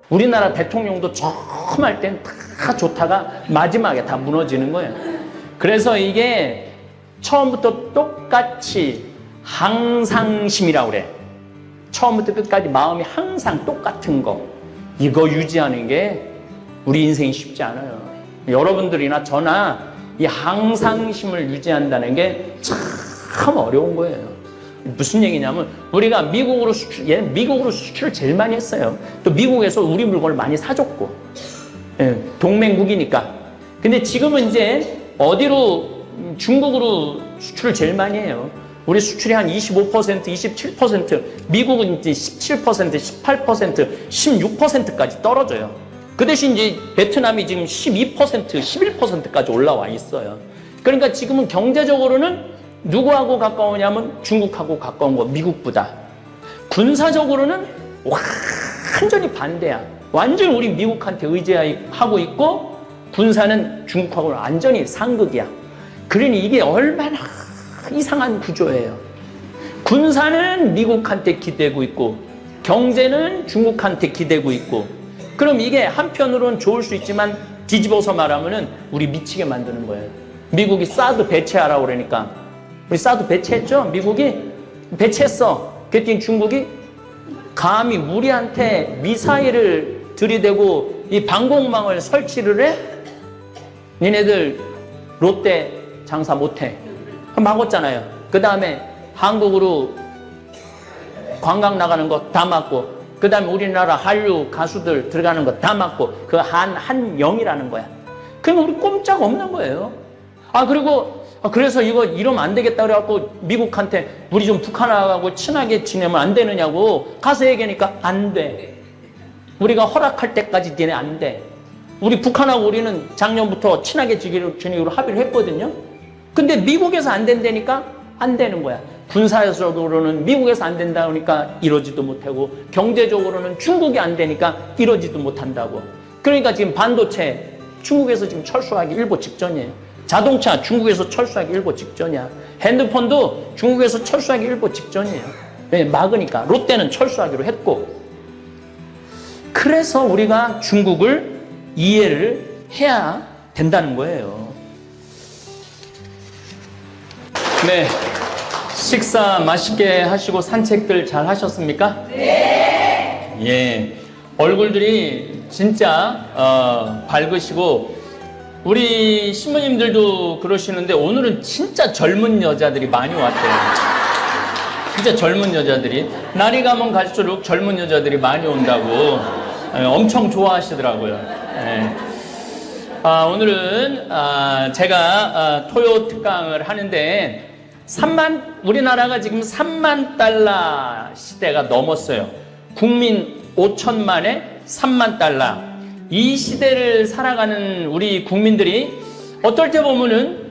우리나라 대통령도 처음 할 땐 다 좋다가 마지막에 다 무너지는 거예요. 그래서 이게 처음부터 똑같이 항상심이라고 그래. 처음부터 끝까지 마음이 항상 똑같은 거, 이거 유지하는 게 우리 인생이 쉽지 않아요. 여러분들이나 저나 이 항상심을 유지한다는 게 참 어려운 거예요. 무슨 얘기냐면 우리가 미국으로 수출을 제일 많이 했어요. 또 미국에서 우리 물건을 많이 사줬고, 동맹국이니까. 근데 지금은 이제 어디로, 중국으로 수출을 제일 많이 해요. 우리 수출이 한 25%, 27%, 미국은 이제 17%, 18%, 16%까지 떨어져요. 그 대신 이제 베트남이 지금 12%, 11%까지 올라와 있어요. 그러니까 지금은 경제적으로는 누구하고 가까우냐면 중국하고 가까운 거, 미국보다. 군사적으로는 완전히 반대야. 완전히 우리 미국한테 의지하고 있고, 군사는 중국하고는 완전히 상극이야. 그러니 이게 얼마나 이상한 구조예요. 군사는 미국한테 기대고 있고, 경제는 중국한테 기대고 있고, 그럼 이게 한편으로는 좋을 수 있지만 뒤집어서 말하면은 우리 미치게 만드는 거예요. 미국이 사드 배치하라고 그러니까, 우리 사드 배치했죠? 미국이 배치했어. 그랬더니 중국이 감히 우리한테 미사일을 들이대고 이 방공망을 설치를 해? 니네들 롯데 장사 못해. 막았잖아요. 그 다음에 한국으로 관광 나가는 거 다 막고, 그 다음에 우리나라 한류 가수들 들어가는 거 다 막고, 그 한영이라는 거야. 그러면 우리 꼼짝 없는 거예요. 그래서 이거 이러면 안 되겠다 그래갖고 미국한테 우리 좀 북한하고 친하게 지내면 안 되느냐고 가서 얘기하니까 안 돼. 우리가 허락할 때까지 니네 안 돼. 우리 북한하고 우리는 작년부터 친하게 지내기로 합의를 했거든요. 근데 미국에서 안 된다니까 안 되는 거야. 군사적으로는 미국에서 안 된다 그러니까 이러지도 못하고, 경제적으로는 중국이 안 되니까 이러지도 못한다고. 그러니까 지금 반도체 중국에서 지금 철수하기 일보 직전이에요. 자동차 중국에서 철수하기 일보 직전이야. 핸드폰도 중국에서 철수하기 일보 직전이에요. 왜? 막으니까. 롯데는 철수하기로 했고. 그래서 우리가 중국을 이해를 해야 된다는 거예요. 네, 식사 맛있게 하시고 산책들 잘 하셨습니까? 네. 예, 얼굴들이 진짜 밝으시고, 우리 신부님들도 그러시는데 오늘은 진짜 젊은 여자들이 많이 왔대요. 진짜 젊은 여자들이. 날이 가면 갈수록 젊은 여자들이 많이 온다고 엄청 좋아하시더라고요. 오늘은 제가 토요 특강을 하는데 우리나라가 지금 3만 달러 시대가 넘었어요. 국민 5천만에 3만 달러. 이 시대를 살아가는 우리 국민들이 어떨 때 보면은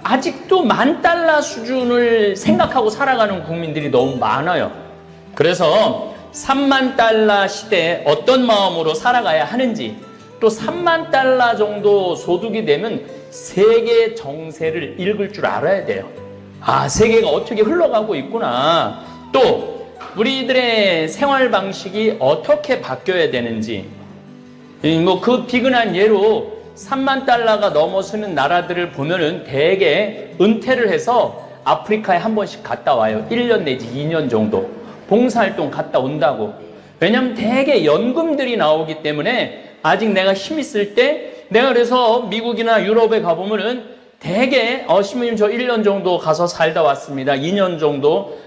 아직도 10,000달러 수준을 생각하고 살아가는 국민들이 너무 많아요. 그래서 3만 달러 시대에 어떤 마음으로 살아가야 하는지, 또 3만 달러 정도 소득이 되면 세계 정세를 읽을 줄 알아야 돼요. 세계가 어떻게 흘러가고 있구나. 또 우리들의 생활 방식이 어떻게 바뀌어야 되는지, 그 비근한 예로 3만 달러가 넘어서는 나라들을 보면은 대개 은퇴를 해서 아프리카에 한 번씩 갔다 와요. 1년 내지 2년 정도. 봉사활동 갔다 온다고. 왜냐면 대개 연금들이 나오기 때문에 아직 내가 힘 있을 때, 내가 그래서 미국이나 유럽에 가보면은 대개, 신부님 저 1년 정도 가서 살다 왔습니다. 2년 정도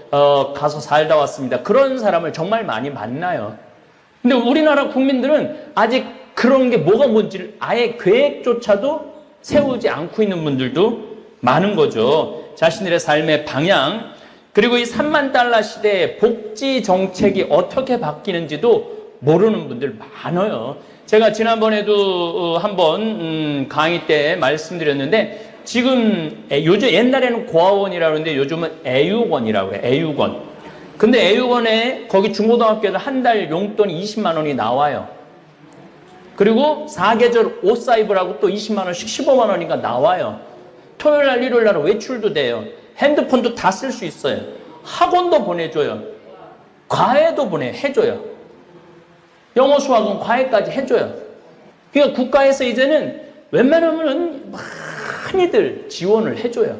가서 살다 왔습니다. 그런 사람을 정말 많이 만나요. 근데 우리나라 국민들은 아직 그런 게 뭐가 뭔지를 아예 계획조차도 세우지 않고 있는 분들도 많은 거죠. 자신들의 삶의 방향, 그리고 이 3만 달러 시대의 복지 정책이 어떻게 바뀌는지도 모르는 분들 많아요. 제가 지난번에도 한번 강의 때 말씀드렸는데, 지금 요즘 옛날에는 고아원이라고 하는데 요즘은 애육원이라고 해요. 애육원. 근데 애육원에 거기 중고등학교에서 한 달 용돈이 20만 원이 나와요. 그리고 4계절 옷 사입으라고 또 20만 원씩 15만 원인가 나와요. 토요일 날 일요일 날은 외출도 돼요. 핸드폰도 다 쓸 수 있어요. 학원도 보내줘요. 과외도 해줘요. 영어, 수학은 과외까지 해줘요. 그러니까 국가에서 이제는 웬만하면 많이들 지원을 해줘요.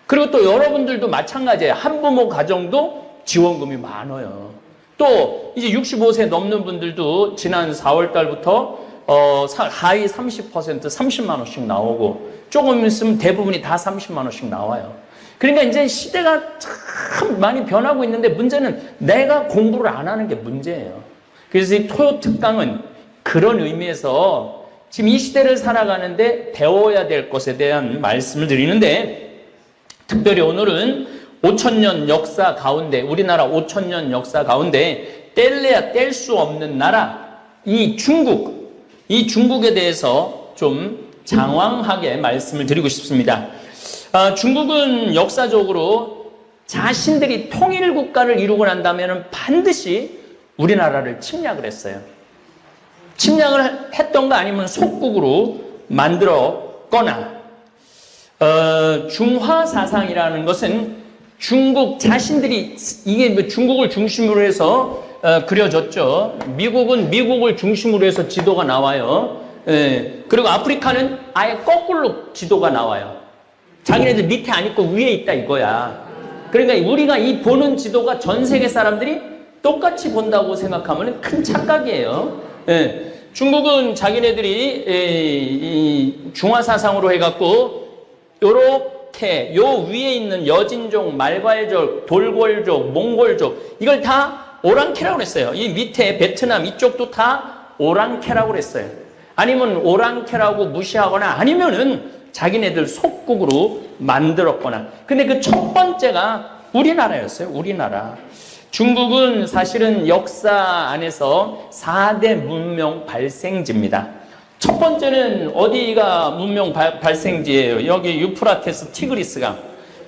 그리고 또 여러분들도 마찬가지예요. 한부모 가정도 지원금이 많아요. 또 이제 65세 넘는 분들도 지난 4월 달부터 하위 30% 30만 원씩 나오고 조금 있으면 대부분이 다 30만 원씩 나와요. 그러니까 이제 시대가 참 많이 변하고 있는데 문제는 내가 공부를 안 하는 게 문제예요. 그래서 이 토요 특강은 그런 의미에서 지금 이 시대를 살아가는데 배워야 될 것에 대한 말씀을 드리는데, 특별히 오늘은 5,000년 역사 가운데, 우리나라 5,000년 역사 가운데 뗄래야 뗄 수 없는 나라, 이 중국에 대해서 좀 장황하게 말씀을 드리고 싶습니다. 중국은 역사적으로 자신들이 통일국가를 이루고 난 다음에는 반드시 우리나라를 침략을 했어요. 침략을 했던가 아니면 속국으로 만들었거나, 중화사상이라는 것은 중국 자신들이, 이게 뭐 중국을 중심으로 해서 그려졌죠. 미국은 미국을 중심으로 해서 지도가 나와요. 그리고 아프리카는 아예 거꾸로 지도가 나와요. 자기네들 밑에 안 있고 위에 있다 이거야. 그러니까 우리가 이 보는 지도가 전 세계 사람들이 똑같이 본다고 생각하면 큰 착각이에요. 중국은 자기네들이 이 중화사상으로 해갖고 요렇게 요 위에 있는 여진족, 말괄족, 돌궐족, 몽골족 이걸 다 오랑캐라고 그랬어요. 이 밑에 베트남 이쪽도 다 오랑캐라고 그랬어요. 아니면 오랑캐라고 무시하거나 아니면은 자기네들 속국으로 만들었거나. 근데 그 첫 번째가 우리나라였어요. 우리나라. 중국은 사실은 역사 안에서 4대 문명 발생지입니다. 첫 번째는 어디가 문명 발생지예요? 여기 유프라테스 티그리스강.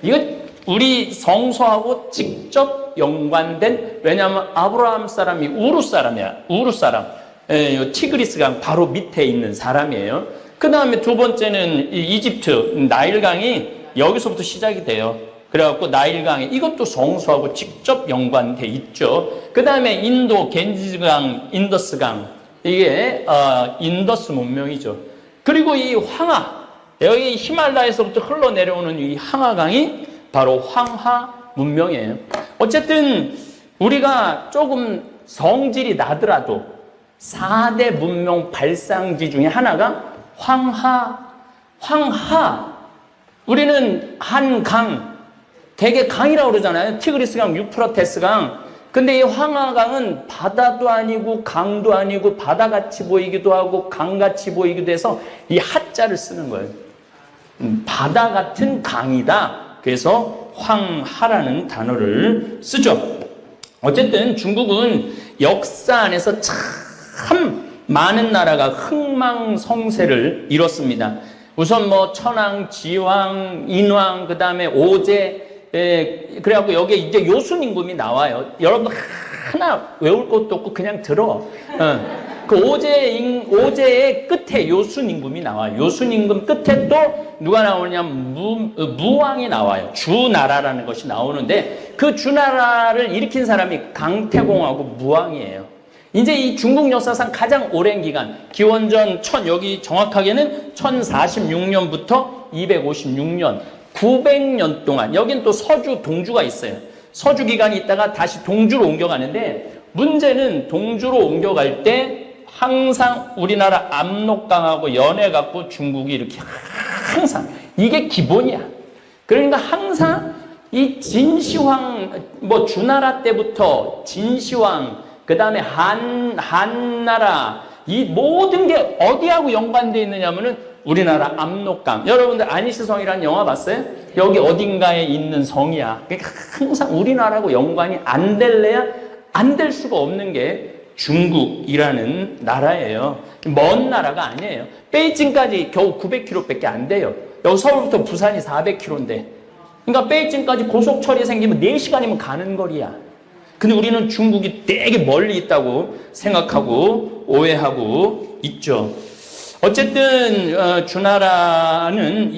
이거 우리 성서하고 직접 연관된, 왜냐하면 아브라함 사람이 우르 사람이야. 우르 사람. 티그리스강 바로 밑에 있는 사람이에요. 그 다음에 두 번째는 이집트 나일강이 여기서부터 시작이 돼요. 그래갖고 나일강에 이것도 성서하고 직접 연관돼 있죠. 그 다음에 인도 겐지강, 인더스강 이게 인더스 문명이죠. 그리고 이 황하, 여기 히말라야에서부터 흘러내려오는 이 황하강이 바로 황하 문명이에요. 어쨌든 우리가 조금 성질이 나더라도 4대 문명 발상지 중에 하나가 황하. 우리는 한 강, 대개 강이라고 그러잖아요. 티그리스강, 유프라테스강. 근데 이 황하강은 바다도 아니고 강도 아니고 바다같이 보이기도 하고 강같이 보이기도 해서 이 하자를 쓰는 거예요. 바다 같은 강이다. 그래서 황하라는 단어를 쓰죠. 어쨌든 중국은 역사 안에서 참 많은 나라가 흥망성쇠를 이뤘습니다. 우선 뭐 천황, 지황, 인왕, 그 다음에 오제, 그래갖고 여기에 이제 요순임금이 나와요. 여러분 하나 외울 것도 없고 그냥 들어. 그 오제의 끝에 요순임금이 나와요. 요순임금 끝에 또 누가 나오냐면 무왕이 나와요. 주나라라는 것이 나오는데 그 주나라를 일으킨 사람이 강태공하고 무왕이에요. 이제 이 중국 역사상 가장 오랜 기간, 기원전 여기 정확하게는 1046년부터 256년, 900년 동안, 여긴 또 서주, 동주가 있어요. 서주 기간이 있다가 다시 동주로 옮겨가는데, 문제는 동주로 옮겨갈 때 항상 우리나라 압록강하고 연해갖고 중국이 이렇게 항상, 이게 기본이야. 그러니까 항상 이 진시황, 뭐 주나라 때부터 진시황, 그 다음에 한나라, 이 모든 게 어디하고 연관되어 있느냐면은 우리나라 압록강. 여러분들 안희시성이라는 영화 봤어요? 여기 어딘가에 있는 성이야. 그러니까 항상 우리나라하고 연관이 안 될래야 안 될 수가 없는 게 중국이라는 나라예요. 먼 나라가 아니에요. 베이징까지 겨우 900km밖에 안 돼요. 여기 서울부터 부산이 400km인데. 그러니까 베이징까지 고속철이 생기면 4시간이면 가는 거리야. 근데 우리는 중국이 되게 멀리 있다고 생각하고 오해하고 있죠. 어쨌든 주나라는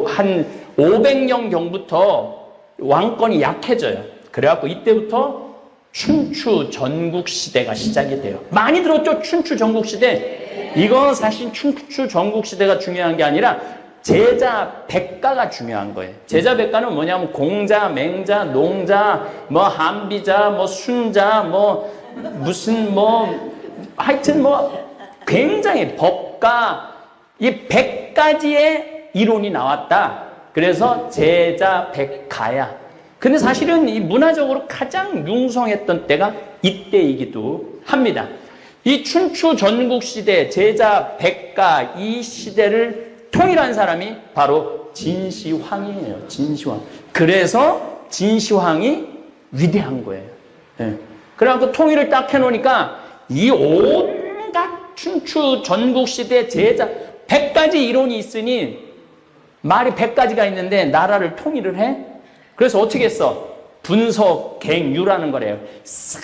한 500년경부터 왕권이 약해져요. 그래갖고 이때부터 춘추 전국시대가 시작이 돼요. 많이 들었죠? 춘추 전국시대. 이거 사실 춘추 전국시대가 중요한 게 아니라 제자 백가가 중요한 거예요. 제자 백가는 뭐냐면 공자, 맹자, 농자, 뭐 한비자, 뭐 순자, 뭐 무슨 뭐 하여튼 뭐 굉장히 법가 이 100가지의 이론이 나왔다. 그래서 제자 백가야. 근데 사실은 이 문화적으로 가장 융성했던 때가 이때이기도 합니다. 이 춘추 전국시대 제자 백가 이 시대를 통일한 사람이 바로 진시황이에요. 진시황. 그래서 진시황이 위대한 거예요. 네. 그래갖고 통일을 딱 해놓으니까 이 온갖 춘추 전국시대 제자 100가지 이론이 있으니 말이 100가지가 있는데 나라를 통일을 해? 그래서 어떻게 했어? 분석갱유라는 거래요. 싹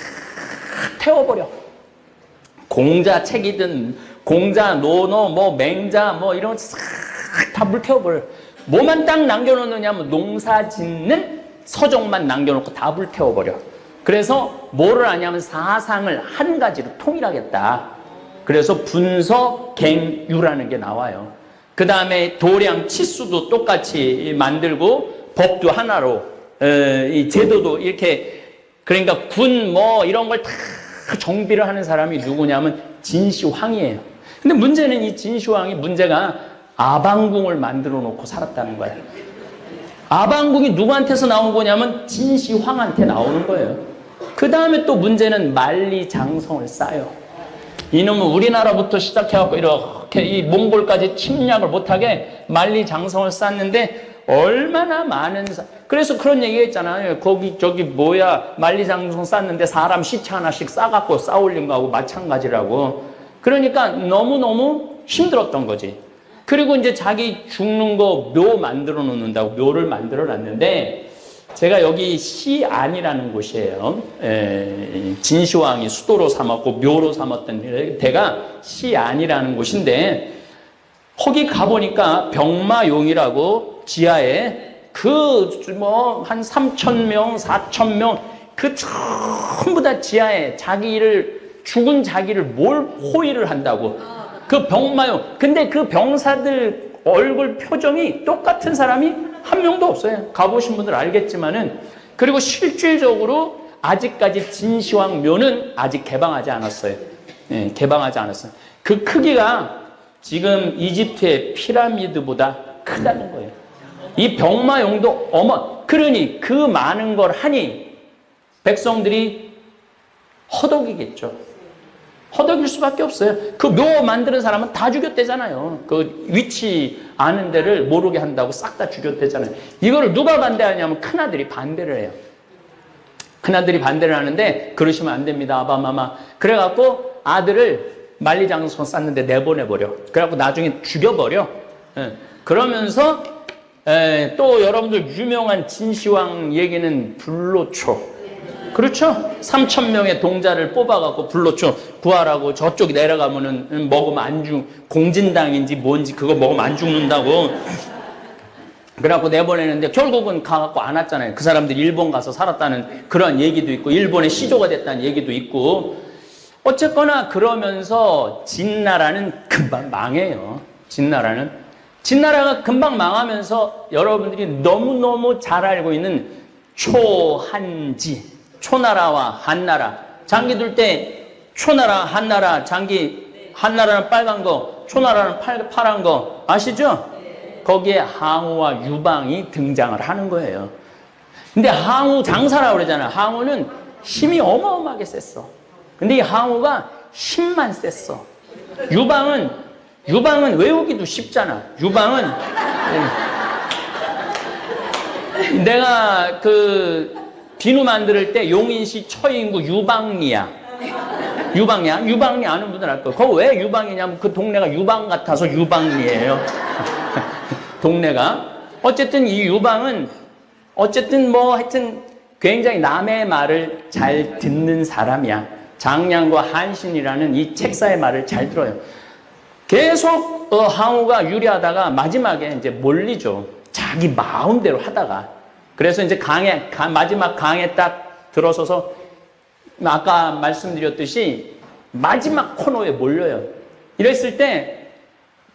태워버려. 공자 책이든 공자, 노노, 뭐 맹자 뭐 이런 거 싹 다 불태워버려. 뭐만 딱 남겨놓느냐면 농사 짓는 서적만 남겨놓고 다 불태워버려. 그래서 뭐를 하냐면 사상을 한 가지로 통일하겠다. 그래서 분석갱유라는 게 나와요. 그 다음에 도량 치수도 똑같이 만들고 법도 하나로 이 제도도 이렇게 그러니까 군 뭐 이런 걸 다 정비를 하는 사람이 누구냐면 진시황이에요. 근데 문제는 이 진시황이 문제가 아방궁을 만들어 놓고 살았다는 거예요. 아방궁이 누구한테서 나온 거냐면 진시황한테 나오는 거예요. 그 다음에 또 문제는 만리장성을 쌓아요. 이놈은 우리나라부터 시작해갖고 이렇게 이 몽골까지 침략을 못하게 만리장성을 쌓는데 얼마나 많은 그래서 그런 얘기가 있잖아요. 거기 저기 뭐야 만리장성 쌓는데 사람 시체 하나씩 싸갖고 쌓아올린 거하고 마찬가지라고. 그러니까 너무너무 힘들었던 거지. 그리고 이제 자기 죽는 거 묘 만들어 놓는다고 묘를 만들어 놨는데 제가 여기 시안이라는 곳이에요. 진시황이 수도로 삼았고 묘로 삼았던 데가 시안이라는 곳인데 거기 가보니까 병마용이라고 지하에 그 뭐 한 3,000명, 4,000명 그 전부 다 지하에 죽은 자기를 호의를 한다고. 그 병마용. 근데 그 병사들 얼굴 표정이 똑같은 사람이 한 명도 없어요. 가보신 분들 알겠지만은. 그리고 실질적으로 아직까지 진시황 묘는 아직 개방하지 않았어요. 네, 개방하지 않았어요. 그 크기가 지금 이집트의 피라미드보다 크다는 거예요. 이 병마용도 그러니 그 많은 걸 하니 백성들이 허덕이겠죠. 허덕일 수밖에 없어요. 그 묘 만드는 사람은 다 죽였대잖아요. 그 위치 아는 데를 모르게 한다고 싹 다 죽였대잖아요. 이거를 누가 반대하냐면 큰아들이 반대를 해요. 큰아들이 반대를 하는데 그러시면 안 됩니다. 아바마마. 그래갖고 아들을 만리장성 쌓는데 내보내버려. 그래갖고 나중에 죽여버려. 그러면서 또 여러분들 유명한 진시황 얘기는 불로초. 그렇죠? 3,000명의 동자를 뽑아갖고 불로초 구하라고 저쪽에 내려가면은 먹으면 공진당인지 뭔지 그거 먹으면 안 죽는다고. 그래갖고 내보내는데 결국은 가갖고 안 왔잖아요. 그 사람들이 일본 가서 살았다는 그런 얘기도 있고, 일본의 시조가 됐다는 얘기도 있고. 어쨌거나 그러면서 진나라는 금방 망해요. 진나라가 금방 망하면서 여러분들이 너무너무 잘 알고 있는 초한지, 초나라와 한나라. 장기 둘 때 초나라, 한나라, 장기, 한나라는 빨간 거, 초나라는 파란 거 아시죠? 거기에 항우와 유방이 등장을 하는 거예요. 근데 항우 장사라고 그러잖아요. 항우는 힘이 어마어마하게 셌어. 근데 이 항우가 힘만 셌어. 유방은 외우기도 쉽잖아. 유방은 내가 비누 만들 때 용인시 처인구 유방리야. 유방리 아는 분들 알 거예요. 그거 왜 유방이냐면 그 동네가 유방 같아서 유방리예요. 동네가. 어쨌든 이 유방은 어쨌든 뭐 하여튼 굉장히 남의 말을 잘 듣는 사람이야. 장량과 한신이라는 이 책사의 말을 잘 들어요. 계속 항우가 유리하다가 마지막에 이제 몰리죠. 자기 마음대로 하다가. 그래서 이제 마지막 강에 딱 들어서서 아까 말씀드렸듯이 마지막 코너에 몰려요. 이랬을 때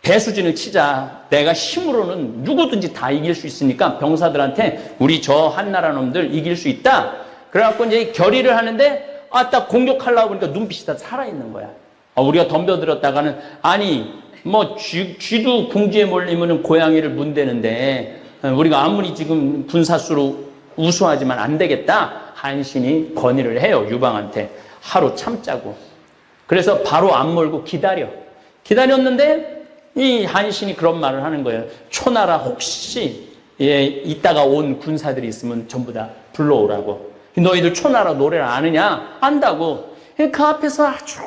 배수진을 치자. 내가 힘으로는 누구든지 다 이길 수 있으니까 병사들한테 우리 저 한나라 놈들 이길 수 있다. 그래갖고 이제 결의를 하는데 딱 공격하려고 보니까 눈빛이 다 살아있는 거야. 우리가 덤벼들었다가는 아니 뭐 쥐도 궁지에 몰리면 고양이를 문대는데 우리가 아무리 지금 군사수로 우수하지만 안 되겠다. 한신이 건의를 해요. 유방한테. 하루 참자고. 그래서 바로 안 몰고 기다렸는데 이 한신이 그런 말을 하는 거예요. 초나라 혹시 이따가 온 군사들이 있으면 전부 다 불러오라고. 너희들 초나라 노래를 아느냐? 안다고. 그 앞에서 아주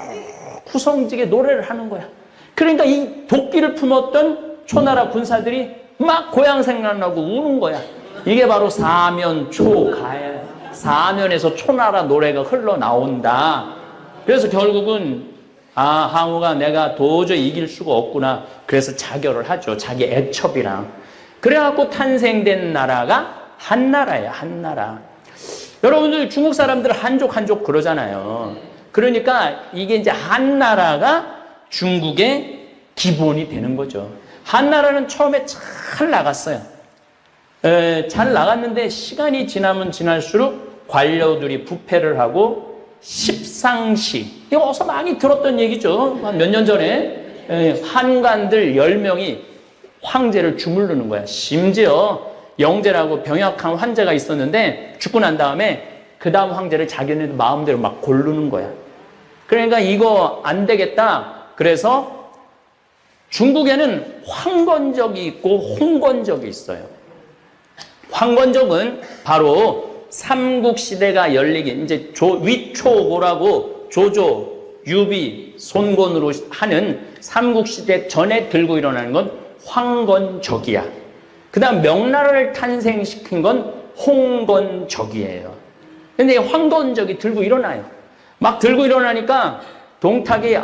구성지게 노래를 하는 거야. 그러니까 이 도끼를 품었던 초나라 군사들이 막 고향 생각나고 우는 거야. 이게 바로 사면초가야. 사면에서 초나라 노래가 흘러나온다. 그래서 결국은 항우가 내가 도저히 이길 수가 없구나. 그래서 자결을 하죠. 자기 애첩이랑. 그래갖고 탄생된 나라가 한나라예요. 한나라. 여러분들 중국 사람들 한족 그러잖아요. 그러니까 이게 이제 한나라가 중국의 기본이 되는 거죠. 한나라는 처음에 잘 나갔어요. 잘 나갔는데 시간이 지나면 지날수록 관료들이 부패를 하고 십상시, 이거 어서 많이 들었던 얘기죠. 몇 년 전에 한관들 10명이 황제를 주물르는 거야. 심지어 영제라고 병약한 환자가 있었는데 죽고 난 다음에 그 다음 황제를 자기네들 마음대로 막 고르는 거야. 그러니까 이거 안 되겠다. 그래서 중국에는 황건적이 있고 홍건적이 있어요. 황건적은 바로 삼국시대가 열리기, 이제 위초고라고 조조, 유비, 손곤으로 하는 삼국시대 전에 들고 일어나는 건 황건적이야. 그 다음 명나라를 탄생시킨 건 홍건적이에요. 근데 황건적이 들고 일어나요. 막 들고 일어나니까 동탁이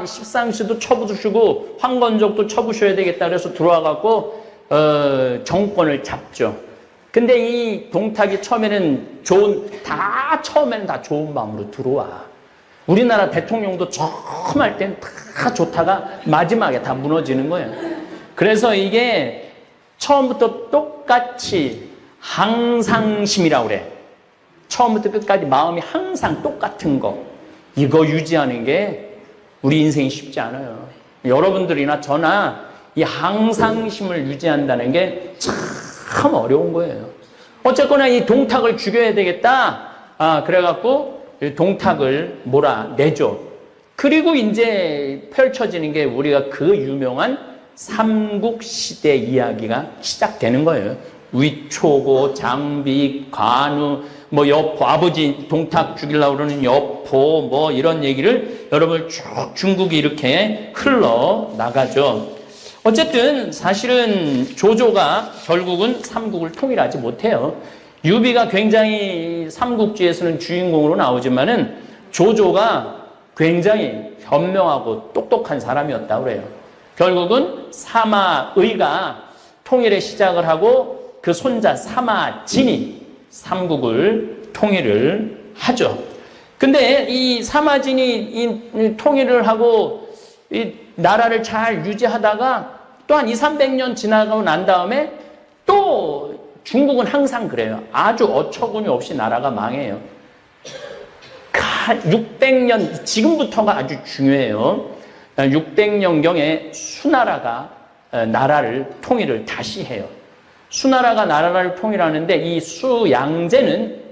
십상시도 쳐부수시고 황건적도 쳐부셔야 되겠다 그래서 들어와갖고 정권을 잡죠. 근데 이 동탁이 처음에는 처음에는 다 좋은 마음으로 들어와. 우리나라 대통령도 처음 할 때는 다 좋다가 마지막에 다 무너지는 거예요. 그래서 이게 처음부터 똑같이 항상심이라고 그래. 처음부터 끝까지 마음이 항상 똑같은 거. 이거 유지하는 게 우리 인생이 쉽지 않아요. 여러분들이나 저나 이 항상심을 유지한다는 게 참 어려운 거예요. 어쨌거나 이 동탁을 죽여야 되겠다. 그래갖고 동탁을 몰아내죠. 그리고 이제 펼쳐지는 게 우리가 그 유명한 삼국시대 이야기가 시작되는 거예요. 위초고, 장비, 관우, 여포, 아버지 동탁 죽이려고 그러는 여포, 이런 얘기를 여러분 쭉 중국이 이렇게 흘러나가죠. 어쨌든 사실은 조조가 결국은 삼국을 통일하지 못해요. 유비가 굉장히 삼국지에서는 주인공으로 나오지만은 조조가 굉장히 현명하고 똑똑한 사람이었다고 그래요. 결국은 사마의가 통일의 시작을 하고 그 손자 사마진이 삼국을 통일을 하죠. 근데 이 사마진이 통일을 하고 이 나라를 잘 유지하다가 또 한 200~300년 지나고 난 다음에 또 중국은 항상 그래요. 아주 어처구니 없이 나라가 망해요. 600년, 지금부터가 아주 중요해요. 600년경에 수나라가 나라를 통일을 다시 해요. 수나라가 나라를 통일하는데 이 수양제는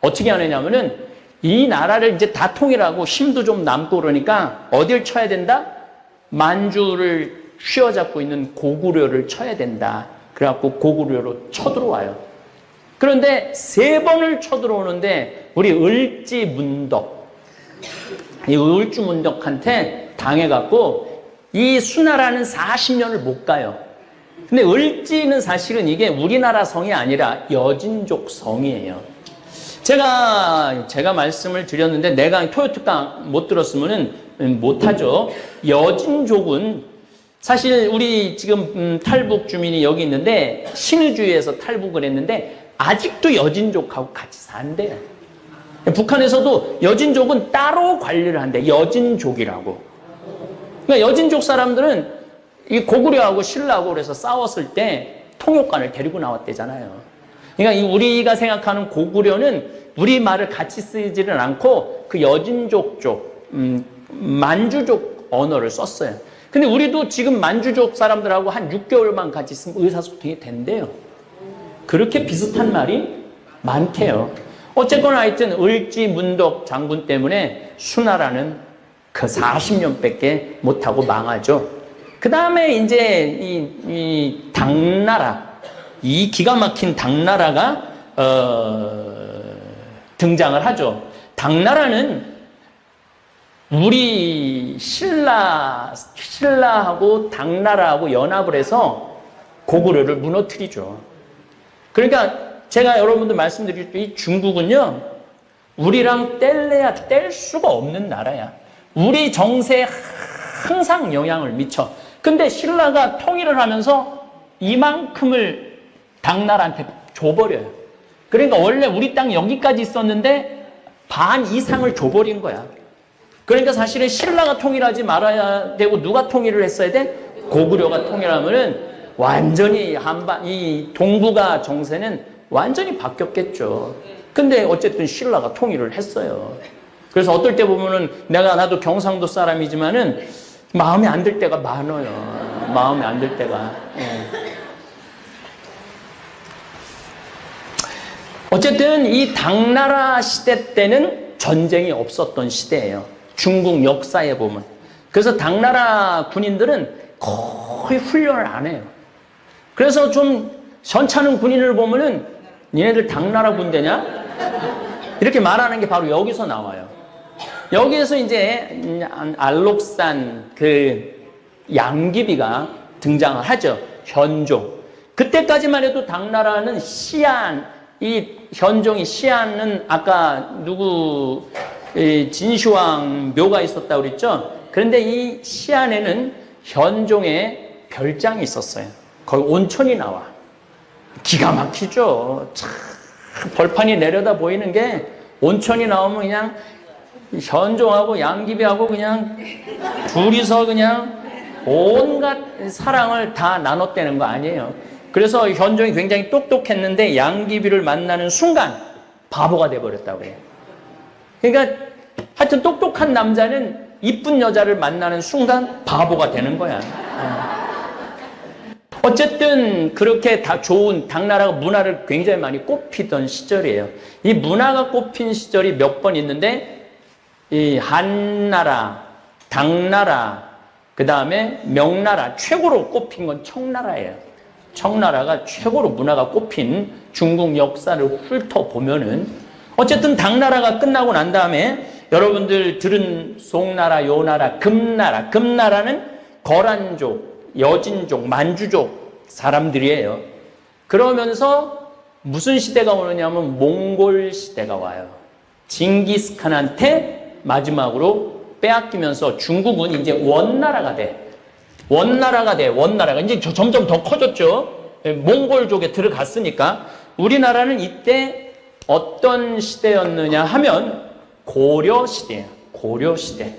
어떻게 하느냐면은 이 나라를 이제 다 통일하고 힘도 좀 남고 그러니까 어딜 쳐야 된다? 만주를 휘어잡고 있는 고구려를 쳐야 된다. 그래갖고 고구려로 쳐들어와요. 그런데 3번을 쳐들어오는데 우리 을지문덕, 이 을주문덕한테 당해갖고 이 수나라는 40년을 못 가요. 근데 을지는 사실은 이게 우리나라 성이 아니라 여진족 성이에요. 제가 말씀을 드렸는데 내가 토요특강 못 들었으면은 못하죠. 여진족은 사실 우리 지금 탈북 주민이 여기 있는데 신의주에서 탈북을 했는데 아직도 여진족하고 같이 산대요. 북한에서도 여진족은 따로 관리를 한대. 여진족이라고. 그러니까 여진족 사람들은 이 고구려하고 신라하고 그래서 싸웠을 때 통역관을 데리고 나왔대잖아요. 그러니까 우리가 생각하는 고구려는 우리 말을 같이 쓰지는 않고 그 여진족 쪽, 만주족 언어를 썼어요. 근데 우리도 지금 만주족 사람들하고 한 6개월만 같이 있으면 의사소통이 된대요. 그렇게 비슷한 말이 많대요. 어쨌거나 하여튼 을지 문덕 장군 때문에 수나라는 그 40년밖에 못하고 망하죠. 그 다음에 이제 이 당나라, 이 기가 막힌 당나라가 등장을 하죠. 당나라는 우리 신라하고 당나라하고 연합을 해서 고구려를 무너뜨리죠. 그러니까 제가 여러분들 말씀드릴 때 이 중국은요, 우리랑 뗄래야 뗄 수가 없는 나라야. 우리 정세에 항상 영향을 미쳐. 근데 신라가 통일을 하면서 이만큼을 당나라한테 줘버려요. 그러니까 원래 우리 땅 여기까지 있었는데 반 이상을 줘버린 거야. 그러니까 사실은 신라가 통일하지 말아야 되고 누가 통일을 했어야 돼? 고구려가 통일하면은 완전히 이 동북아 정세는 완전히 바뀌었겠죠. 근데 어쨌든 신라가 통일을 했어요. 그래서 어떨 때 보면은 나도 경상도 사람이지만은 마음에 안 들 때가 많아요. 마음에 안 들 때가. 어쨌든 이 당나라 시대 때는 전쟁이 없었던 시대예요. 중국 역사에 보면. 그래서 당나라 군인들은 거의 훈련을 안 해요. 그래서 좀 전차는 군인을 보면은 니네들 당나라 군대냐? 이렇게 말하는 게 바로 여기서 나와요. 여기에서 이제 알록산 그 양귀비가 등장을 하죠. 현종. 그때까지만 해도 당나라는 시안, 이 현종이 시안은 아까 진시황 묘가 있었다고 그랬죠? 그런데 이 시안에는 현종의 별장이 있었어요. 거기 온천이 나와. 기가 막히죠. 참 벌판이 내려다 보이는 게 온천이 나오면 그냥 현종하고 양귀비하고 그냥 둘이서 그냥 온갖 사랑을 다 나눴다는 거 아니에요. 그래서 현종이 굉장히 똑똑했는데 양귀비를 만나는 순간 바보가 돼버렸다고 해요. 그러니까 하여튼 똑똑한 남자는 이쁜 여자를 만나는 순간 바보가 되는 거야. 어쨌든 그렇게 다 좋은 당나라가 문화를 굉장히 많이 꽃피던 시절이에요. 이 문화가 꽃핀 시절이 몇 번 있는데 이 한나라, 당나라, 그 다음에 명나라, 최고로 꽃핀 건 청나라예요. 청나라가 최고로 문화가 꽃핀 중국 역사를 훑어보면은 어쨌든 당나라가 끝나고 난 다음에 여러분들 들은 송나라, 요나라, 금나라. 금나라는 거란족, 여진족, 만주족 사람들이에요. 그러면서 무슨 시대가 오느냐면 몽골 시대가 와요. 징기스칸한테 마지막으로 빼앗기면서 중국은 이제 원나라가 돼. 원나라가 이제 점점 더 커졌죠. 몽골족에 들어갔으니까. 우리나라는 이때 어떤 시대였느냐 하면 고려시대예요. 고려시대.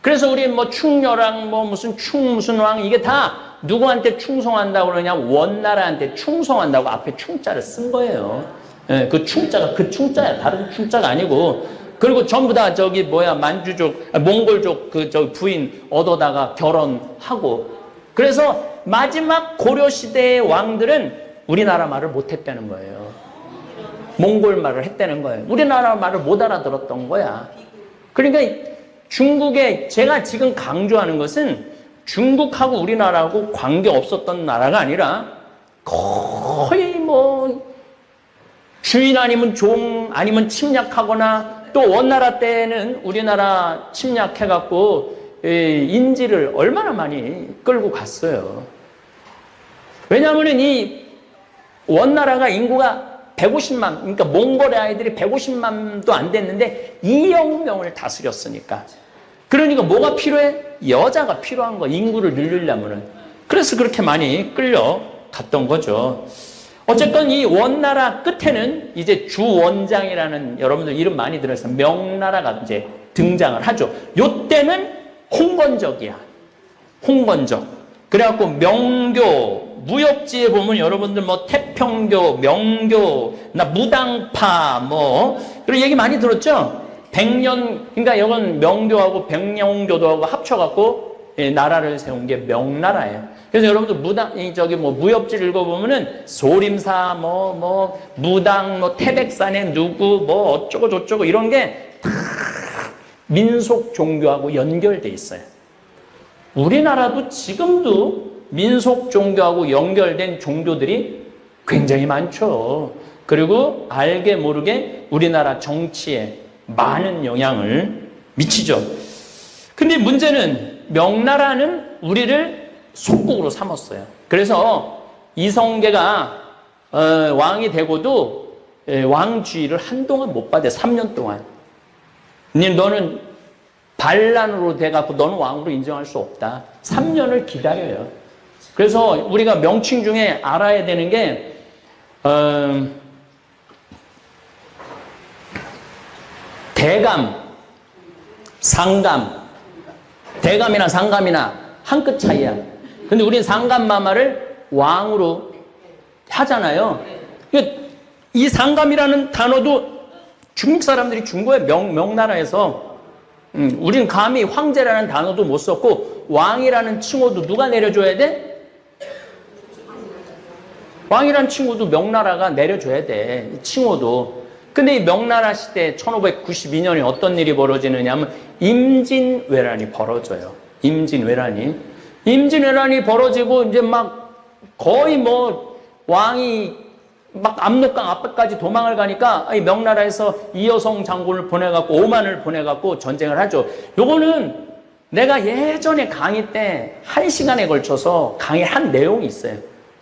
그래서 우리 뭐 충렬왕, 뭐 무슨 무슨 왕, 이게 다 누구한테 충성한다고 그러냐? 원나라한테 충성한다고 앞에 충자를 쓴 거예요. 예, 그 충자가 그 충자야. 다른 충자가 아니고. 그리고 전부 다 만주족, 몽골족 부인 얻어다가 결혼하고. 그래서 마지막 고려시대의 왕들은 우리나라 말을 못했다는 거예요. 몽골 말을 했다는 거예요. 우리나라 말을 못 알아들었던 거야. 그러니까 중국에 제가 지금 강조하는 것은 중국하고 우리나라하고 관계 없었던 나라가 아니라 거의 주인 아니면 종 아니면 침략하거나 또 원나라 때는 우리나라 침략해갖고 인지를 얼마나 많이 끌고 갔어요. 왜냐하면 이 원나라가 인구가 150만, 그러니까 몽골의 아이들이 150만도 안 됐는데 2억 명을 다스렸으니까. 그러니까 뭐가 필요해? 여자가 필요한 거, 인구를 늘리려면은. 그래서 그렇게 많이 끌려갔던 거죠. 어쨌건 이 원나라 끝에는 이제 주원장이라는 여러분들 이름 많이 들어서 명나라가 이제 등장을 하죠. 요때는 홍건적이야. 홍건적. 그래갖고 명교, 무협지에 보면 여러분들 뭐 태평교, 명교, 나 무당파 뭐 그런 얘기 많이 들었죠? 백년, 그러니까 이건 명교하고 백령교도하고 합쳐갖고 나라를 세운 게 명나라예요. 그래서 여러분들 무협지 읽어보면은 소림사, 무당, 태백산의 누구, 어쩌고 저쩌고 이런 게 다 민속 종교하고 연결돼 있어요. 우리나라도 지금도 민속 종교하고 연결된 종교들이 굉장히 많죠. 그리고 알게 모르게 우리나라 정치에 많은 영향을 미치죠. 근데 문제는 명나라는 우리를 속국으로 삼았어요. 그래서 이성계가 왕이 되고도 왕주의를 한동안 못 받아. 3년 동안. 너는 반란으로 돼갖고 너는 왕으로 인정할 수 없다. 3년을 기다려요. 그래서 우리가 명칭 중에 알아야 되는 게 대감, 상감. 대감이나 상감이나 한 끗 차이야. 근데 우리는 상감마마를 왕으로 하잖아요. 이 상감이라는 단어도 중국 사람들이 준 거예요. 명나라에서. 우리는 감히 황제라는 단어도 못 썼고 왕이라는 칭호도 누가 내려줘야 돼? 왕이라는 칭호도 명나라가 내려줘야 돼. 칭호도. 근데 이 명나라 시대 1592년에 어떤 일이 벌어지느냐면 임진왜란이 벌어져요. 임진왜란이 벌어지고 이제 막 거의 왕이 막 압록강 앞까지 도망을 가니까 이 명나라에서 이여성 장군을 보내갖고 오만을 보내갖고 전쟁을 하죠. 요거는 내가 예전에 강의 때 1시간에 걸쳐서 강의한 내용이 있어요.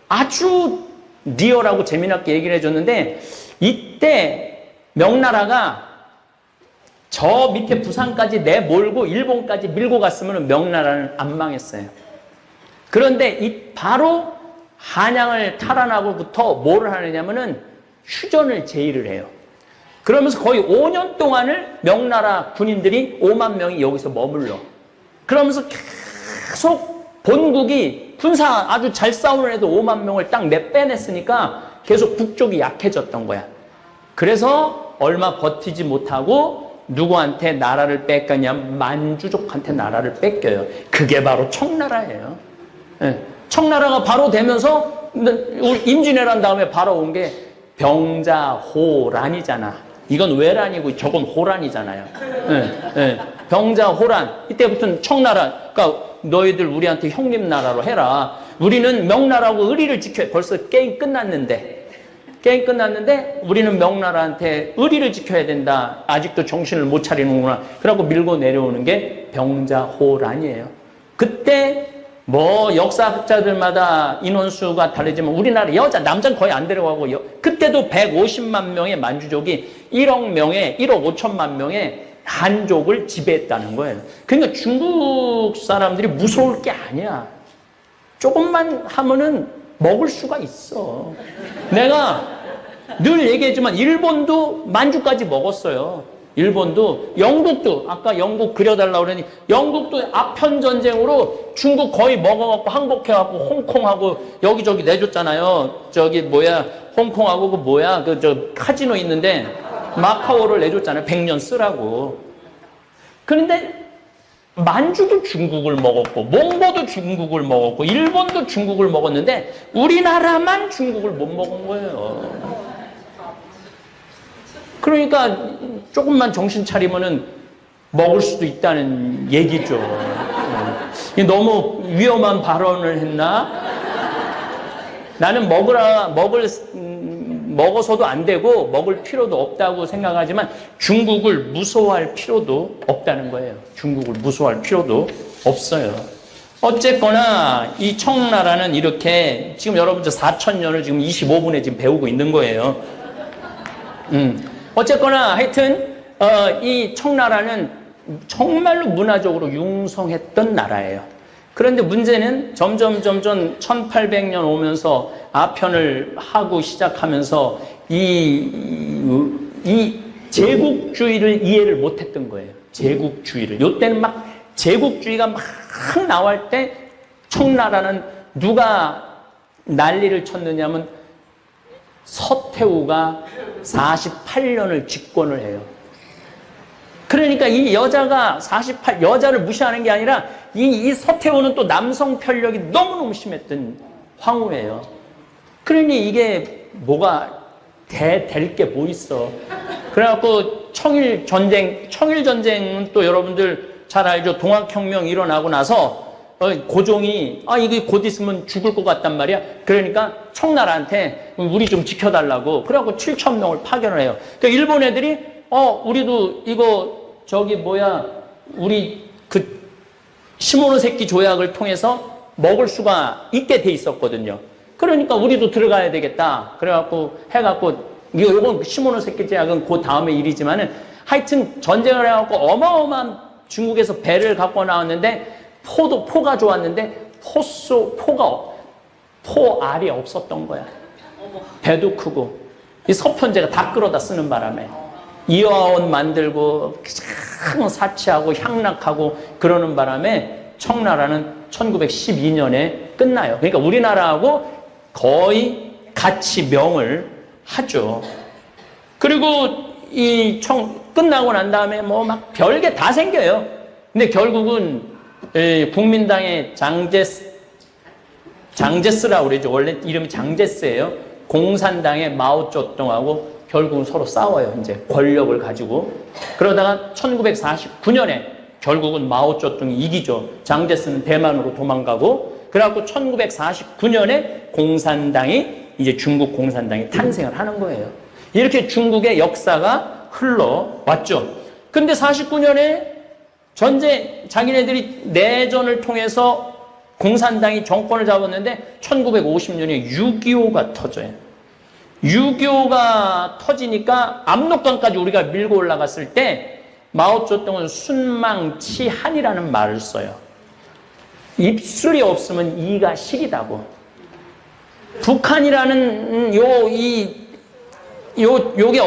아주 리얼하고 재미나게 얘기를 해줬는데 이때 명나라가 저 밑에 부산까지 내몰고 일본까지 밀고 갔으면 명나라는 안 망했어요. 그런데 바로 한양을 탈환하고부터 뭘 하느냐면은 휴전을 제의를 해요. 그러면서 거의 5년 동안을 명나라 군인들이 5만 명이 여기서 머물러. 그러면서 계속 본국이 군사 아주 잘 싸우는 애도 5만 명을 딱 빼냈으니까 계속 북쪽이 약해졌던 거야. 그래서 얼마 버티지 못하고 누구한테 나라를 뺏겼냐면 만주족한테 나라를 뺏겨요. 그게 바로 청나라예요. 청나라가 바로 되면서 임진왜란 다음에 바로 온 게 병자호란이잖아. 이건 왜란이고 저건 호란이잖아요. 병자호란. 이때부터는 청나라. 그러니까 너희들 우리한테 형님 나라로 해라. 우리는 명나라하고 의리를 지켜야. 벌써 게임 끝났는데 우리는 명나라한테 의리를 지켜야 된다. 아직도 정신을 못 차리는구나. 그러고 밀고 내려오는 게 병자호란이에요. 그때 역사학자들마다 인원수가 다르지만 우리나라 남자는 거의 안 데려가고 그때도 150만 명의 만주족이 1억 5천만 명의 한족을 지배했다는 거예요. 그러니까 중국 사람들이 무서울 게 아니야. 조금만 하면은 먹을 수가 있어. 내가 늘 얘기했지만 일본도 만주까지 먹었어요. 일본도, 영국도, 아까 영국 그려달라고 그러니 영국도 아편전쟁으로 중국 거의 먹어갖고 항복해갖고 홍콩하고 여기저기 내줬잖아요. 홍콩하고 카지노 있는데 마카오를 내줬잖아요. 100년 쓰라고. 그런데 만주도 중국을 먹었고 몽고도 중국을 먹었고 일본도 중국을 먹었는데 우리나라만 중국을 못 먹은 거예요. 그러니까 조금만 정신 차리면은 먹을 수도 있다는 얘기죠. 너무 위험한 발언을 했나? 나는 먹어서도 안 되고 먹을 필요도 없다고 생각하지만 중국을 무서워할 필요도 없다는 거예요. 중국을 무서워할 필요도 없어요. 어쨌거나 이 청나라는 이렇게 지금 여러분들 4,000년을 지금 25분에 지금 배우고 있는 거예요. 어쨌거나 하여튼 이 청나라는 정말로 문화적으로 융성했던 나라예요. 그런데 문제는 점점 1800년 오면서 아편을 하고 시작하면서 이 제국주의를 이해를 못했던 거예요. 제국주의를. 요때는 막 제국주의가 막 나올 때 청나라는 누가 난리를 쳤느냐면 서태후가 48년을 집권을 해요. 그러니까 이 여자가 여자를 무시하는 게 아니라 이 서태후는 또 남성 편력이 너무너무 심했던 황후예요. 그러니 이게 뭐가 될 게 뭐 있어. 그래갖고 청일전쟁은 또 여러분들 잘 알죠. 동학혁명 일어나고 나서 고종이 이게 곧 있으면 죽을 것 같단 말이야. 그러니까 청나라한테 우리 좀 지켜달라고. 그래갖고 7,000명을 파견을 해요. 그러니까 일본 애들이 우리도 이거 우리 그 시모노세키 조약을 통해서 먹을 수가 있게 돼 있었거든요. 그러니까 우리도 들어가야 되겠다. 그래갖고 요건 시모노세키 조약은 그 다음의 일이지만은 하여튼 전쟁을 해갖고 어마어마한 중국에서 배를 갖고 나왔는데 포가 좋았는데 포알이 없었던 거야. 배도 크고 이 서편제가 다 끌어다 쓰는 바람에 이화원 만들고 사치하고 향락하고 그러는 바람에 청나라는 1912년에 끝나요. 그러니까 우리나라하고 거의 같이 명을 하죠. 그리고 끝나고 난 다음에 막 별게 다 생겨요. 근데 결국은 국민당의 장제스라고 그러죠. 원래 이름이 장제스예요. 공산당의 마오쩌둥하고 결국은 서로 싸워요. 이제 권력을 가지고. 그러다가 1949년에 결국은 마오쩌둥이 이기죠. 장제스는 대만으로 도망가고. 그래갖고 1949년에 공산당이 이제 중국 공산당이 탄생을 하는 거예요. 이렇게 중국의 역사가 흘러왔죠. 근데 49년에 자기네들이 내전을 통해서 공산당이 정권을 잡았는데 1950년에 6.25가 터져요. 6.25가 터지니까 압록강까지 우리가 밀고 올라갔을 때 마오쩌둥은 순망치한이라는 말을 써요. 입술이 없으면 이가 시리다고. 북한이라는 요게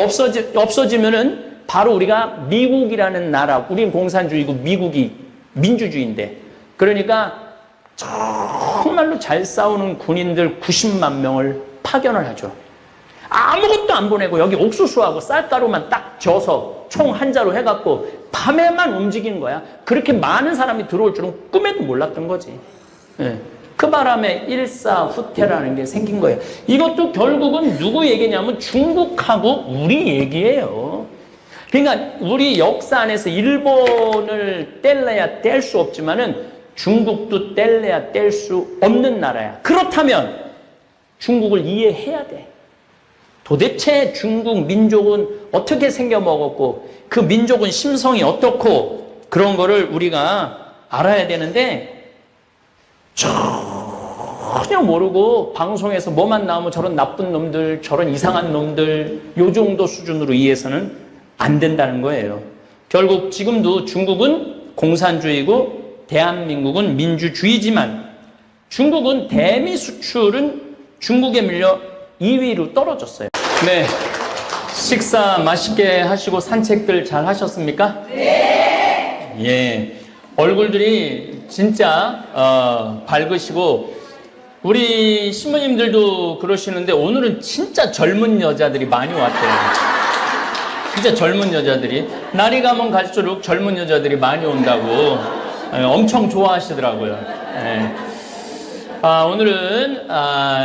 없어지면은 바로 우리가 미국이라는 나라, 우린 공산주의고 미국이 민주주의인데, 그러니까 정말로 잘 싸우는 군인들 90만 명을 파견을 하죠. 아무것도 안 보내고 여기 옥수수하고 쌀가루만 딱 져서 총 한 자로 해갖고 밤에만 움직이는 거야. 그렇게 많은 사람이 들어올 줄은 꿈에도 몰랐던 거지. 예. 그 바람에 일사후퇴라는 게 생긴 거예요. 이것도 결국은 누구 얘기냐면 중국하고 우리 얘기예요. 그러니까 우리 역사 안에서 일본을 뗄래야 뗄 수 없지만은 중국도 뗄래야 뗄 수 없는 나라야. 그렇다면 중국을 이해해야 돼. 도대체 중국 민족은 어떻게 생겨먹었고 그 민족은 심성이 어떻고 그런 거를 우리가 알아야 되는데 전혀 모르고 방송에서 뭐만 나오면 저런 나쁜 놈들, 저런 이상한 놈들 요 정도 수준으로 이해해서는 안 된다는 거예요. 결국 지금도 중국은 공산주의고 대한민국은 민주주의지만 중국은 대미 수출은 중국에 밀려 2위로 떨어졌어요. 네, 식사 맛있게 하시고 산책들 잘 하셨습니까? 네. 예, 얼굴들이 진짜 밝으시고 우리 신부님들도 그러시는데 오늘은 진짜 젊은 여자들이 많이 왔대요. 진짜 젊은 여자들이 날이 가면 갈수록 젊은 여자들이 많이 온다고 엄청 좋아하시더라고요. 예. 오늘은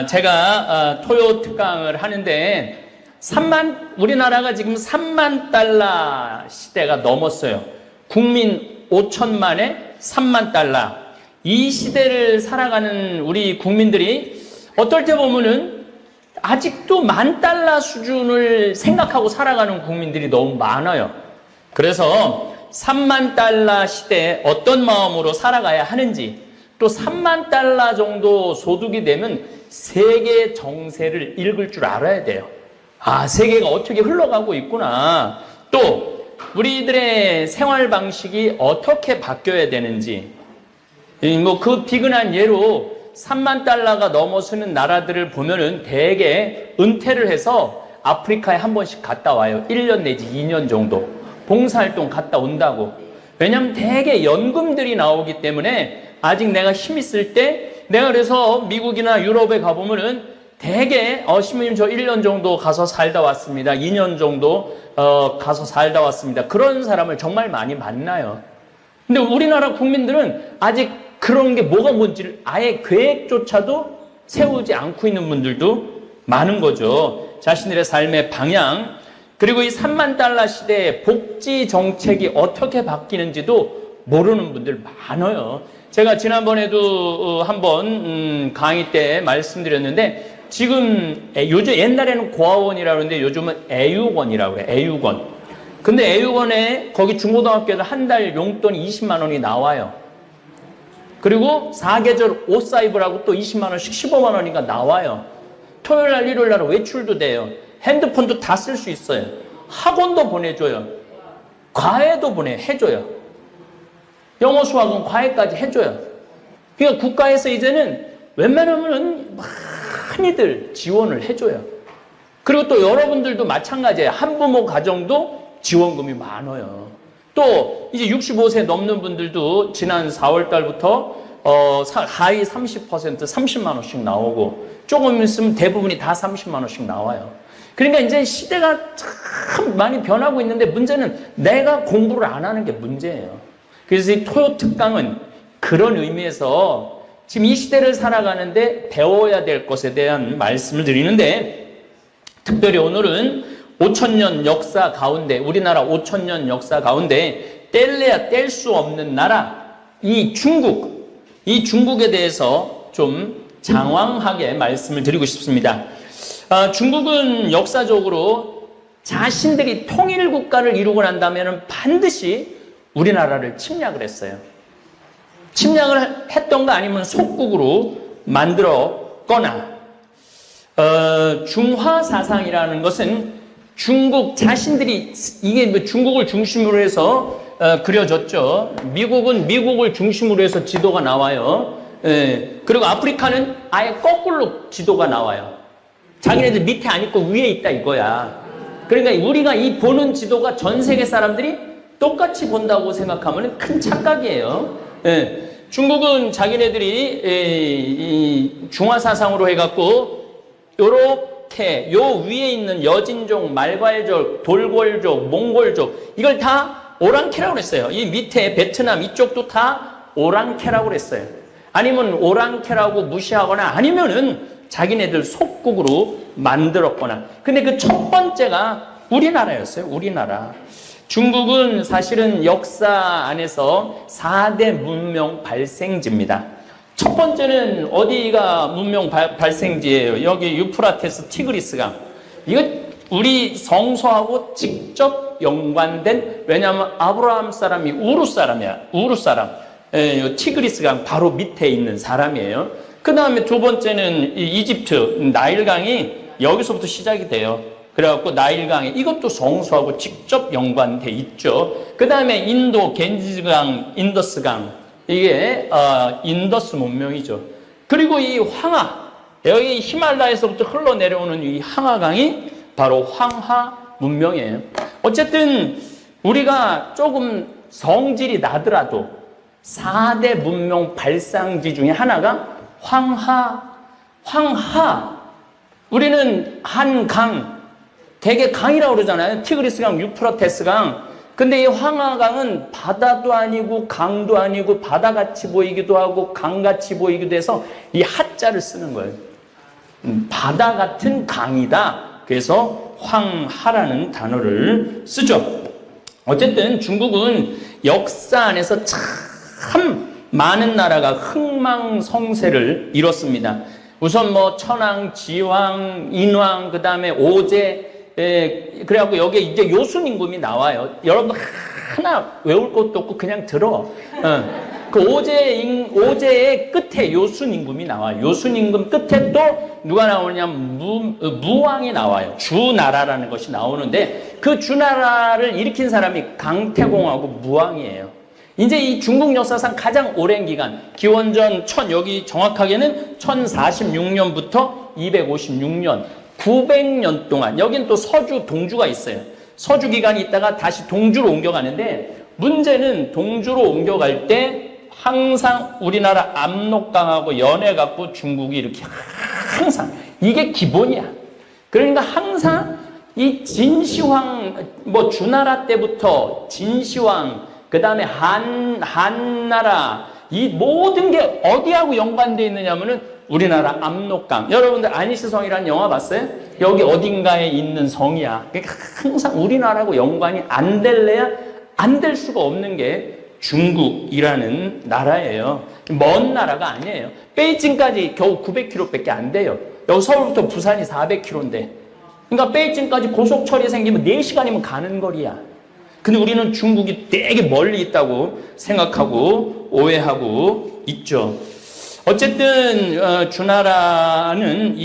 제가 토요 특강을 하는데 우리나라가 지금 3만 달러 시대가 넘었어요. 국민 5천만에 3만 달러. 이 시대를 살아가는 우리 국민들이 어떨 때 보면은 아직도 10,000달러 수준을 생각하고 살아가는 국민들이 너무 많아요. 그래서 3만 달러 시대에 어떤 마음으로 살아가야 하는지, 또 3만 달러 정도 소득이 되면 세계 정세를 읽을 줄 알아야 돼요. 세계가 어떻게 흘러가고 있구나. 또 우리들의 생활 방식이 어떻게 바뀌어야 되는지, 뭐 그 비근한 예로 3만 달러가 넘어서는 나라들을 보면은 대개 은퇴를 해서 아프리카에 한 번씩 갔다 와요. 1년 내지 2년 정도. 봉사활동 갔다 온다고. 왜냐면 대개 연금들이 나오기 때문에 아직 내가 힘 있을 때 내가 그래서 미국이나 유럽에 가보면은 대개 신부님 저 1년 정도 가서 살다 왔습니다. 2년 정도 가서 살다 왔습니다. 그런 사람을 정말 많이 만나요. 근데 우리나라 국민들은 아직 그런 게 뭐가 뭔지를 아예 계획조차도 세우지 않고 있는 분들도 많은 거죠. 자신들의 삶의 방향, 그리고 이 3만 달러 시대의 복지 정책이 어떻게 바뀌는지도 모르는 분들 많아요. 제가 지난번에도 한번 강의 때 말씀드렸는데 지금 요즘 옛날에는 고아원이라고 그러는데 요즘은 애육원이라고 그래요. 애육원. 근데 애육원에 거기 중고등학교에서 한 달 용돈이 20만 원이 나와요. 그리고 4계절 옷 사입으라고 또 20만 원씩 15만 원이니까 나와요. 토요일 날 일요일 날 외출도 돼요. 핸드폰도 다 쓸 수 있어요. 학원도 보내줘요. 과외도 해줘요. 영어 수학은 과외까지 해줘요. 그러니까 국가에서 이제는 웬만하면 많이들 지원을 해줘요. 그리고 또 여러분들도 마찬가지예요. 한부모 가정도 지원금이 많아요. 또 이제 65세 넘는 분들도 지난 4월 달부터 하위 30% 30만 원씩 나오고 조금 있으면 대부분이 다 30만 원씩 나와요. 그러니까 이제 시대가 참 많이 변하고 있는데 문제는 내가 공부를 안 하는 게 문제예요. 그래서 이 토요 특강은 그런 의미에서 지금 이 시대를 살아가는데 배워야 될 것에 대한 말씀을 드리는데 특별히 오늘은 5,000년 역사 가운데 우리나라 5,000년 역사 가운데 뗄래야 뗄 수 없는 나라 이 중국에 대해서 좀 장황하게 말씀을 드리고 싶습니다. 중국은 역사적으로 자신들이 통일국가를 이루고 난 다음에는 반드시 우리나라를 침략을 했어요. 침략을 했던가 아니면 속국으로 만들었거나 중화사상이라는 것은 중국 자신들이 이게 뭐 중국을 중심으로 해서 그려졌죠. 미국은 미국을 중심으로 해서 지도가 나와요. 그리고 아프리카는 아예 거꾸로 지도가 나와요. 자기네들 밑에 안 있고 위에 있다 이거야. 그러니까 우리가 이 보는 지도가 전 세계 사람들이 똑같이 본다고 생각하면 큰 착각이에요. 중국은 자기네들이 이 중화사상으로 해갖고 요렇게 요 위에 있는 여진족, 말괄족, 돌궐족, 몽골족 이걸 다 오랑캐라고 그랬어요. 이 밑에 베트남 이쪽도 다 오랑캐라고 그랬어요. 아니면 오랑캐라고 무시하거나 아니면은 자기네들 속국으로 만들었거나. 근데 그 첫 번째가 우리나라였어요. 우리나라. 중국은 사실은 역사 안에서 4대 문명 발생지입니다. 첫 번째는 어디가 문명 발생지예요? 여기 유프라테스 티그리스강. 이거 우리 성서하고 직접 연관된, 왜냐하면 아브라함 사람이 우르 사람이야. 우르 사람. 티그리스강 바로 밑에 있는 사람이에요. 그 다음에 두 번째는 이집트 나일강이 여기서부터 시작이 돼요. 그래갖고 나일강에 이것도 성서하고 직접 연관돼 있죠. 그 다음에 인도 겐지스강, 인더스강 이게 인더스 문명이죠. 그리고 이 황하 여기 히말라야에서부터 흘러내려오는 이 황하강이 바로 황하 문명이에요. 어쨌든 우리가 조금 성질이 나더라도 4대 문명 발상지 중에 하나가 황하. 우리는 한 강, 되게 강이라고 그러잖아요. 티그리스강, 유프라테스강. 근데 이 황하강은 바다도 아니고 강도 아니고 바다같이 보이기도 하고 강같이 보이기도 해서 이 하자를 쓰는 거예요. 바다 같은 강이다. 그래서 황하라는 단어를 쓰죠. 어쨌든 중국은 역사 안에서 참 많은 나라가 흥망성쇠를 이뤘습니다. 우선 뭐 천황, 지황, 인왕, 그 다음에 오제, 그래갖고 여기에 이제 요순임금이 나와요. 여러분 하나 외울 것도 없고 그냥 들어. 그 오제의 끝에 요순임금이 나와요. 요순임금 끝에 또 누가 나오냐면 무왕이 나와요. 주나라라는 것이 나오는데 그 주나라를 일으킨 사람이 강태공하고 무왕이에요. 이제 이 중국 역사상 가장 오랜 기간, 기원전 여기 정확하게는 1046년부터 256년, 900년 동안, 여긴 또 서주, 동주가 있어요. 서주 기간이 있다가 다시 동주로 옮겨가는데, 문제는 동주로 옮겨갈 때 항상 우리나라 압록강하고 연해갖고 중국이 이렇게 항상, 이게 기본이야. 그러니까 항상 이 진시황, 주나라 때부터 진시황, 그 다음에 한나라, 이 모든 게 어디하고 연관되어 있느냐면은 우리나라 압록강. 여러분들 안희시성이라는 영화 봤어요? 여기 어딘가에 있는 성이야. 그러니까 항상 우리나라하고 연관이 안 될래야 안 될 수가 없는 게 중국이라는 나라예요. 먼 나라가 아니에요. 베이징까지 겨우 900km밖에 안 돼요. 여기 서울부터 부산이 400km인데. 그러니까 베이징까지 고속철이 생기면 4시간이면 가는 거리야. 근데 우리는 중국이 되게 멀리 있다고 생각하고 오해하고 있죠. 어쨌든 주나라는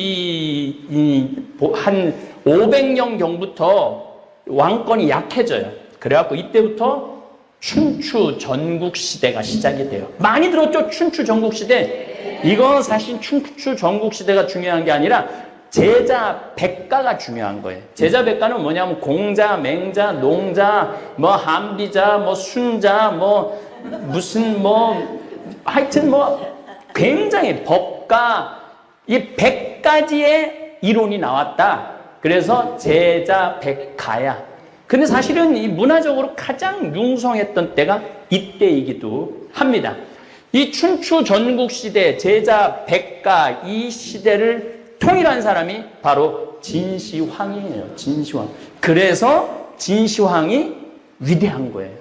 한 500년 경부터 왕권이 약해져요. 그래갖고 이때부터 춘추 전국시대가 시작이 돼요. 많이 들었죠? 춘추 전국시대. 이거 사실 춘추 전국시대가 중요한 게 아니라 제자 백가가 중요한 거예요. 제자 백가는 뭐냐면 공자, 맹자, 농자, 한비자, 순자, 하여튼 굉장히 법가, 이 100가지의 이론이 나왔다. 그래서 제자 백가야. 근데 사실은 이 문화적으로 가장 융성했던 때가 이때이기도 합니다. 이 춘추 전국시대, 제자 백가 이 시대를 통일한 사람이 바로 진시황이에요. 진시황. 그래서 진시황이 위대한 거예요.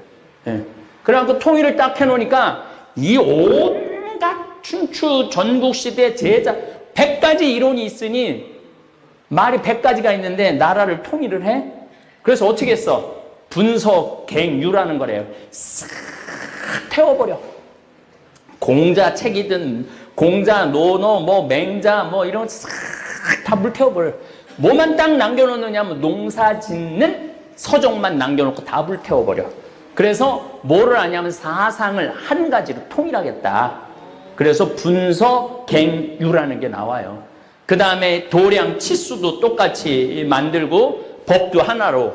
예. 그래갖고 통일을 딱 해놓으니까 이 온갖 춘추 전국시대 제자 100가지 이론이 있으니 말이 100가지가 있는데 나라를 통일을 해? 그래서 어떻게 했어? 분서갱유라는 거래요. 싹 태워버려. 공자 책이든 공자, 노노, 맹자, 이런 거 싹 다 불태워버려. 뭐만 딱 남겨놓느냐면 농사 짓는 서적만 남겨놓고 다 불태워버려. 그래서 뭐를 하냐면 사상을 한 가지로 통일하겠다. 그래서 분서갱유라는 게 나와요. 그 다음에 도량, 치수도 똑같이 만들고 법도 하나로,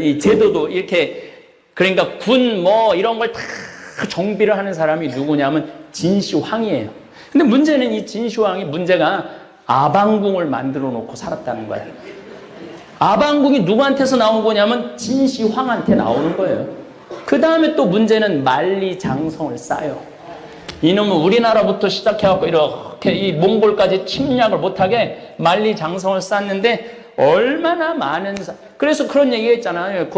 이 제도도 이렇게, 그러니까 군 이런 걸 다 정비를 하는 사람이 누구냐면 진시황이에요. 근데 문제는 이 진시황이 문제가 아방궁을 만들어 놓고 살았다는 거예요. 아방궁이 누구한테서 나온 거냐면 진시황한테 나오는 거예요. 그 다음에 또 문제는 만리장성을 쌓아요. 이놈은 우리나라부터 시작해갖고 이렇게 이 몽골까지 침략을 못하게 만리장성을 쌓는데 얼마나 많은 그래서 그런 얘기 했잖아요.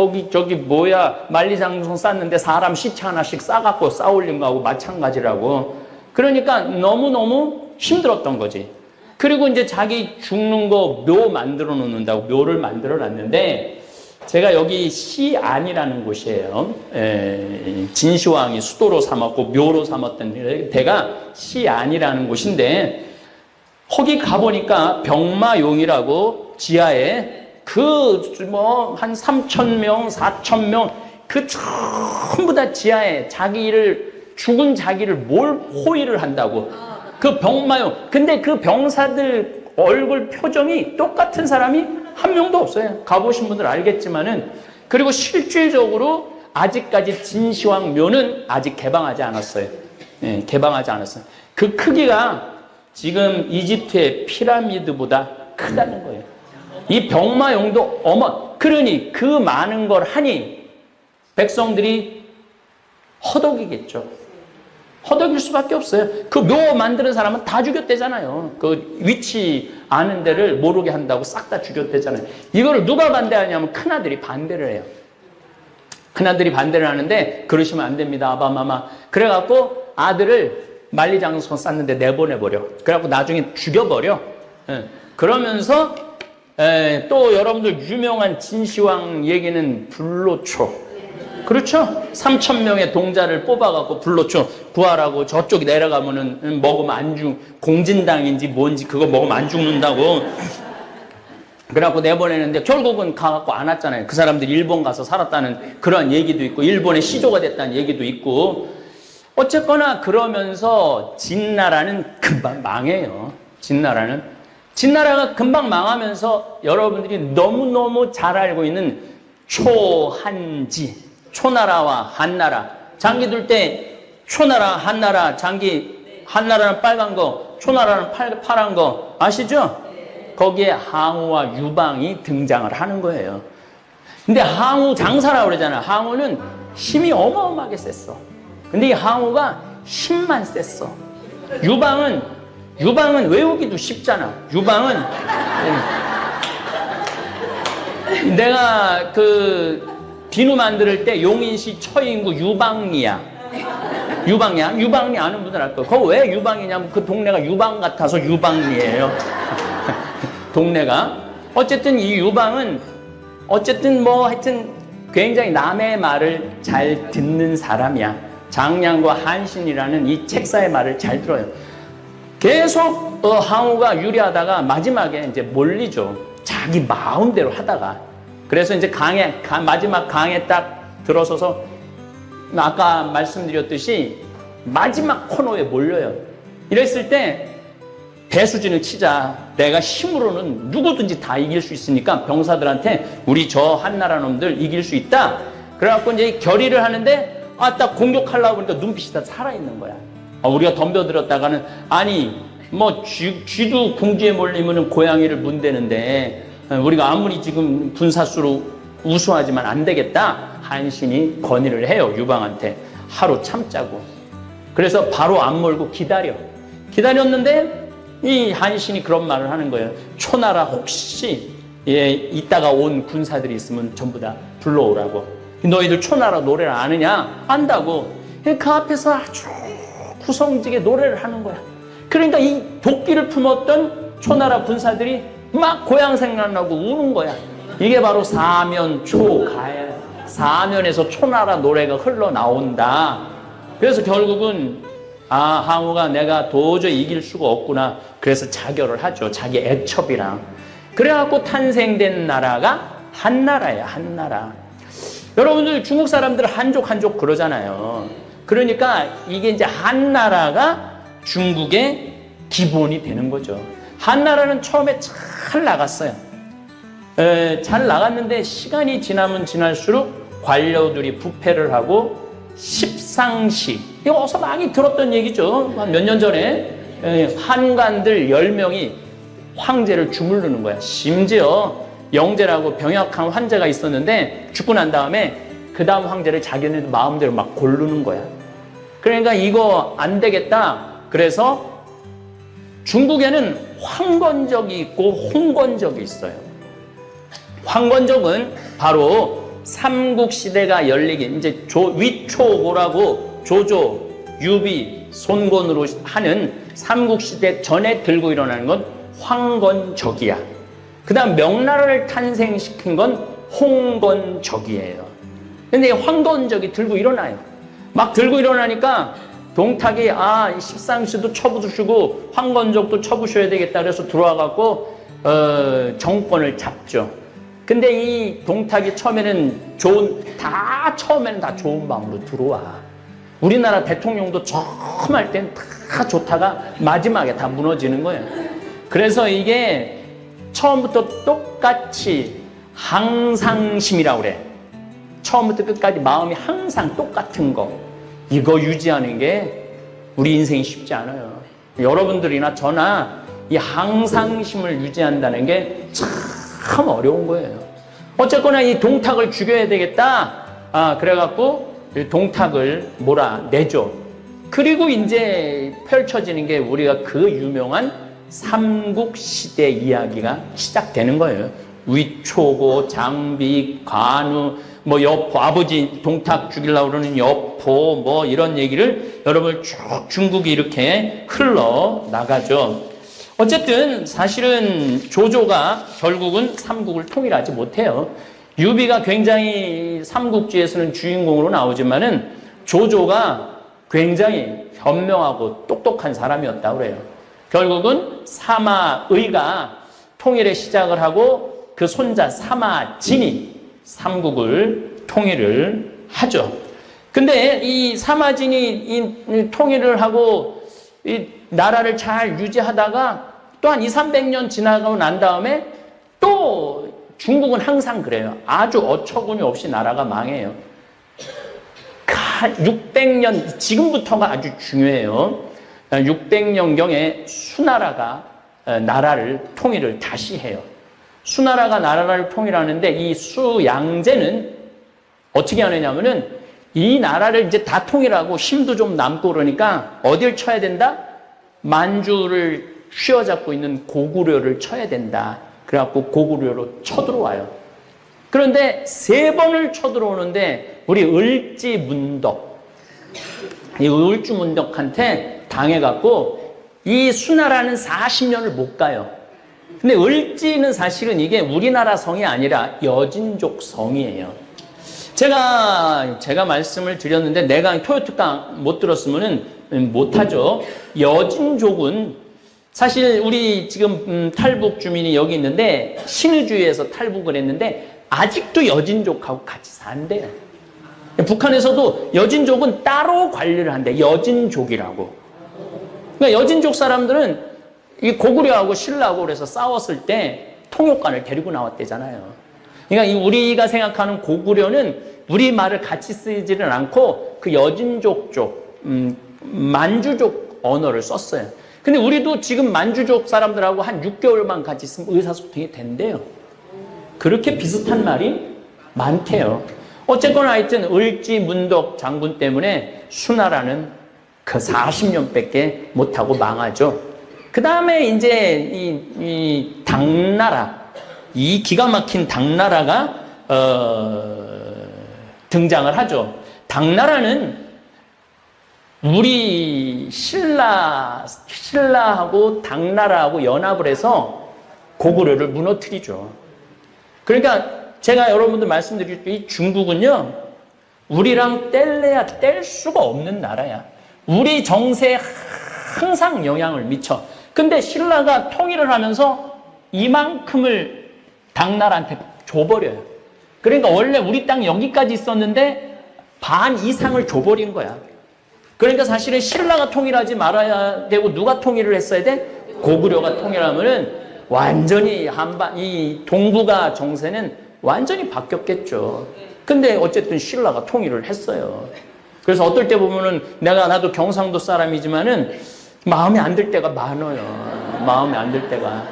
만리장성 쌓는데 사람 시체 하나씩 싸갖고 쌓아올린 거하고 마찬가지라고. 그러니까 너무너무 힘들었던 거지. 그리고 이제 자기 죽는 거 묘 만들어 놓는다고 묘를 만들어 놨는데, 제가 여기 시안이라는 곳이에요. 진시황이 수도로 삼았고 묘로 삼았던 데가 시안이라는 곳인데, 거기 가보니까 병마용이라고 지하에 한 3,000명, 4,000명 전부 다 지하에 죽은 자기를 호의를 한다고. 그 병마용. 근데 그 병사들 얼굴 표정이 똑같은 사람이 한 명도 없어요. 가보신 분들 알겠지만은. 그리고 실질적으로 아직까지 진시황 묘는 아직 개방하지 않았어요. 개방하지 않았어요. 그 크기가 지금 이집트의 피라미드보다 크다는 거예요. 이 병마용도 그러니 그 많은 걸 하니 백성들이 허덕이겠죠. 허덕일 수밖에 없어요. 그 묘 만드는 사람은 다 죽였대잖아요. 그 위치 아는 데를 모르게 한다고 싹 다 죽였대잖아요. 이거를 누가 반대하냐면 큰아들이 반대를 해요. 큰아들이 반대를 하는데 그러시면 안 됩니다. 아바마마. 그래갖고 아들을 만리장성 쌓는데 내보내버려. 그래갖고 나중에 죽여버려. 그러면서 또 여러분들 유명한 진시황 얘기는 불로초. 그렇죠? 3,000명의 동자를 뽑아갖고 불로초 구하라고 저쪽에 내려가면은 먹으면 안 공진당인지 뭔지 그거 먹으면 안 죽는다고. 그래갖고 내보내는데 결국은 가갖고 안 왔잖아요. 그 사람들이 일본 가서 살았다는 그런 얘기도 있고 일본의 시조가 됐다는 얘기도 있고 어쨌거나 그러면서 진나라는 금방 망해요. 진나라가 금방 망하면서 여러분들이 너무너무 잘 알고 있는 초한지, 초나라와 한나라. 장기 둘 때 초나라, 한나라, 장기, 한나라는 빨간 거, 초나라는 파란 거 아시죠? 거기에 항우와 유방이 등장을 하는 거예요. 근데 항우 장사라고 그러잖아. 항우는 힘이 어마어마하게 셌어. 근데 이 항우가 힘만 셌어. 유방은 외우기도 쉽잖아. 유방은 내가 그 비누 만들 때 용인시 처인구 유방리야. 유방리 아는 분들 알 거예요. 그거 왜 유방이냐면 그 동네가 유방 같아서 유방리예요. 동네가. 어쨌든 이 유방은 어쨌든 뭐 하여튼 굉장히 남의 말을 잘 듣는 사람이야. 장량과 한신이라는 이 책사의 말을 잘 들어요. 계속 항우가 유리하다가 마지막에 이제 몰리죠. 자기 마음대로 하다가. 그래서 이제 마지막 강에 딱 들어서서 아까 말씀드렸듯이 마지막 코너에 몰려요. 이랬을 때 배수진을 치자. 내가 힘으로는 누구든지 다 이길 수 있으니까 병사들한테 우리 저 한나라 놈들 이길 수 있다. 그래갖고 이제 결의를 하는데 딱 공격하려고 보니까 눈빛이 다 살아있는 거야. 우리가 덤벼들었다가는 아니 뭐 쥐도 궁지에 몰리면 고양이를 문대는데 우리가 아무리 지금 군사수로 우수하지만 안 되겠다. 한신이 건의를 해요. 유방한테. 하루 참자고. 그래서 바로 안 몰고 기다렸는데 이 한신이 그런 말을 하는 거예요. 초나라 혹시 이따가 온 군사들이 있으면 전부 다 불러오라고. 너희들 초나라 노래를 아느냐? 안다고. 그 앞에서 아주 구성지게 노래를 하는 거야. 그러니까 이 도끼를 품었던 초나라 군사들이 막 고향 생각나고 우는 거야. 이게 바로 사면초가야. 사면에서 초나라 노래가 흘러나온다. 그래서 결국은 항우가 내가 도저히 이길 수가 없구나. 그래서 자결을 하죠. 자기 애첩이랑. 그래갖고 탄생된 나라가 한나라예요. 한나라. 여러분들 중국 사람들 한족 그러잖아요. 그러니까 이게 이제 한나라가 중국의 기본이 되는 거죠. 한나라는 처음에 잘 나갔어요. 잘 나갔는데 시간이 지나면 지날수록 관료들이 부패를 하고 십상시, 이거 어서 많이 들었던 얘기죠. 한 몇 년 전에 한관들 10명이 황제를 주물르는 거야. 심지어 영제라고 병약한 환자가 있었는데 죽고 난 다음에 그 다음 황제를 자기네들 마음대로 막 고르는 거야. 그러니까 이거 안 되겠다. 그래서 중국에는 황건적이 있고 홍건적이 있어요. 황건적은 바로 삼국시대가 열리기, 이제 위초고라고 조조, 유비, 손곤으로 하는 삼국시대 전에 들고 일어나는 건 황건적이야. 그 다음 명나라를 탄생시킨 건 홍건적이에요. 근데 황건적이 들고 일어나요. 막 들고 일어나니까 동탁이 십상시도 쳐부수시고 황건적도 쳐부셔야 되겠다 그래서 들어와갖고 정권을 잡죠. 근데 이 동탁이 처음에는 처음에는 다 좋은 마음으로 들어와. 우리나라 대통령도 처음 할 땐 다 좋다가 마지막에 다 무너지는 거예요. 그래서 이게 처음부터 똑같이 항상심이라고 그래. 처음부터 끝까지 마음이 항상 똑같은 거. 이거 유지하는 게 우리 인생이 쉽지 않아요. 여러분들이나 저나 이 항상심을 유지한다는 게 참 어려운 거예요. 어쨌거나 이 동탁을 죽여야 되겠다. 그래갖고 동탁을 몰아내죠. 그리고 이제 펼쳐지는 게 우리가 그 유명한 삼국시대 이야기가 시작되는 거예요. 위초고, 장비, 관우, 뭐 여포, 아버지 동탁 죽이려고 그러는 여포, 뭐 이런 얘기를 여러분 쭉 중국이 이렇게 흘러나가죠. 어쨌든 사실은 조조가 결국은 삼국을 통일하지 못해요. 유비가 굉장히 삼국지에서는 주인공으로 나오지만은 조조가 굉장히 현명하고 똑똑한 사람이었다고 그래요. 결국은 사마의가 통일의 시작을 하고 그 손자 사마진이 삼국을 통일을 하죠. 근데 이 사마진이 이 통일을 하고 이 나라를 잘 유지하다가 또 한 200~300년 지나가고 난 다음에 또 중국은 항상 그래요. 아주 어처구니 없이 나라가 망해요. 600년, 지금부터가 아주 중요해요. 600년경에 수나라가 나라를 통일을 다시 해요. 수나라가 나라를 통일하는데 이 수양제는 어떻게 하느냐면은 이 나라를 이제 다 통일하고 힘도 좀 남고 그러니까 어딜 쳐야 된다? 만주를 휘어잡고 있는 고구려를 쳐야 된다. 그래갖고 고구려로 쳐들어와요. 그런데 3번을 쳐들어오는데 우리 을지문덕, 이 을주문덕한테 당해갖고 이 수나라는 40년을 못 가요. 근데 을지는 사실은 이게 우리나라 성이 아니라 여진족 성이에요. 제가 말씀을 드렸는데 내가 토요특강 못 들었으면은 못하죠. 여진족은 사실 우리 지금 탈북 주민이 여기 있는데 신의주에서 탈북을 했는데 아직도 여진족하고 같이 산대요. 북한에서도 여진족은 따로 관리를 한대. 여진족이라고. 그러니까 여진족 사람들은 이 고구려하고 신라하고 그래서 싸웠을 때 통역관을 데리고 나왔대잖아요. 그러니까 우리가 생각하는 고구려는 우리 말을 같이 쓰지는 않고 그 여진족 쪽, 만주족 언어를 썼어요. 근데 우리도 지금 만주족 사람들하고 한 6개월만 같이 있으면 의사소통이 된대요. 그렇게 비슷한 말이 많대요. 어쨌거나 하여튼 을지문덕 장군 때문에 수나라는 그 40년밖에 못하고 망하죠. 그 다음에 이제 이 당나라, 이 기가 막힌 당나라가 등장을 하죠. 당나라는 우리 신라하고 당나라하고 연합을 해서 고구려를 무너뜨리죠. 그러니까 제가 여러분들 말씀드릴 때 이 중국은요, 우리랑 뗄래야 뗄 수가 없는 나라야. 우리 정세에 항상 영향을 미쳐. 근데 신라가 통일을 하면서 이만큼을 당나라한테 줘버려요. 그러니까 원래 우리 땅 여기까지 있었는데 반 이상을 줘버린 거야. 그러니까 사실은 신라가 통일하지 말아야 되고 누가 통일을 했어야 돼? 고구려가 통일하면은 완전히 이 동북아 정세는 완전히 바뀌었겠죠. 근데 어쨌든 신라가 통일을 했어요. 그래서 어떨 때 보면은 나도 경상도 사람이지만은 마음에 안 들 때가 많아요. 마음에 안 들 때가.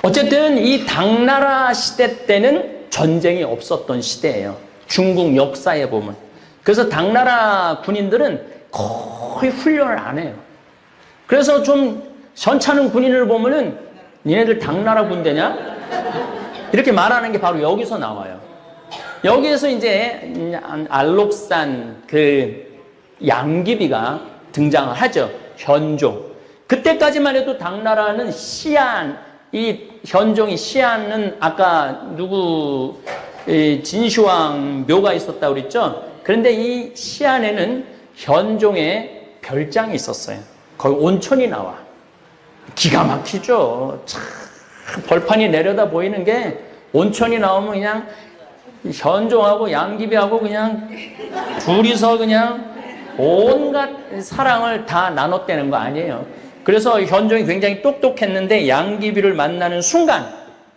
어쨌든 이 당나라 시대 때는 전쟁이 없었던 시대예요. 중국 역사에 보면. 그래서 당나라 군인들은 거의 훈련을 안 해요. 그래서 좀 현찮은 군인을 보면은 니네들 당나라 군대냐? 이렇게 말하는 게 바로 여기서 나와요. 여기에서 이제 알록산 그 양귀비가 등장을 하죠. 현종. 그때까지만 해도 당나라는 시안, 이 현종이 시안은 아까 진시황 묘가 있었다고 그랬죠? 그런데 이 시안에는 현종의 별장이 있었어요. 거기 온천이 나와. 기가 막히죠. 참 벌판이 내려다 보이는 게 온천이 나오면 그냥 현종하고 양귀비하고 그냥 둘이서 그냥 온갖 사랑을 다 나눴다는 거 아니에요. 그래서 현종이 굉장히 똑똑했는데 양귀비를 만나는 순간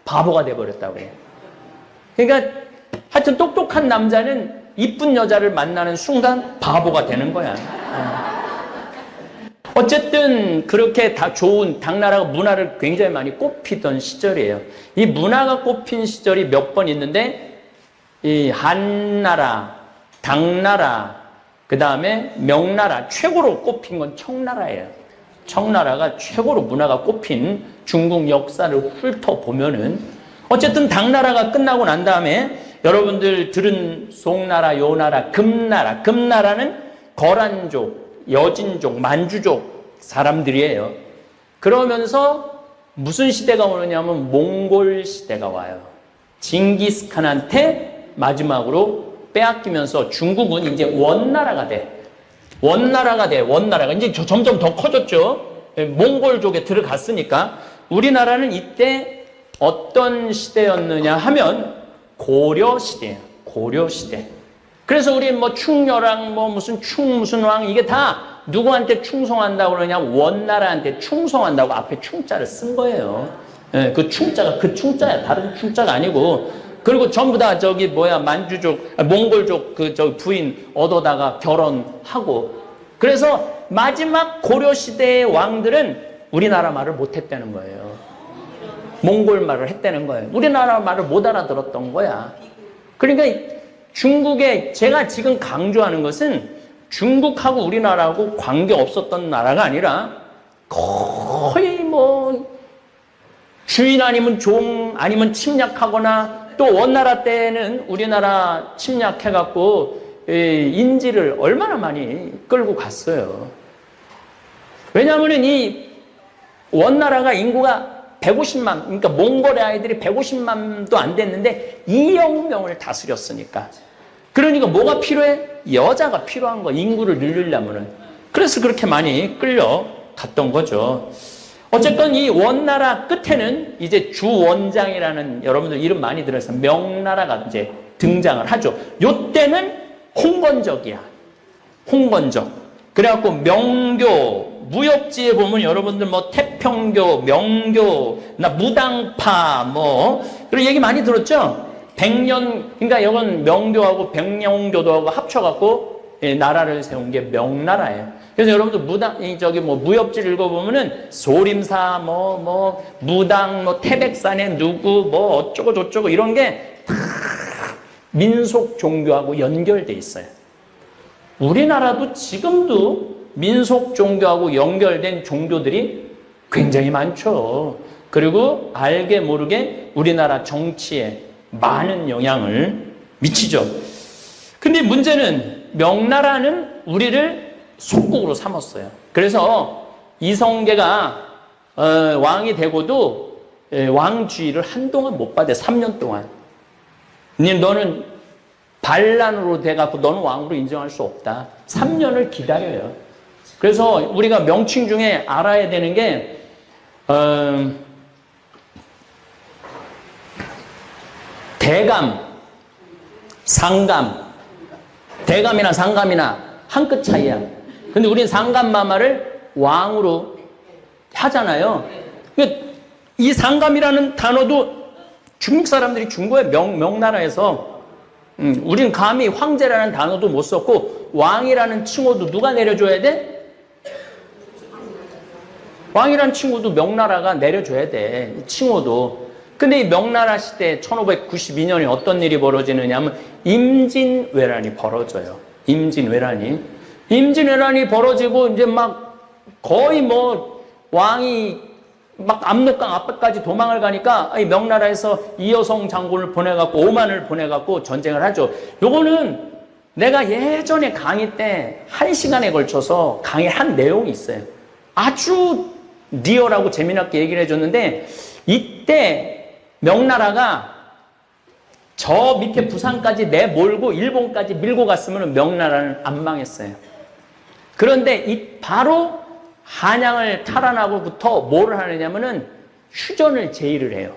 바보가 돼버렸다고 해요. 그러니까 하여튼 똑똑한 남자는 이쁜 여자를 만나는 순간 바보가 되는 거야. 어쨌든 그렇게 다 좋은 당나라가 문화를 굉장히 많이 꼽히던 시절이에요. 이 문화가 꼽힌 시절이 몇 번 있는데 이 한나라, 당나라, 그 다음에 명나라, 최고로 꼽힌 건 청나라예요. 청나라가 최고로 문화가 꼽힌 중국 역사를 훑어보면은 어쨌든 당나라가 끝나고 난 다음에 여러분들 들은 송나라, 요나라, 금나라. 금나라는 거란족, 여진족, 만주족 사람들이에요. 그러면서 무슨 시대가 오느냐면 몽골 시대가 와요. 징기스칸한테 마지막으로 빼앗기면서 중국은 이제 원나라가 돼. 원나라가 이제 점점 더 커졌죠. 몽골족에 들어갔으니까 우리나라는 이때 어떤 시대였느냐 하면 고려시대예요. 고려시대. 그래서 우리 뭐 충렬왕, 뭐 무슨 무슨 왕, 이게 다 누구한테 충성한다고 그러냐? 원나라한테 충성한다고 앞에 충자를 쓴 거예요. 예, 그 충자가 그 충자야. 다른 충자가 아니고. 그리고 전부 다 저기 뭐야, 만주족, 몽골족 그 저 부인 얻어다가 결혼하고. 그래서 마지막 고려시대의 왕들은 우리나라 말을 못했다는 거예요. 몽골 말을 했다는 거예요. 우리나라 말을 못 알아들었던 거야. 그러니까 중국에 제가 지금 강조하는 것은 중국하고 우리나라하고 관계 없었던 나라가 아니라 거의 뭐 주인 아니면 종 아니면 침략하거나 또 원나라 때는 우리나라 침략해갖고 인지를 얼마나 많이 끌고 갔어요. 왜냐하면 이 원나라가 인구가 150만, 그러니까 몽골의 아이들이 150만도 안 됐는데 2억 명을 다스렸으니까. 그러니까 뭐가 필요해? 여자가 필요한 거, 인구를 늘리려면은. 그래서 그렇게 많이 끌려갔던 거죠. 어쨌건 이 원나라 끝에는 이제 주원장이라는 여러분들 이름 많이 들어서 명나라가 이제 등장을 하죠. 요때는 홍건적이야. 홍건적. 그래갖고 명교, 무협지에 보면 여러분들 뭐 태평교, 명교, 나 무당파 뭐 그런 얘기 많이 들었죠? 백년, 그러니까 이건 명교하고 백령교도하고 합쳐갖고 나라를 세운 게 명나라예요. 그래서 여러분들 저기 뭐 무협지를 읽어보면은 소림사, 무당, 태백산의 누구, 뭐 어쩌고 저쩌고 이런 게 다 민속 종교하고 연결돼 있어요. 우리나라도 지금도 민속 종교하고 연결된 종교들이 굉장히 많죠. 그리고 알게 모르게 우리나라 정치에 많은 영향을 미치죠. 근데 문제는 명나라는 우리를 속국으로 삼았어요. 그래서 이성계가 왕이 되고도 왕주의를 한동안 못 받아. 3년 동안. 너는 반란으로 돼갖고 너는 왕으로 인정할 수 없다. 3년을 기다려요. 그래서 우리가 명칭 중에 알아야 되는 게 대감, 상감. 대감이나 상감이나 한 끗 차이야. 근데 우리는 상감마마를 왕으로 하잖아요. 이 상감이라는 단어도 중국 사람들이 준 거예요. 명나라에서. 우리는 감히 황제라는 단어도 못 썼고 왕이라는 칭호도 누가 내려줘야 돼? 왕이라는 칭호도 명나라가 내려줘야 돼. 칭호도. 근데 이 명나라 시대 1592년에 어떤 일이 벌어지느냐 하면 임진왜란이 벌어져요. 임진왜란이 벌어지고 이제 막 거의 뭐 왕이 막 압록강 앞까지 도망을 가니까 이 명나라에서 이여성 장군을 보내갖고 오만을 보내갖고 전쟁을 하죠. 요거는 내가 예전에 강의 때 1시간에 걸쳐서 강의한 내용이 있어요. 아주 리얼하고 재미나게 얘기를 해줬는데 이때 명나라가 저 밑에 부산까지 내몰고 일본까지 밀고 갔으면 명나라는 안 망했어요. 그런데 바로 한양을 탈환하고부터 뭘 하느냐면은 휴전을 제의를 해요.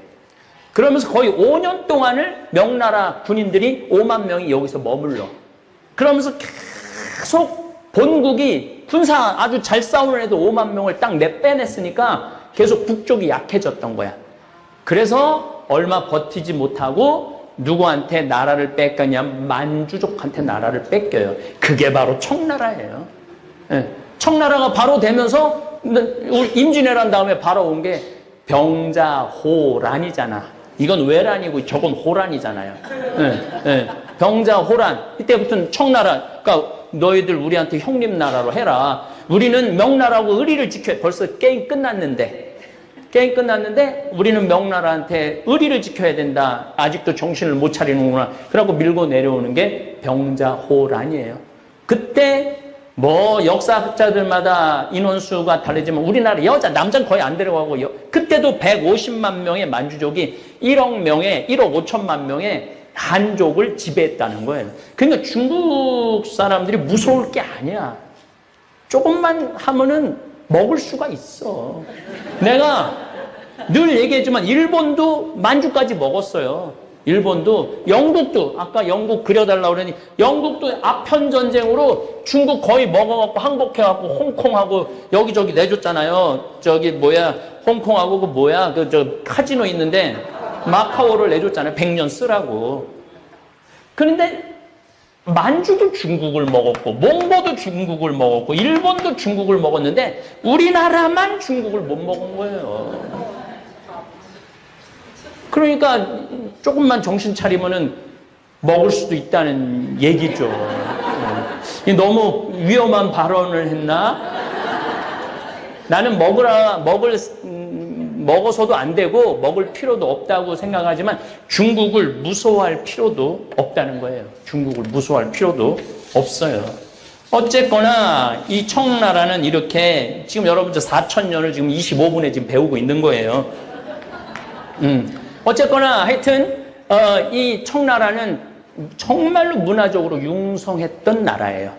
그러면서 거의 5년 동안을 명나라 군인들이 5만 명이 여기서 머물러. 그러면서 계속 본국이 군사 아주 잘 싸우는 애도 5만 명을 딱 빼냈으니까 계속 북쪽이 약해졌던 거야. 그래서 얼마 버티지 못하고 누구한테 나라를 뺏겼냐? 만주족한테 나라를 뺏겨요. 그게 바로 청나라예요. 네. 청나라가 바로 되면서 임진왜란 다음에 바로 온 게 병자호란이잖아. 이건 왜란이고 저건 호란이잖아요. 네. 네. 병자호란. 이때부터는 청나라. 그러니까 너희들 우리한테 형님나라로 해라. 우리는 명나라하고 의리를 지켜. 벌써 게임 끝났는데 우리는 명나라한테 의리를 지켜야 된다. 아직도 정신을 못 차리는구나. 그러고 밀고 내려오는 게 병자호란이에요. 그때 뭐 역사학자들마다 인원수가 다르지만 우리나라 여자, 남자는 거의 안 데려가고 그때도 150만 명의 만주족이 1억 5천만 명의 한족을 지배했다는 거예요. 그러니까 중국 사람들이 무서울 게 아니야. 조금만 하면은 먹을 수가 있어. 내가 늘 얘기했지만 일본도 만주까지 먹었어요. 일본도, 영국도, 아까 영국 그려달라고 그러니 영국도 아편 전쟁으로 중국 거의 먹어갖고 항복해갖고 홍콩하고 여기저기 내줬잖아요. 저기 뭐야, 홍콩하고 그 뭐야, 카지노 있는데 마카오를 내줬잖아요. 100년 쓰라고. 그런데 만주도 중국을 먹었고, 몽고도 중국을 먹었고, 일본도 중국을 먹었는데 우리나라만 중국을 못 먹은 거예요. 그러니까 조금만 정신 차리면은 먹을 수도 있다는 얘기죠. 너무 위험한 발언을 했나? 나는 먹어서도 안 되고 먹을 필요도 없다고 생각하지만 중국을 무서워할 필요도 없다는 거예요. 중국을 무서워할 필요도 없어요. 어쨌거나 이 청나라는 이렇게 지금 여러분들 4,000년을 지금 25분에 지금 배우고 있는 거예요. 어쨌거나 하여튼 이 청나라는 정말로 문화적으로 융성했던 나라예요.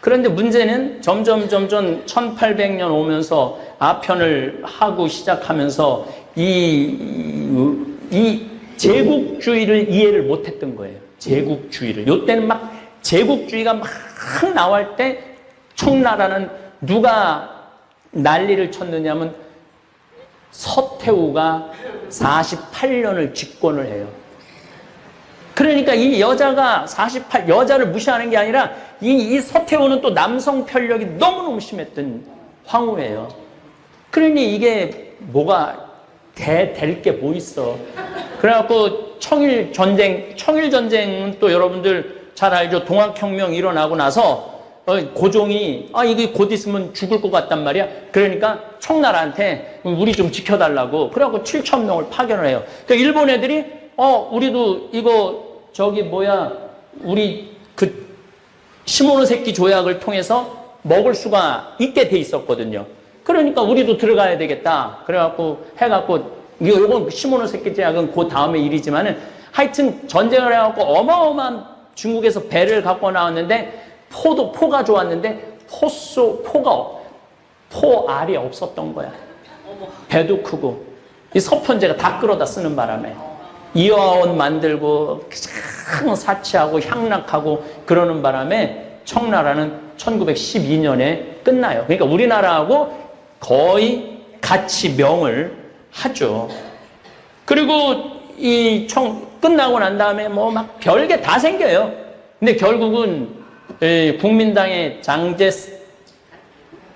그런데 문제는 점점 1800년 오면서 아편을 하고 시작하면서 이 제국주의를 이해를 못했던 거예요. 제국주의를. 요때는 막 제국주의가 막 나올 때 청나라는 누가 난리를 쳤느냐면 서태후가 48년을 집권을 해요. 그러니까 이 여자가 여자를 무시하는 게 아니라 이 서태후는 또 남성 편력이 너무너무 심했던 황후예요. 그러니 이게 뭐가 될 게 뭐 있어. 그래갖고 청일전쟁은 또 여러분들 잘 알죠. 동학혁명 일어나고 나서 고종이 이게 곧 있으면 죽을 것 같단 말이야. 그러니까 청나라한테 우리 좀 지켜달라고 그래갖고 7,000명을 파견을 해요. 그러니까 일본 애들이 우리도 이거 우리 그 시모노세키 조약을 통해서 먹을 수가 있게 돼 있었거든요. 그러니까 우리도 들어가야 되겠다. 그래갖고 해갖고 이건 시모노세키 조약은 그 다음의 일이지만은 하여튼 전쟁을 해갖고 어마어마한 중국에서 배를 갖고 나왔는데 포가 좋았는데 포알이 없었던 거야. 배도 크고 이 서편제가 다 끌어다 쓰는 바람에 이화원 만들고 사치하고 향락하고 그러는 바람에 청나라는 1912년에 끝나요. 그러니까 우리나라하고 거의 같이 명을 하죠. 그리고 끝나고 난 다음에 막 별게 다 생겨요. 근데 결국은 국민당의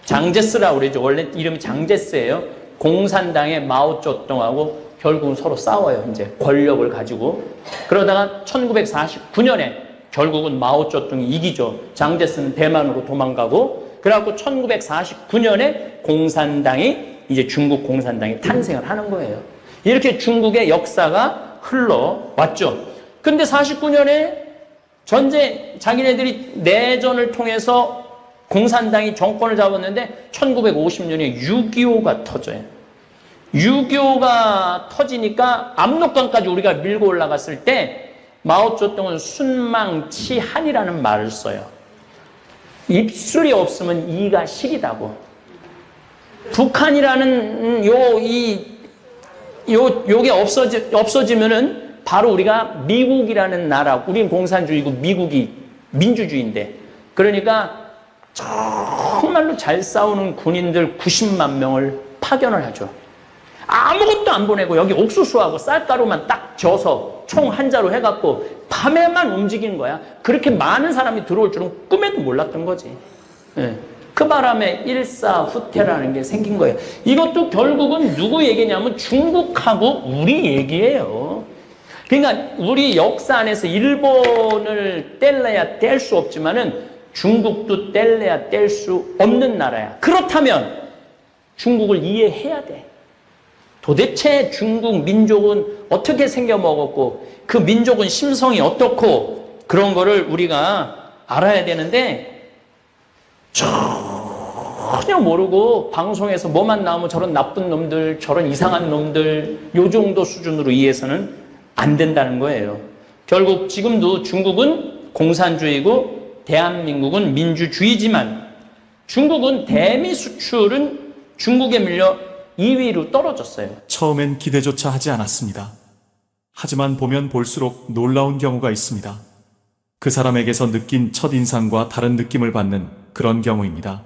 장제스라고 그러죠. 원래 이름이 장제스예요. 공산당의 마오쩌둥하고 결국은 서로 싸워요. 이제 권력을 가지고. 그러다가 1949년에 결국은 마오쩌둥이 이기죠. 장제스는 대만으로 도망가고. 그래갖고 1949년에 공산당이 이제 중국 공산당이 탄생을 하는 거예요. 이렇게 중국의 역사가 흘러왔죠. 근데 49년에 자기네들이 내전을 통해서 공산당이 정권을 잡았는데 1950년에 6.25가 터져요. 6.25가 터지니까 압록강까지 우리가 밀고 올라갔을 때 마오쩌둥은 순망치한이라는 말을 써요. 입술이 없으면 이가 시리다고. 북한이라는 요게 없어지면은 바로 우리가 미국이라는 나라, 우린 공산주의고 미국이 민주주의인데, 그러니까 정말로 잘 싸우는 군인들 90만 명을 파견을 하죠. 아무것도 안 보내고 여기 옥수수하고 쌀가루만 딱 져서 총 한 자로 해갖고 밤에만 움직이는 거야. 그렇게 많은 사람이 들어올 줄은 꿈에도 몰랐던 거지. 그 바람에 일사후퇴라는 게 생긴 거예요. 이것도 결국은 누구 얘기냐면 중국하고 우리 얘기예요. 그러니까 우리 역사 안에서 일본을 뗄래야 뗄 수 없지만은 중국도 뗄래야 뗄 수 없는 나라야. 그렇다면 중국을 이해해야 돼. 도대체 중국 민족은 어떻게 생겨먹었고 그 민족은 심성이 어떻고 그런 거를 우리가 알아야 되는데 전혀 모르고 방송에서 뭐만 나오면 저런 나쁜 놈들, 저런 이상한 놈들 요 정도 수준으로 이해해서는 안 된다는 거예요. 결국 지금도 중국은 공산주의고 대한민국은 민주주의지만 중국은 대미 수출은 중국에 밀려 2위로 떨어졌어요. 처음엔 기대조차 하지 않았습니다. 하지만 보면 볼수록 놀라운 경우가 있습니다. 그 사람에게서 느낀 첫인상과 다른 느낌을 받는 그런 경우입니다.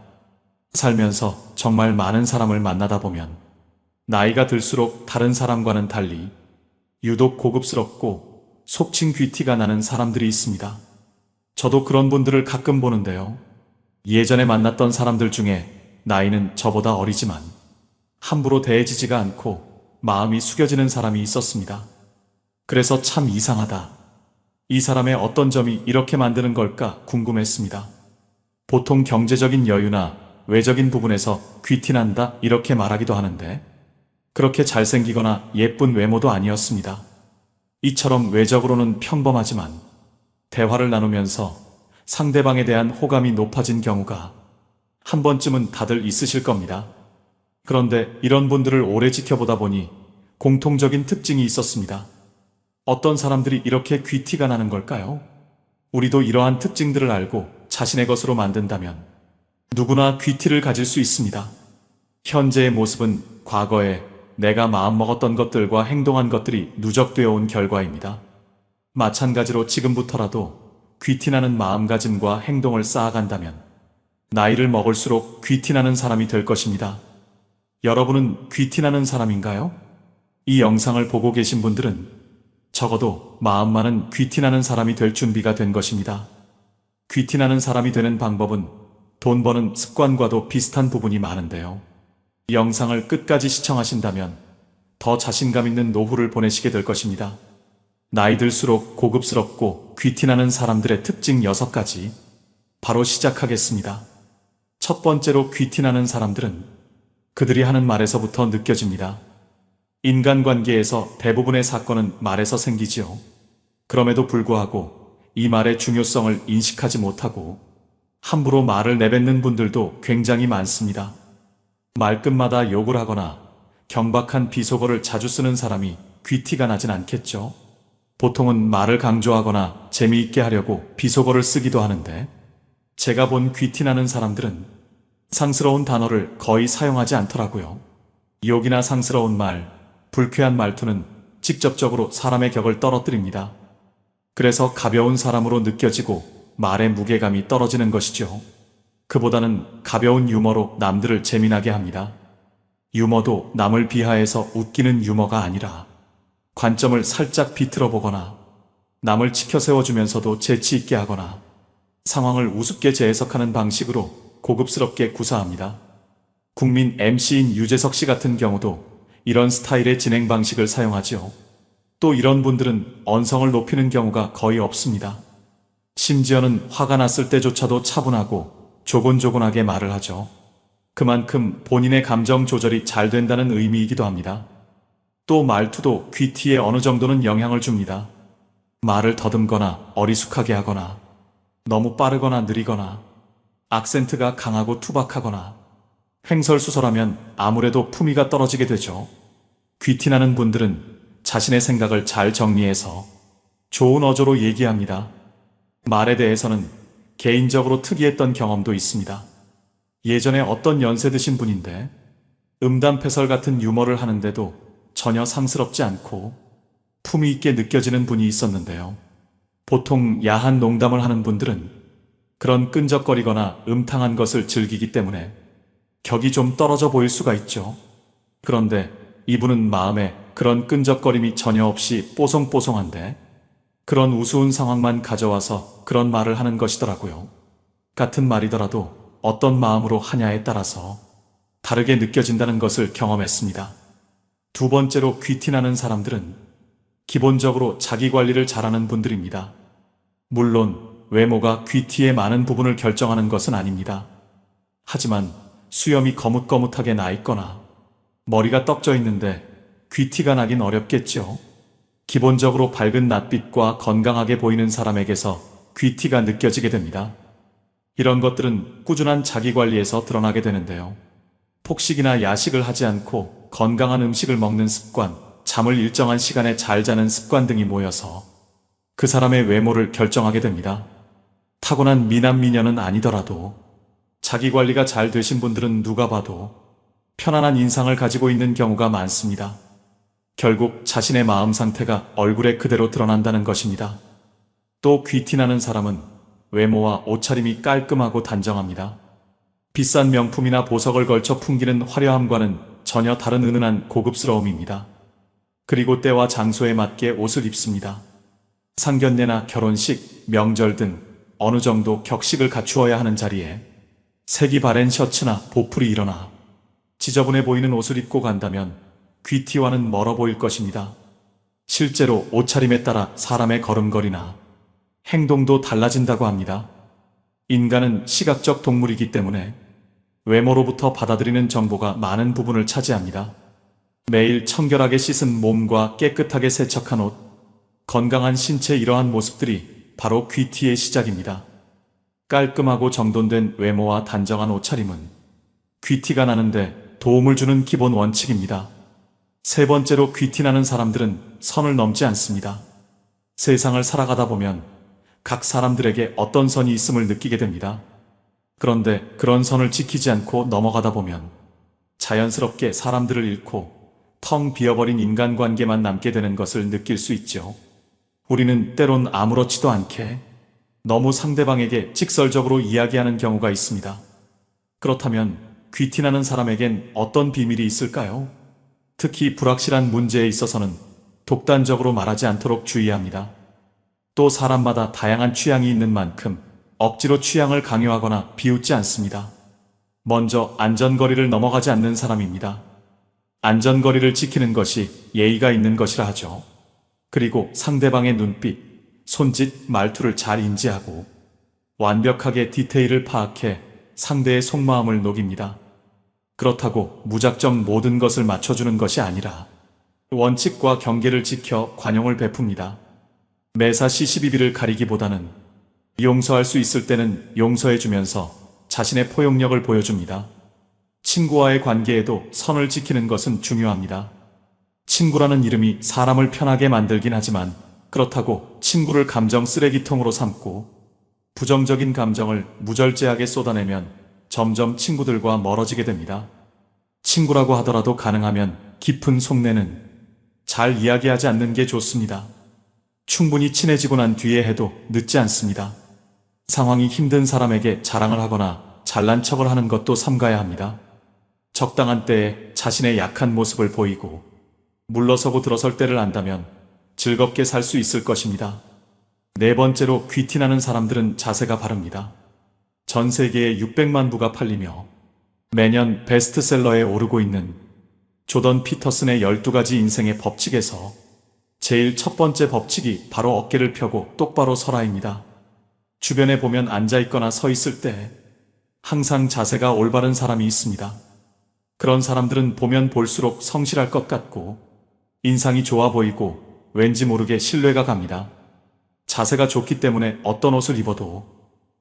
살면서 정말 많은 사람을 만나다 보면 나이가 들수록 다른 사람과는 달리 유독 고급스럽고 속칭 귀티가 나는 사람들이 있습니다. 저도 그런 분들을 가끔 보는데요. 예전에 만났던 사람들 중에 나이는 저보다 어리지만 함부로 대해지지가 않고 마음이 숙여지는 사람이 있었습니다. 그래서 참 이상하다. 이 사람의 어떤 점이 이렇게 만드는 걸까 궁금했습니다. 보통 경제적인 여유나 외적인 부분에서 귀티난다 이렇게 말하기도 하는데 그렇게 잘생기거나 예쁜 외모도 아니었습니다. 이처럼 외적으로는 평범하지만 대화를 나누면서 상대방에 대한 호감이 높아진 경우가 한 번쯤은 다들 있으실 겁니다. 그런데 이런 분들을 오래 지켜보다 보니 공통적인 특징이 있었습니다. 어떤 사람들이 이렇게 귀티가 나는 걸까요? 우리도 이러한 특징들을 알고 자신의 것으로 만든다면 누구나 귀티를 가질 수 있습니다. 현재의 모습은 과거에 내가 마음먹었던 것들과 행동한 것들이 누적되어 온 결과입니다. 마찬가지로 지금부터라도 귀티나는 마음가짐과 행동을 쌓아간다면 나이를 먹을수록 귀티나는 사람이 될 것입니다. 여러분은 귀티나는 사람인가요? 이 영상을 보고 계신 분들은 적어도 마음만은 귀티나는 사람이 될 준비가 된 것입니다. 귀티나는 사람이 되는 방법은 돈 버는 습관과도 비슷한 부분이 많은데요. 이 영상을 끝까지 시청하신다면 더 자신감 있는 노후를 보내시게 될 것입니다. 나이 들수록 고급스럽고 귀티나는 사람들의 특징 6가지 바로 시작하겠습니다. 첫 번째로 귀티나는 사람들은 그들이 하는 말에서부터 느껴집니다. 인간관계에서 대부분의 사건은 말에서 생기지요. 그럼에도 불구하고 이 말의 중요성을 인식하지 못하고 함부로 말을 내뱉는 분들도 굉장히 많습니다. 말끝마다 욕을 하거나 경박한 비속어를 자주 쓰는 사람이 귀티가 나진 않겠죠. 보통은 말을 강조하거나 재미있게 하려고 비속어를 쓰기도 하는데 제가 본 귀티나는 사람들은 상스러운 단어를 거의 사용하지 않더라고요. 욕이나 상스러운 말, 불쾌한 말투는 직접적으로 사람의 격을 떨어뜨립니다. 그래서 가벼운 사람으로 느껴지고 말의 무게감이 떨어지는 것이죠. 그보다는 가벼운 유머로 남들을 재미나게 합니다. 유머도 남을 비하해서 웃기는 유머가 아니라 관점을 살짝 비틀어 보거나 남을 치켜 세워주면서도 재치 있게 하거나 상황을 우습게 재해석하는 방식으로 고급스럽게 구사합니다. 국민 MC인 유재석 씨 같은 경우도 이런 스타일의 진행 방식을 사용하죠. 또 이런 분들은 언성을 높이는 경우가 거의 없습니다. 심지어는 화가 났을 때조차도 차분하고 조곤조곤하게 말을 하죠. 그만큼 본인의 감정 조절이 잘 된다는 의미이기도 합니다. 또 말투도 귀티에 어느 정도는 영향을 줍니다. 말을 더듬거나 어리숙하게 하거나 너무 빠르거나 느리거나 악센트가 강하고 투박하거나 횡설수설하면 아무래도 품위가 떨어지게 되죠. 귀티나는 분들은 자신의 생각을 잘 정리해서 좋은 어조로 얘기합니다. 말에 대해서는 개인적으로 특이했던 경험도 있습니다. 예전에 어떤 연세 드신 분인데 음담패설 같은 유머를 하는데도 전혀 상스럽지 않고 품위 있게 느껴지는 분이 있었는데요. 보통 야한 농담을 하는 분들은 그런 끈적거리거나 음탕한 것을 즐기기 때문에 격이 좀 떨어져 보일 수가 있죠. 그런데 이분은 마음에 그런 끈적거림이 전혀 없이 뽀송뽀송한데 그런 우스운 상황만 가져와서 그런 말을 하는 것이더라고요. 같은 말이더라도 어떤 마음으로 하냐에 따라서 다르게 느껴진다는 것을 경험했습니다. 두 번째로 귀티나는 사람들은 기본적으로 자기 관리를 잘하는 분들입니다. 물론 외모가 귀티의 많은 부분을 결정하는 것은 아닙니다. 하지만 수염이 거뭇거뭇하게 나 있거나 머리가 떡져 있는데 귀티가 나긴 어렵겠죠. 기본적으로 밝은 낯빛과 건강하게 보이는 사람에게서 귀티가 느껴지게 됩니다. 이런 것들은 꾸준한 자기관리에서 드러나게 되는데요. 폭식이나 야식을 하지 않고 건강한 음식을 먹는 습관, 잠을 일정한 시간에 잘 자는 습관 등이 모여서 그 사람의 외모를 결정하게 됩니다. 타고난 미남 미녀는 아니더라도 자기관리가 잘 되신 분들은 누가 봐도 편안한 인상을 가지고 있는 경우가 많습니다. 결국 자신의 마음 상태가 얼굴에 그대로 드러난다는 것입니다. 또 귀티나는 사람은 외모와 옷차림이 깔끔하고 단정합니다. 비싼 명품이나 보석을 걸쳐 풍기는 화려함과는 전혀 다른 은은한 고급스러움입니다. 그리고 때와 장소에 맞게 옷을 입습니다. 상견례나 결혼식, 명절 등 어느 정도 격식을 갖추어야 하는 자리에 색이 바랜 셔츠나 보풀이 일어나 지저분해 보이는 옷을 입고 간다면 귀티와는 멀어 보일 것입니다. 실제로 옷차림에 따라 사람의 걸음걸이나 행동도 달라진다고 합니다. 인간은 시각적 동물이기 때문에 외모로부터 받아들이는 정보가 많은 부분을 차지합니다. 매일 청결하게 씻은 몸과 깨끗하게 세척한 옷, 건강한 신체 이러한 모습들이 바로 귀티의 시작입니다. 깔끔하고 정돈된 외모와 단정한 옷차림은 귀티가 나는데 도움을 주는 기본 원칙입니다. 세 번째로 귀티나는 사람들은 선을 넘지 않습니다. 세상을 살아가다 보면 각 사람들에게 어떤 선이 있음을 느끼게 됩니다. 그런데 그런 선을 지키지 않고 넘어가다 보면 자연스럽게 사람들을 잃고 텅 비어버린 인간관계만 남게 되는 것을 느낄 수 있죠. 우리는 때론 아무렇지도 않게 너무 상대방에게 직설적으로 이야기하는 경우가 있습니다. 그렇다면 귀티나는 사람에겐 어떤 비밀이 있을까요? 특히 불확실한 문제에 있어서는 독단적으로 말하지 않도록 주의합니다. 또 사람마다 다양한 취향이 있는 만큼 억지로 취향을 강요하거나 비웃지 않습니다. 먼저 안전거리를 넘어가지 않는 사람입니다. 안전거리를 지키는 것이 예의가 있는 것이라 하죠. 그리고 상대방의 눈빛, 손짓, 말투를 잘 인지하고 완벽하게 디테일을 파악해 상대의 속마음을 녹입니다. 그렇다고 무작정 모든 것을 맞춰주는 것이 아니라 원칙과 경계를 지켜 관용을 베풉니다. 매사 시시비비를 가리기보다는 용서할 수 있을 때는 용서해주면서 자신의 포용력을 보여줍니다. 친구와의 관계에도 선을 지키는 것은 중요합니다. 친구라는 이름이 사람을 편하게 만들긴 하지만 그렇다고 친구를 감정 쓰레기통으로 삼고 부정적인 감정을 무절제하게 쏟아내면 점점 친구들과 멀어지게 됩니다. 친구라고 하더라도 가능하면 깊은 속내는 잘 이야기하지 않는 게 좋습니다. 충분히 친해지고 난 뒤에 해도 늦지 않습니다. 상황이 힘든 사람에게 자랑을 하거나 잘난 척을 하는 것도 삼가야 합니다. 적당한 때에 자신의 약한 모습을 보이고 물러서고 들어설 때를 안다면 즐겁게 살 수 있을 것입니다. 네 번째로 귀티나는 사람들은 자세가 바릅니다. 전 세계에 600만 부가 팔리며 매년 베스트셀러에 오르고 있는 조던 피터슨의 12가지 인생의 법칙에서 제일 첫 번째 법칙이 바로 어깨를 펴고 똑바로 서라입니다. 주변에 보면 앉아있거나 서 있을 때 항상 자세가 올바른 사람이 있습니다. 그런 사람들은 보면 볼수록 성실할 것 같고 인상이 좋아 보이고 왠지 모르게 신뢰가 갑니다. 자세가 좋기 때문에 어떤 옷을 입어도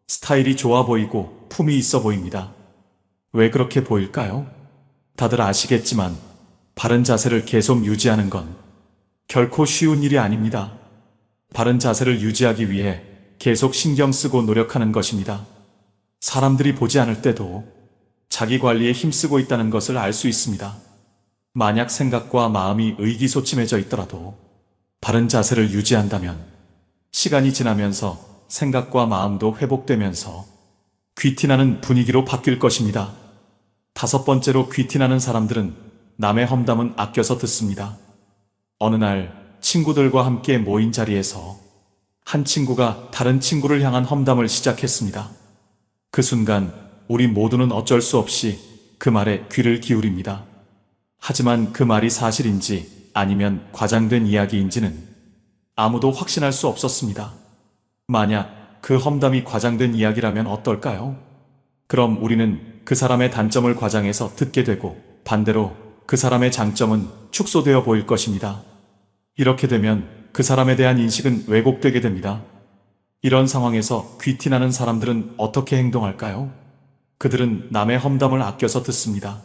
스타일이 좋아 보이고 품이 있어 보입니다. 왜 그렇게 보일까요? 다들 아시겠지만 바른 자세를 계속 유지하는 건 결코 쉬운 일이 아닙니다. 바른 자세를 유지하기 위해 계속 신경 쓰고 노력하는 것입니다. 사람들이 보지 않을 때도 자기 관리에 힘쓰고 있다는 것을 알 수 있습니다. 만약 생각과 마음이 의기소침해져 있더라도 바른 자세를 유지한다면 시간이 지나면서 생각과 마음도 회복되면서 귀티나는 분위기로 바뀔 것입니다. 다섯 번째로 귀티나는 사람들은 남의 험담은 아껴서 듣습니다. 어느 날 친구들과 함께 모인 자리에서 한 친구가 다른 친구를 향한 험담을 시작했습니다. 그 순간 우리 모두는 어쩔 수 없이 그 말에 귀를 기울입니다. 하지만 그 말이 사실인지 아니면 과장된 이야기인지는 아무도 확신할 수 없었습니다. 만약 그 험담이 과장된 이야기라면 어떨까요? 그럼 우리는 그 사람의 단점을 과장해서 듣게 되고 반대로 그 사람의 장점은 축소되어 보일 것입니다. 이렇게 되면 그 사람에 대한 인식은 왜곡되게 됩니다. 이런 상황에서 귀티나는 사람들은 어떻게 행동할까요? 그들은 남의 험담을 아껴서 듣습니다.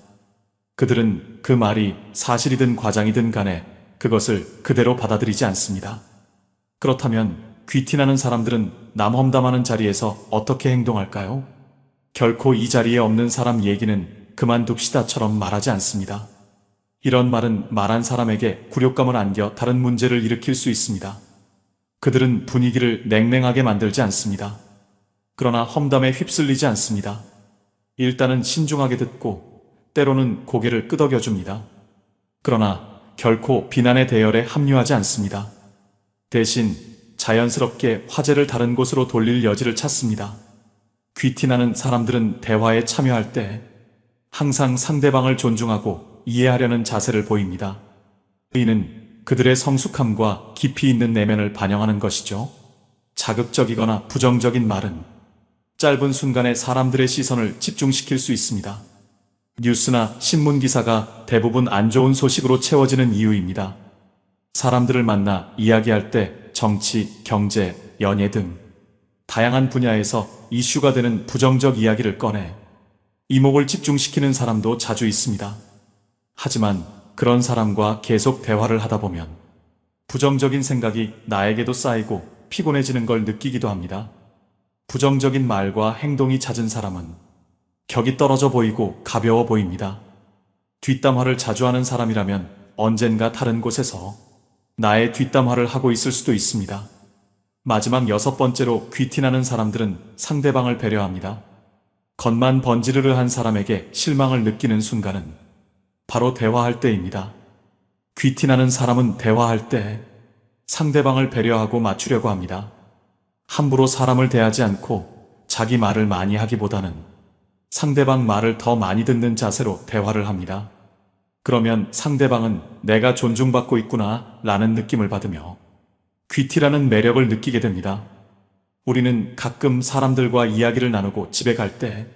그들은 그 말이 사실이든 과장이든 간에 그것을 그대로 받아들이지 않습니다. 그렇다면 귀티나는 사람들은 남 험담하는 자리에서 어떻게 행동할까요? 결코 이 자리에 없는 사람 얘기는 그만둡시다처럼 말하지 않습니다. 이런 말은 말한 사람에게 굴욕감을 안겨 다른 문제를 일으킬 수 있습니다. 그들은 분위기를 냉랭하게 만들지 않습니다. 그러나 험담에 휩쓸리지 않습니다. 일단은 신중하게 듣고 때로는 고개를 끄덕여줍니다. 그러나 결코 비난의 대열에 합류하지 않습니다. 대신 자연스럽게 화제를 다른 곳으로 돌릴 여지를 찾습니다. 귀티나는 사람들은 대화에 참여할 때 항상 상대방을 존중하고 이해하려는 자세를 보입니다. 이는 그들의 성숙함과 깊이 있는 내면을 반영하는 것이죠. 자극적이거나 부정적인 말은 짧은 순간에 사람들의 시선을 집중시킬 수 있습니다. 뉴스나 신문 기사가 대부분 안 좋은 소식으로 채워지는 이유입니다. 사람들을 만나 이야기할 때 정치, 경제, 연예 등 다양한 분야에서 이슈가 되는 부정적 이야기를 꺼내 이목을 집중시키는 사람도 자주 있습니다. 하지만 그런 사람과 계속 대화를 하다 보면 부정적인 생각이 나에게도 쌓이고 피곤해지는 걸 느끼기도 합니다. 부정적인 말과 행동이 잦은 사람은 격이 떨어져 보이고 가벼워 보입니다. 뒷담화를 자주 하는 사람이라면 언젠가 다른 곳에서 나의 뒷담화를 하고 있을 수도 있습니다. 마지막 6번째로 귀티나는 사람들은 상대방을 배려합니다. 겉만 번지르르 한 사람에게 실망을 느끼는 순간은 바로 대화할 때입니다. 귀티나는 사람은 대화할 때 상대방을 배려하고 맞추려고 합니다. 함부로 사람을 대하지 않고 자기 말을 많이 하기보다는 상대방 말을 더 많이 듣는 자세로 대화를 합니다. 그러면 상대방은 내가 존중받고 있구나 라는 느낌을 받으며 귀티라는 매력을 느끼게 됩니다. 우리는 가끔 사람들과 이야기를 나누고 집에 갈 때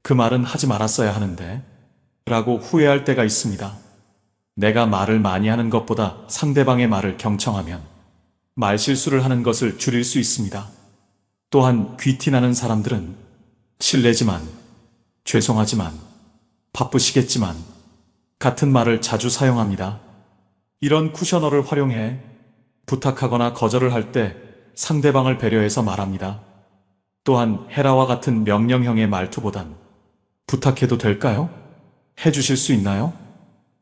그 말은 하지 말았어야 하는데 라고 후회할 때가 있습니다. 내가 말을 많이 하는 것보다 상대방의 말을 경청하면 말실수를 하는 것을 줄일 수 있습니다. 또한 귀티나는 사람들은 실례지만, 죄송하지만, 바쁘시겠지만 같은 말을 자주 사용합니다. 이런 쿠셔너를 활용해 부탁하거나 거절을 할 때 상대방을 배려해서 말합니다. 또한 헤라와 같은 명령형의 말투보단 부탁해도 될까요? 해주실 수 있나요?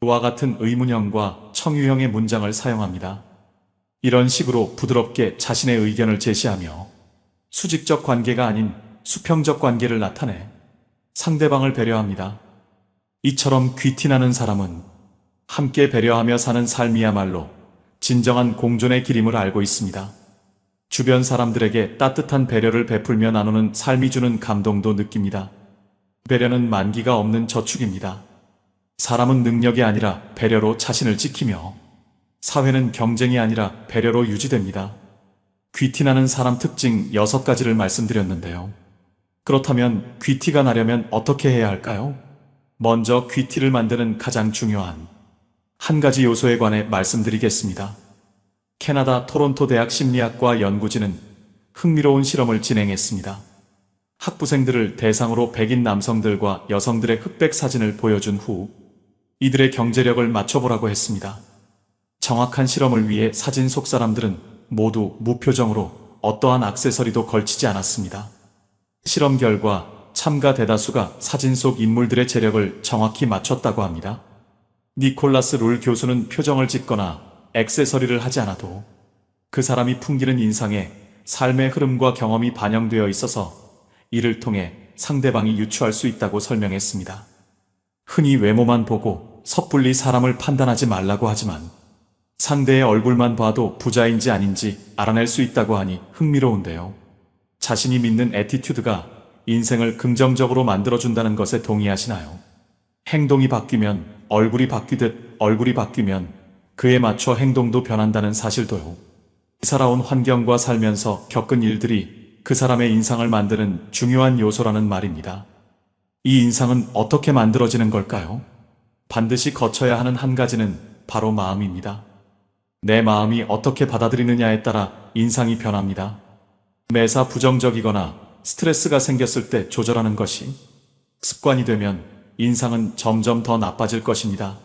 와 같은 의문형과 청유형의 문장을 사용합니다. 이런 식으로 부드럽게 자신의 의견을 제시하며 수직적 관계가 아닌 수평적 관계를 나타내 상대방을 배려합니다. 이처럼 귀티나는 사람은 함께 배려하며 사는 삶이야말로 진정한 공존의 길임을 알고 있습니다. 주변 사람들에게 따뜻한 배려를 베풀며 나누는 삶이 주는 감동도 느낍니다. 배려는 만기가 없는 저축입니다. 사람은 능력이 아니라 배려로 자신을 지키며 사회는 경쟁이 아니라 배려로 유지됩니다. 귀티나는 사람 특징 6가지를 말씀드렸는데요. 그렇다면 귀티가 나려면 어떻게 해야 할까요? 먼저 귀티를 만드는 가장 중요한 한 가지 요소에 관해 말씀드리겠습니다. 캐나다 토론토 대학 심리학과 연구진은 흥미로운 실험을 진행했습니다. 학부생들을 대상으로 백인 남성들과 여성들의 흑백 사진을 보여준 후 이들의 경제력을 맞춰보라고 했습니다. 정확한 실험을 위해 사진 속 사람들은 모두 무표정으로 어떠한 액세서리도 걸치지 않았습니다. 실험 결과 참가 대다수가 사진 속 인물들의 재력을 정확히 맞췄다고 합니다. 니콜라스 룰 교수는 표정을 짓거나 액세서리를 하지 않아도 그 사람이 풍기는 인상에 삶의 흐름과 경험이 반영되어 있어서 이를 통해 상대방이 유추할 수 있다고 설명했습니다. 흔히 외모만 보고 섣불리 사람을 판단하지 말라고 하지만 상대의 얼굴만 봐도 부자인지 아닌지 알아낼 수 있다고 하니 흥미로운데요. 자신이 믿는 애티튜드가 인생을 긍정적으로 만들어준다는 것에 동의하시나요? 행동이 바뀌면 얼굴이 바뀌듯 얼굴이 바뀌면 그에 맞춰 행동도 변한다는 사실도요. 살아온 환경과 살면서 겪은 일들이 그 사람의 인상을 만드는 중요한 요소라는 말입니다. 이 인상은 어떻게 만들어지는 걸까요? 반드시 거쳐야 하는 한 가지는 바로 마음입니다. 내 마음이 어떻게 받아들이느냐에 따라 인상이 변합니다. 매사 부정적이거나 스트레스가 생겼을 때 조절하는 것이 습관이 되면 인상은 점점 더 나빠질 것입니다.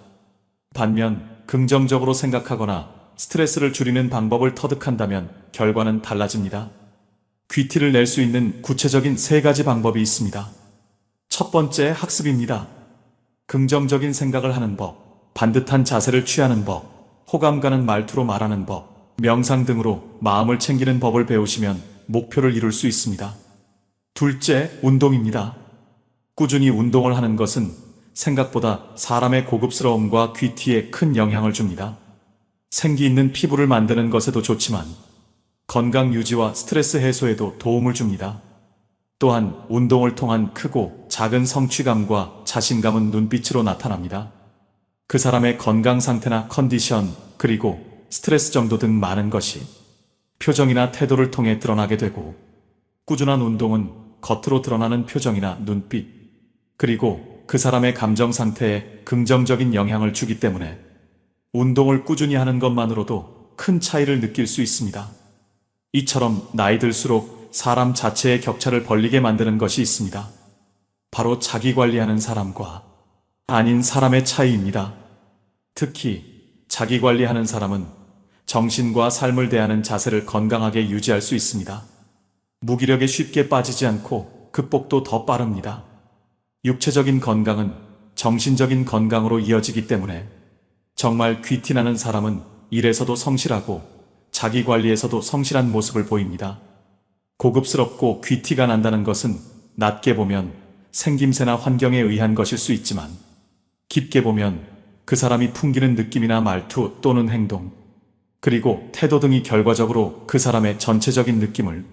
반면 긍정적으로 생각하거나 스트레스를 줄이는 방법을 터득한다면 결과는 달라집니다. 귀티를 낼 수 있는 구체적인 3가지 방법이 있습니다. 첫 번째, 학습입니다. 긍정적인 생각을 하는 법, 반듯한 자세를 취하는 법, 호감 가는 말투로 말하는 법, 명상 등으로 마음을 챙기는 법을 배우시면 목표를 이룰 수 있습니다. 둘째, 운동입니다. 꾸준히 운동을 하는 것은 생각보다 사람의 고급스러움과 귀티에 큰 영향을 줍니다. 생기 있는 피부를 만드는 것에도 좋지만 건강 유지와 스트레스 해소에도 도움을 줍니다. 또한 운동을 통한 크고 작은 성취감과 자신감은 눈빛으로 나타납니다. 그 사람의 건강 상태나 컨디션, 그리고 스트레스 정도 등 많은 것이 표정이나 태도를 통해 드러나게 되고, 꾸준한 운동은 겉으로 드러나는 표정이나 눈빛, 그리고 그 사람의 감정 상태에 긍정적인 영향을 주기 때문에 운동을 꾸준히 하는 것만으로도 큰 차이를 느낄 수 있습니다. 이처럼 나이 들수록 사람 자체의 격차를 벌리게 만드는 것이 있습니다. 바로 자기 관리하는 사람과 아닌 사람의 차이입니다. 특히 자기 관리하는 사람은 정신과 삶을 대하는 자세를 건강하게 유지할 수 있습니다. 무기력에 쉽게 빠지지 않고 극복도 더 빠릅니다. 육체적인 건강은 정신적인 건강으로 이어지기 때문에 정말 귀티나는 사람은 일에서도 성실하고 자기 관리에서도 성실한 모습을 보입니다. 고급스럽고 귀티가 난다는 것은 낮게 보면 생김새나 환경에 의한 것일 수 있지만 깊게 보면 그 사람이 풍기는 느낌이나 말투 또는 행동, 그리고 태도 등이 결과적으로 그 사람의 전체적인 느낌을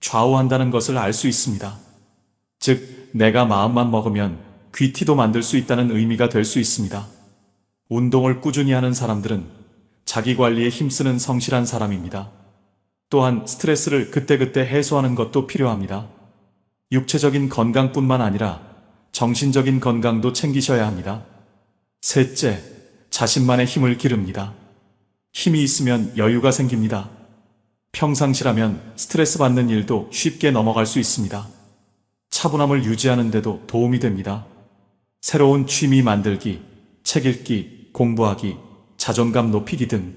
좌우한다는 것을 알 수 있습니다. 즉, 내가 마음만 먹으면 귀티도 만들 수 있다는 의미가 될 수 있습니다. 운동을 꾸준히 하는 사람들은 자기 관리에 힘쓰는 성실한 사람입니다. 또한 스트레스를 그때그때 해소하는 것도 필요합니다. 육체적인 건강뿐만 아니라 정신적인 건강도 챙기셔야 합니다. 셋째, 자신만의 힘을 기릅니다. 힘이 있으면 여유가 생깁니다. 평상시라면 스트레스 받는 일도 쉽게 넘어갈 수 있습니다. 차분함을 유지하는 데도 도움이 됩니다. 새로운 취미 만들기, 책 읽기, 공부하기, 자존감 높이기 등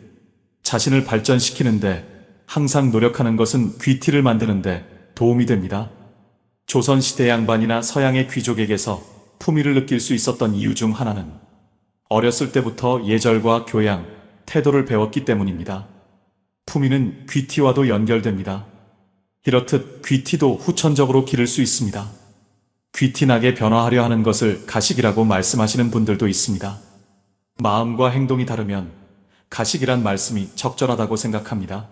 자신을 발전시키는데 항상 노력하는 것은 귀티를 만드는데 도움이 됩니다. 조선시대 양반이나 서양의 귀족에게서 품위를 느낄 수 있었던 이유 중 하나는 어렸을 때부터 예절과 교양, 태도를 배웠기 때문입니다. 품위는 귀티와도 연결됩니다. 이렇듯 귀티도 후천적으로 기를 수 있습니다. 귀티나게 변화하려 하는 것을 가식이라고 말씀하시는 분들도 있습니다. 마음과 행동이 다르면 가식이란 말씀이 적절하다고 생각합니다.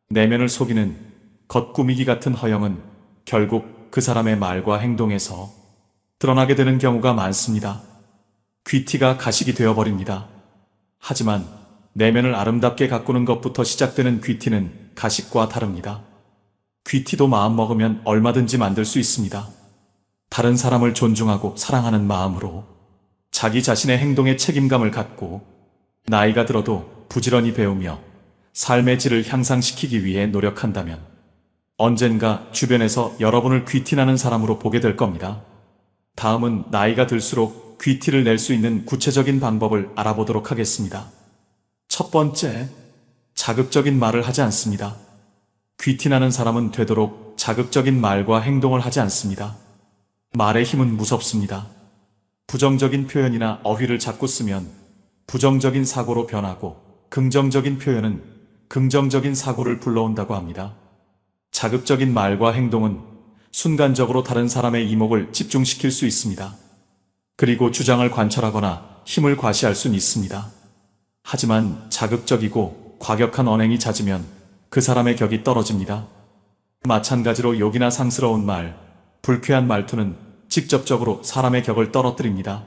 내면을 속이는 겉꾸미기 같은 허영은 결국 그 사람의 말과 행동에서 드러나게 되는 경우가 많습니다. 귀티가 가식이 되어버립니다. 하지만 내면을 아름답게 가꾸는 것부터 시작되는 귀티는 가식과 다릅니다. 귀티도 마음먹으면 얼마든지 만들 수 있습니다. 다른 사람을 존중하고 사랑하는 마음으로 자기 자신의 행동에 책임감을 갖고 나이가 들어도 부지런히 배우며 삶의 질을 향상시키기 위해 노력한다면 언젠가 주변에서 여러분을 귀티나는 사람으로 보게 될 겁니다. 다음은 나이가 들수록 귀티를 낼 수 있는 구체적인 방법을 알아보도록 하겠습니다. 첫 번째, 자극적인 말을 하지 않습니다. 귀티나는 사람은 되도록 자극적인 말과 행동을 하지 않습니다. 말의 힘은 무섭습니다. 부정적인 표현이나 어휘를 자꾸 쓰면 부정적인 사고로 변하고 긍정적인 표현은 긍정적인 사고를 불러온다고 합니다. 자극적인 말과 행동은 순간적으로 다른 사람의 이목을 집중시킬 수 있습니다. 그리고 주장을 관철하거나 힘을 과시할 수는 있습니다. 하지만 자극적이고 과격한 언행이 잦으면 그 사람의 격이 떨어집니다. 마찬가지로 욕이나 상스러운 말, 불쾌한 말투는 직접적으로 사람의 격을 떨어뜨립니다.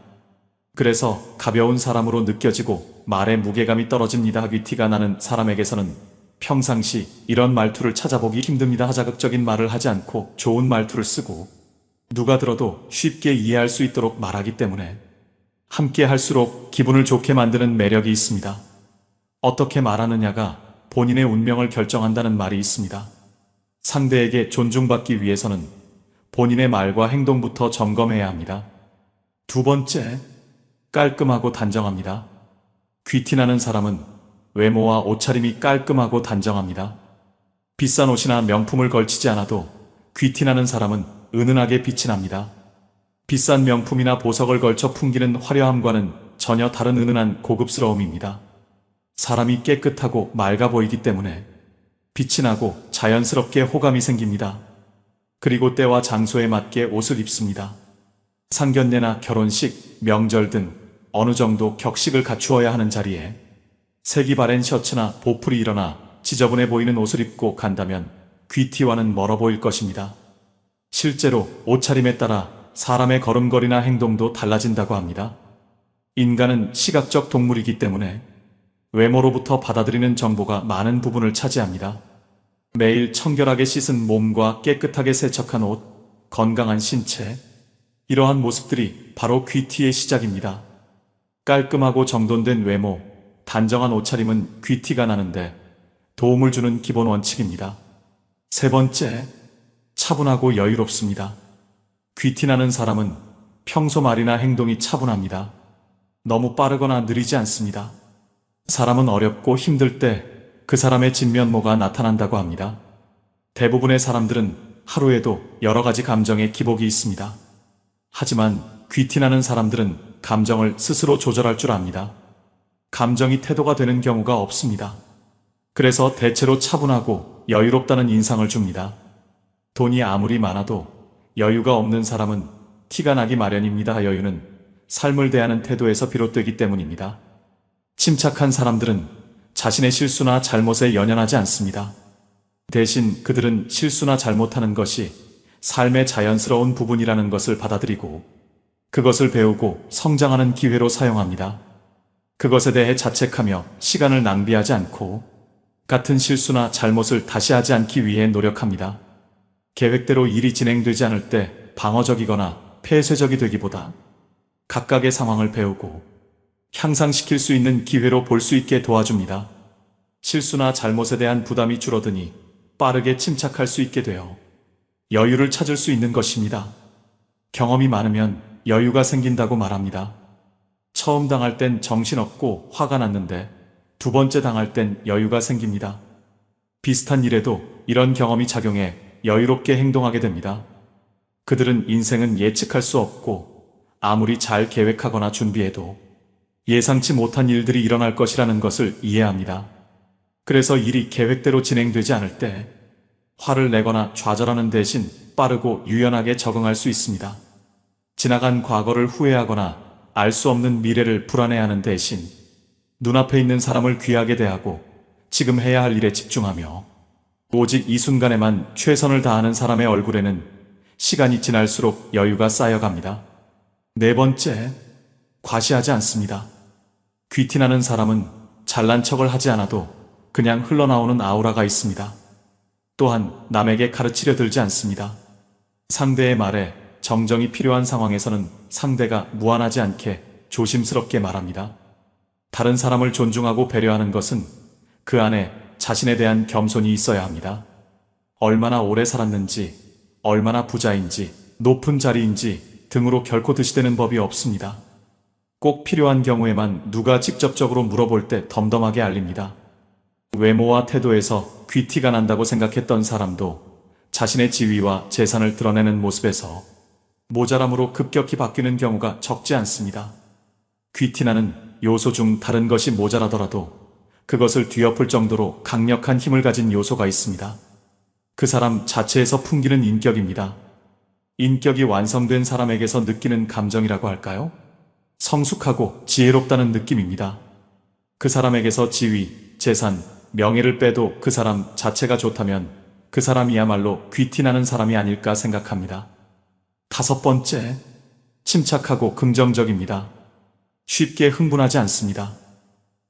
그래서 가벼운 사람으로 느껴지고 말의 무게감이 떨어집니다. 귀티가 나는 사람에게서는 평상시 이런 말투를 찾아보기 힘듭니다. 자극적인 말을 하지 않고 좋은 말투를 쓰고 누가 들어도 쉽게 이해할 수 있도록 말하기 때문에 함께 할수록 기분을 좋게 만드는 매력이 있습니다. 어떻게 말하느냐가 본인의 운명을 결정한다는 말이 있습니다. 상대에게 존중받기 위해서는 본인의 말과 행동부터 점검해야 합니다. 두 번째, 깔끔하고 단정합니다. 귀티나는 사람은 외모와 옷차림이 깔끔하고 단정합니다. 비싼 옷이나 명품을 걸치지 않아도 귀티나는 사람은 은은하게 빛이 납니다. 비싼 명품이나 보석을 걸쳐 풍기는 화려함과는 전혀 다른 은은한 고급스러움입니다. 사람이 깨끗하고 맑아 보이기 때문에 빛이 나고 자연스럽게 호감이 생깁니다. 그리고 때와 장소에 맞게 옷을 입습니다. 상견례나 결혼식, 명절 등 어느 정도 격식을 갖추어야 하는 자리에 색이 바랜 셔츠나 보풀이 일어나 지저분해 보이는 옷을 입고 간다면 귀티와는 멀어 보일 것입니다. 실제로 옷차림에 따라 사람의 걸음걸이나 행동도 달라진다고 합니다. 인간은 시각적 동물이기 때문에 외모로부터 받아들이는 정보가 많은 부분을 차지합니다. 매일 청결하게 씻은 몸과 깨끗하게 세척한 옷, 건강한 신체, 이러한 모습들이 바로 귀티의 시작입니다. 깔끔하고 정돈된 외모, 단정한 옷차림은 귀티가 나는데 도움을 주는 기본 원칙입니다. 세 번째, 차분하고 여유롭습니다. 귀티나는 사람은 평소 말이나 행동이 차분합니다. 너무 빠르거나 느리지 않습니다. 사람은 어렵고 힘들 때 그 사람의 진면모가 나타난다고 합니다. 대부분의 사람들은 하루에도 여러 가지 감정의 기복이 있습니다. 하지만 귀티나는 사람들은 감정을 스스로 조절할 줄 압니다. 감정이 태도가 되는 경우가 없습니다. 그래서 대체로 차분하고 여유롭다는 인상을 줍니다. 돈이 아무리 많아도 여유가 없는 사람은 티가 나기 마련입니다. 여유는 삶을 대하는 태도에서 비롯되기 때문입니다. 침착한 사람들은 자신의 실수나 잘못에 연연하지 않습니다. 대신 그들은 실수나 잘못하는 것이 삶의 자연스러운 부분이라는 것을 받아들이고 그것을 배우고 성장하는 기회로 사용합니다. 그것에 대해 자책하며 시간을 낭비하지 않고 같은 실수나 잘못을 다시 하지 않기 위해 노력합니다. 계획대로 일이 진행되지 않을 때 방어적이거나 폐쇄적이 되기보다 각각의 상황을 배우고 향상시킬 수 있는 기회로 볼 수 있게 도와줍니다. 실수나 잘못에 대한 부담이 줄어드니 빠르게 침착할 수 있게 되어 여유를 찾을 수 있는 것입니다. 경험이 많으면 여유가 생긴다고 말합니다. 처음 당할 땐 정신없고 화가 났는데 두 번째 당할 땐 여유가 생깁니다. 비슷한 일에도 이런 경험이 작용해 여유롭게 행동하게 됩니다. 그들은 인생은 예측할 수 없고 아무리 잘 계획하거나 준비해도 예상치 못한 일들이 일어날 것이라는 것을 이해합니다. 그래서 일이 계획대로 진행되지 않을 때 화를 내거나 좌절하는 대신 빠르고 유연하게 적응할 수 있습니다. 지나간 과거를 후회하거나 알 수 없는 미래를 불안해하는 대신 눈앞에 있는 사람을 귀하게 대하고 지금 해야 할 일에 집중하며 오직 이 순간에만 최선을 다하는 사람의 얼굴에는 시간이 지날수록 여유가 쌓여갑니다. 네 번째, 과시하지 않습니다. 귀티나는 사람은 잘난 척을 하지 않아도 그냥 흘러나오는 아우라가 있습니다. 또한 남에게 가르치려 들지 않습니다. 상대의 말에 정정이 필요한 상황에서는 상대가 무안하지 않게 조심스럽게 말합니다. 다른 사람을 존중하고 배려하는 것은 그 안에 자신에 대한 겸손이 있어야 합니다. 얼마나 오래 살았는지, 얼마나 부자인지, 높은 자리인지 등으로 결코 드시되는 법이 없습니다. 꼭 필요한 경우에만 누가 직접적으로 물어볼 때 덤덤하게 알립니다. 외모와 태도에서 귀티가 난다고 생각했던 사람도 자신의 지위와 재산을 드러내는 모습에서 모자람으로 급격히 바뀌는 경우가 적지 않습니다. 귀티나는 요소 중 다른 것이 모자라더라도 그것을 뒤엎을 정도로 강력한 힘을 가진 요소가 있습니다. 그 사람 자체에서 풍기는 인격입니다. 인격이 완성된 사람에게서 느끼는 감정이라고 할까요? 성숙하고 지혜롭다는 느낌입니다. 그 사람에게서 지위, 재산, 명예를 빼도 그 사람 자체가 좋다면 그 사람이야말로 귀티나는 사람이 아닐까 생각합니다. 다섯 번째, 침착하고 긍정적입니다. 쉽게 흥분하지 않습니다.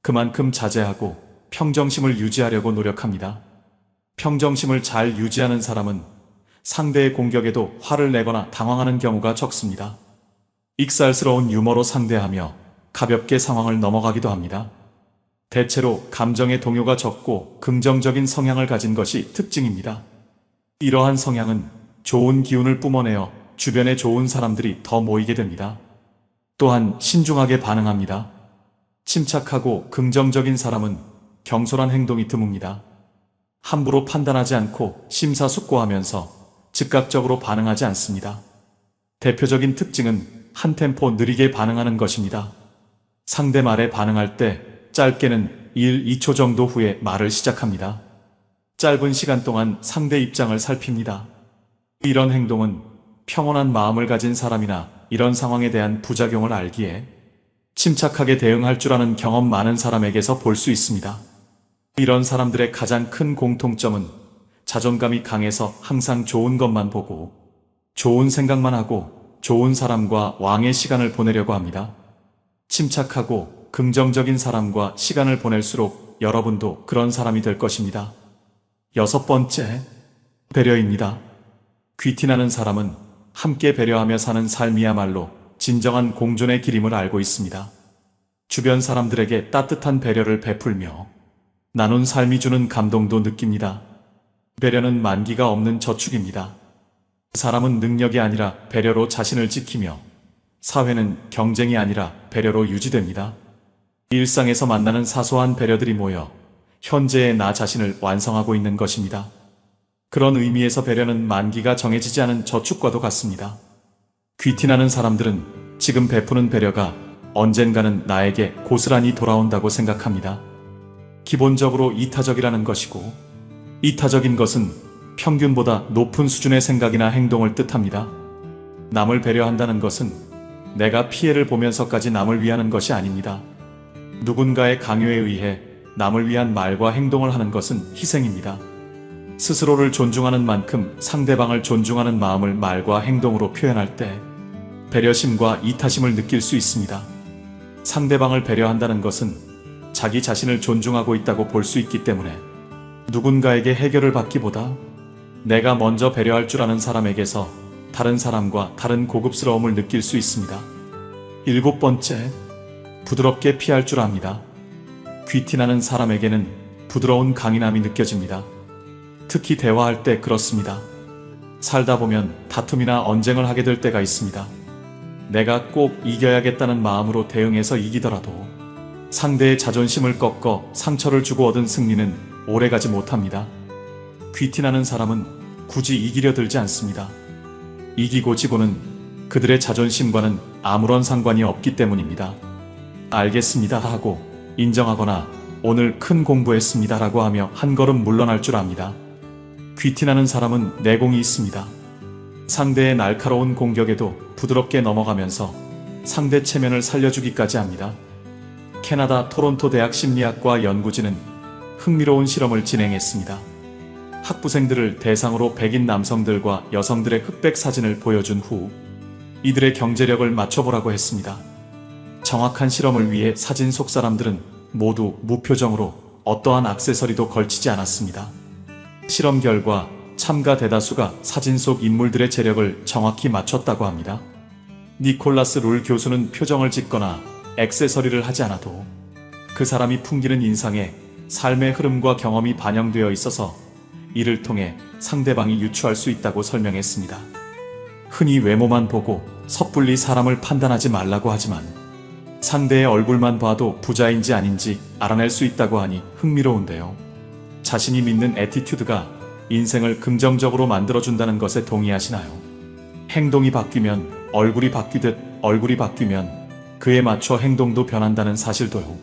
그만큼 자제하고 평정심을 유지하려고 노력합니다. 평정심을 잘 유지하는 사람은 상대의 공격에도 화를 내거나 당황하는 경우가 적습니다. 익살스러운 유머로 상대하며 가볍게 상황을 넘어가기도 합니다. 대체로 감정의 동요가 적고 긍정적인 성향을 가진 것이 특징입니다. 이러한 성향은 좋은 기운을 뿜어내어 주변에 좋은 사람들이 더 모이게 됩니다. 또한 신중하게 반응합니다. 침착하고 긍정적인 사람은 경솔한 행동이 드뭅니다. 함부로 판단하지 않고 심사숙고하면서 즉각적으로 반응하지 않습니다. 대표적인 특징은 한 템포 느리게 반응하는 것입니다. 상대 말에 반응할 때 짧게는 1, 2초 정도 후에 말을 시작합니다. 짧은 시간 동안 상대 입장을 살핍니다. 이런 행동은 평온한 마음을 가진 사람이나 이런 상황에 대한 부작용을 알기에 침착하게 대응할 줄 아는 경험 많은 사람에게서 볼 수 있습니다. 이런 사람들의 가장 큰 공통점은 자존감이 강해서 항상 좋은 것만 보고 좋은 생각만 하고 좋은 사람과 왕의 시간을 보내려고 합니다. 침착하고 긍정적인 사람과 시간을 보낼수록 여러분도 그런 사람이 될 것입니다. 6번째, 배려입니다. 귀티나는 사람은 함께 배려하며 사는 삶이야말로 진정한 공존의 길임을 알고 있습니다. 주변 사람들에게 따뜻한 배려를 베풀며 나눈 삶이 주는 감동도 느낍니다. 배려는 만기가 없는 저축입니다. 사람은 능력이 아니라 배려로 자신을 지키며 사회는 경쟁이 아니라 배려로 유지됩니다. 일상에서 만나는 사소한 배려들이 모여 현재의 나 자신을 완성하고 있는 것입니다. 그런 의미에서 배려는 만기가 정해지지 않은 저축과도 같습니다. 귀티나는 사람들은 지금 베푸는 배려가 언젠가는 나에게 고스란히 돌아온다고 생각합니다. 기본적으로 이타적이라는 것이고, 이타적인 것은 평균보다 높은 수준의 생각이나 행동을 뜻합니다. 남을 배려한다는 것은 내가 피해를 보면서까지 남을 위하는 것이 아닙니다. 누군가의 강요에 의해 남을 위한 말과 행동을 하는 것은 희생입니다. 스스로를 존중하는 만큼 상대방을 존중하는 마음을 말과 행동으로 표현할 때 배려심과 이타심을 느낄 수 있습니다. 상대방을 배려한다는 것은 자기 자신을 존중하고 있다고 볼 수 있기 때문에 누군가에게 해결을 받기보다 내가 먼저 배려할 줄 아는 사람에게서 다른 사람과 다른 고급스러움을 느낄 수 있습니다. 7번째, 부드럽게 피할 줄 압니다. 귀티나는 사람에게는 부드러운 강인함이 느껴집니다. 특히 대화할 때 그렇습니다. 살다 보면 다툼이나 언쟁을 하게 될 때가 있습니다. 내가 꼭 이겨야겠다는 마음으로 대응해서 이기더라도 상대의 자존심을 꺾어 상처를 주고 얻은 승리는 오래가지 못합니다. 귀티나는 사람은 굳이 이기려 들지 않습니다. 이기고 지고는 그들의 자존심과는 아무런 상관이 없기 때문입니다. 알겠습니다 하고 인정하거나 오늘 큰 공부했습니다 라고 하며 한 걸음 물러날 줄 압니다. 귀티나는 사람은 내공이 있습니다. 상대의 날카로운 공격에도 부드럽게 넘어가면서 상대 체면을 살려주기까지 합니다. 캐나다 토론토 대학 심리학과 연구진은 흥미로운 실험을 진행했습니다. 학부생들을 대상으로 백인 남성들과 여성들의 흑백 사진을 보여준 후 이들의 경제력을 맞춰보라고 했습니다. 정확한 실험을 위해 사진 속 사람들은 모두 무표정으로 어떠한 액세서리도 걸치지 않았습니다. 실험 결과 참가 대다수가 사진 속 인물들의 재력을 정확히 맞췄다고 합니다. 니콜라스 룰 교수는 표정을 짓거나 액세서리를 하지 않아도 그 사람이 풍기는 인상에 삶의 흐름과 경험이 반영되어 있어서 이를 통해 상대방이 유추할 수 있다고 설명했습니다. 흔히 외모만 보고 섣불리 사람을 판단하지 말라고 하지만 상대의 얼굴만 봐도 부자인지 아닌지 알아낼 수 있다고 하니 흥미로운데요. 자신이 믿는 애티튜드가 인생을 긍정적으로 만들어준다는 것에 동의하시나요? 행동이 바뀌면 얼굴이 바뀌듯 얼굴이 바뀌면 그에 맞춰 행동도 변한다는 사실도요.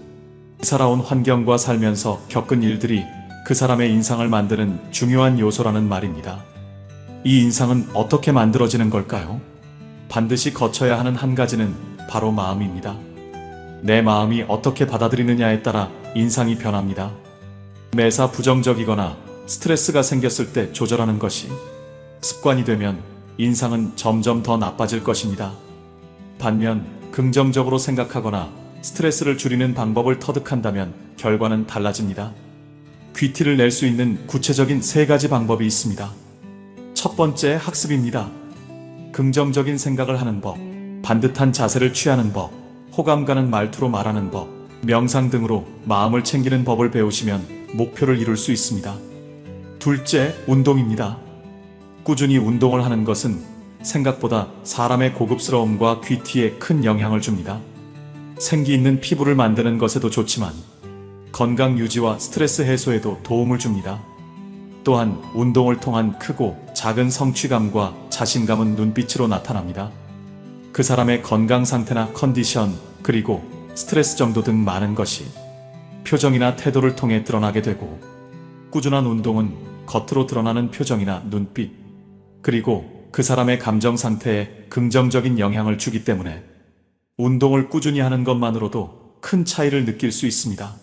살아온 환경과 살면서 겪은 일들이 그 사람의 인상을 만드는 중요한 요소라는 말입니다. 이 인상은 어떻게 만들어지는 걸까요? 반드시 거쳐야 하는 한 가지는 바로 마음입니다. 내 마음이 어떻게 받아들이느냐에 따라 인상이 변합니다. 매사 부정적이거나 스트레스가 생겼을 때 조절하는 것이 습관이 되면 인상은 점점 더 나빠질 것입니다. 반면 긍정적으로 생각하거나 스트레스를 줄이는 방법을 터득한다면 결과는 달라집니다. 귀티를 낼 수 있는 구체적인 3가지 방법이 있습니다. 첫 번째, 학습입니다. 긍정적인 생각을 하는 법, 반듯한 자세를 취하는 법, 호감 가는 말투로 말하는 법, 명상 등으로 마음을 챙기는 법을 배우시면 목표를 이룰 수 있습니다. 둘째, 운동입니다. 꾸준히 운동을 하는 것은 생각보다 사람의 고급스러움과 귀티에 큰 영향을 줍니다. 생기 있는 피부를 만드는 것에도 좋지만 건강 유지와 스트레스 해소에도 도움을 줍니다. 또한 운동을 통한 크고 작은 성취감과 자신감은 눈빛으로 나타납니다. 그 사람의 건강 상태나 컨디션, 그리고 스트레스 정도 등 많은 것이 표정이나 태도를 통해 드러나게 되고, 꾸준한 운동은 겉으로 드러나는 표정이나 눈빛, 그리고 그 사람의 감정 상태에 긍정적인 영향을 주기 때문에 운동을 꾸준히 하는 것만으로도 큰 차이를 느낄 수 있습니다.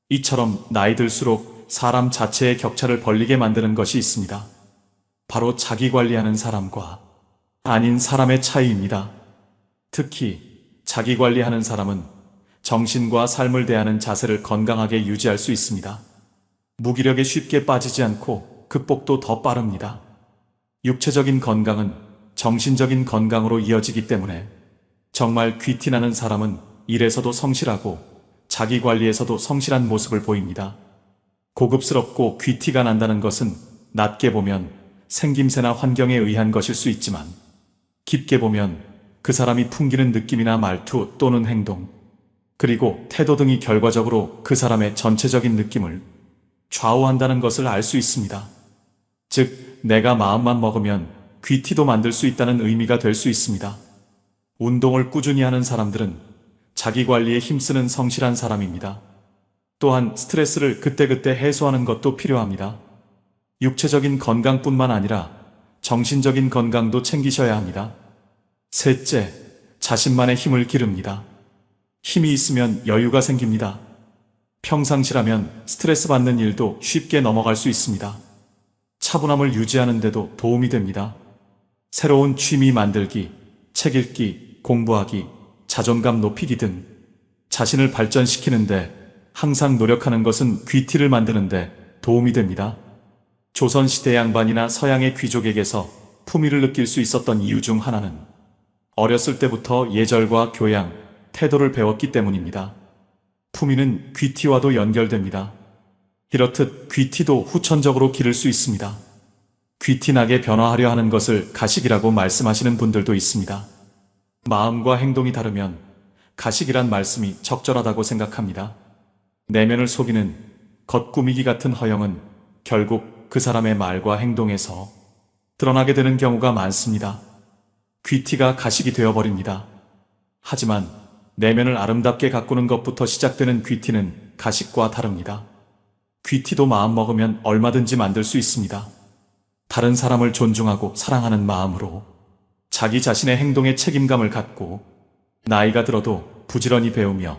이처럼 나이 들수록 사람 자체의 격차를 벌리게 만드는 것이 있습니다. 바로 자기 관리하는 사람과 아닌 사람의 차이입니다. 특히 자기 관리하는 사람은 정신과 삶을 대하는 자세를 건강하게 유지할 수 있습니다. 무기력에 쉽게 빠지지 않고 극복도 더 빠릅니다. 육체적인 건강은 정신적인 건강으로 이어지기 때문에 정말 귀티나는 사람은 일에서도 성실하고 자기 관리에서도 성실한 모습을 보입니다. 고급스럽고 귀티가 난다는 것은 낮게 보면 생김새나 환경에 의한 것일 수 있지만, 깊게 보면 그 사람이 풍기는 느낌이나 말투 또는 행동, 그리고 태도 등이 결과적으로 그 사람의 전체적인 느낌을 좌우한다는 것을 알 수 있습니다. 즉, 내가 마음만 먹으면 귀티도 만들 수 있다는 의미가 될 수 있습니다. 운동을 꾸준히 하는 사람들은 자기 관리에 힘쓰는 성실한 사람입니다. 또한 스트레스를 그때그때 해소하는 것도 필요합니다. 육체적인 건강뿐만 아니라 정신적인 건강도 챙기셔야 합니다. 셋째, 자신만의 힘을 기릅니다. 힘이 있으면 여유가 생깁니다. 평상시라면 스트레스 받는 일도 쉽게 넘어갈 수 있습니다. 차분함을 유지하는 데도 도움이 됩니다. 새로운 취미 만들기, 책 읽기, 공부하기, 자존감 높이기 등 자신을 발전시키는데 항상 노력하는 것은 귀티를 만드는데 도움이 됩니다. 조선시대 양반이나 서양의 귀족에게서 품위를 느낄 수 있었던 이유 중 하나는 어렸을 때부터 예절과 교양, 태도를 배웠기 때문입니다. 품위는 귀티와도 연결됩니다. 이렇듯 귀티도 후천적으로 기를 수 있습니다. 귀티나게 변화하려 하는 것을 가식이라고 말씀하시는 분들도 있습니다. 마음과 행동이 다르면 가식이란 말씀이 적절하다고 생각합니다. 내면을 속이는 겉꾸미기 같은 허영은 결국 그 사람의 말과 행동에서 드러나게 되는 경우가 많습니다. 귀티가 가식이 되어버립니다. 하지만 내면을 아름답게 가꾸는 것부터 시작되는 귀티는 가식과 다릅니다. 귀티도 마음먹으면 얼마든지 만들 수 있습니다. 다른 사람을 존중하고 사랑하는 마음으로 자기 자신의 행동에 책임감을 갖고 나이가 들어도 부지런히 배우며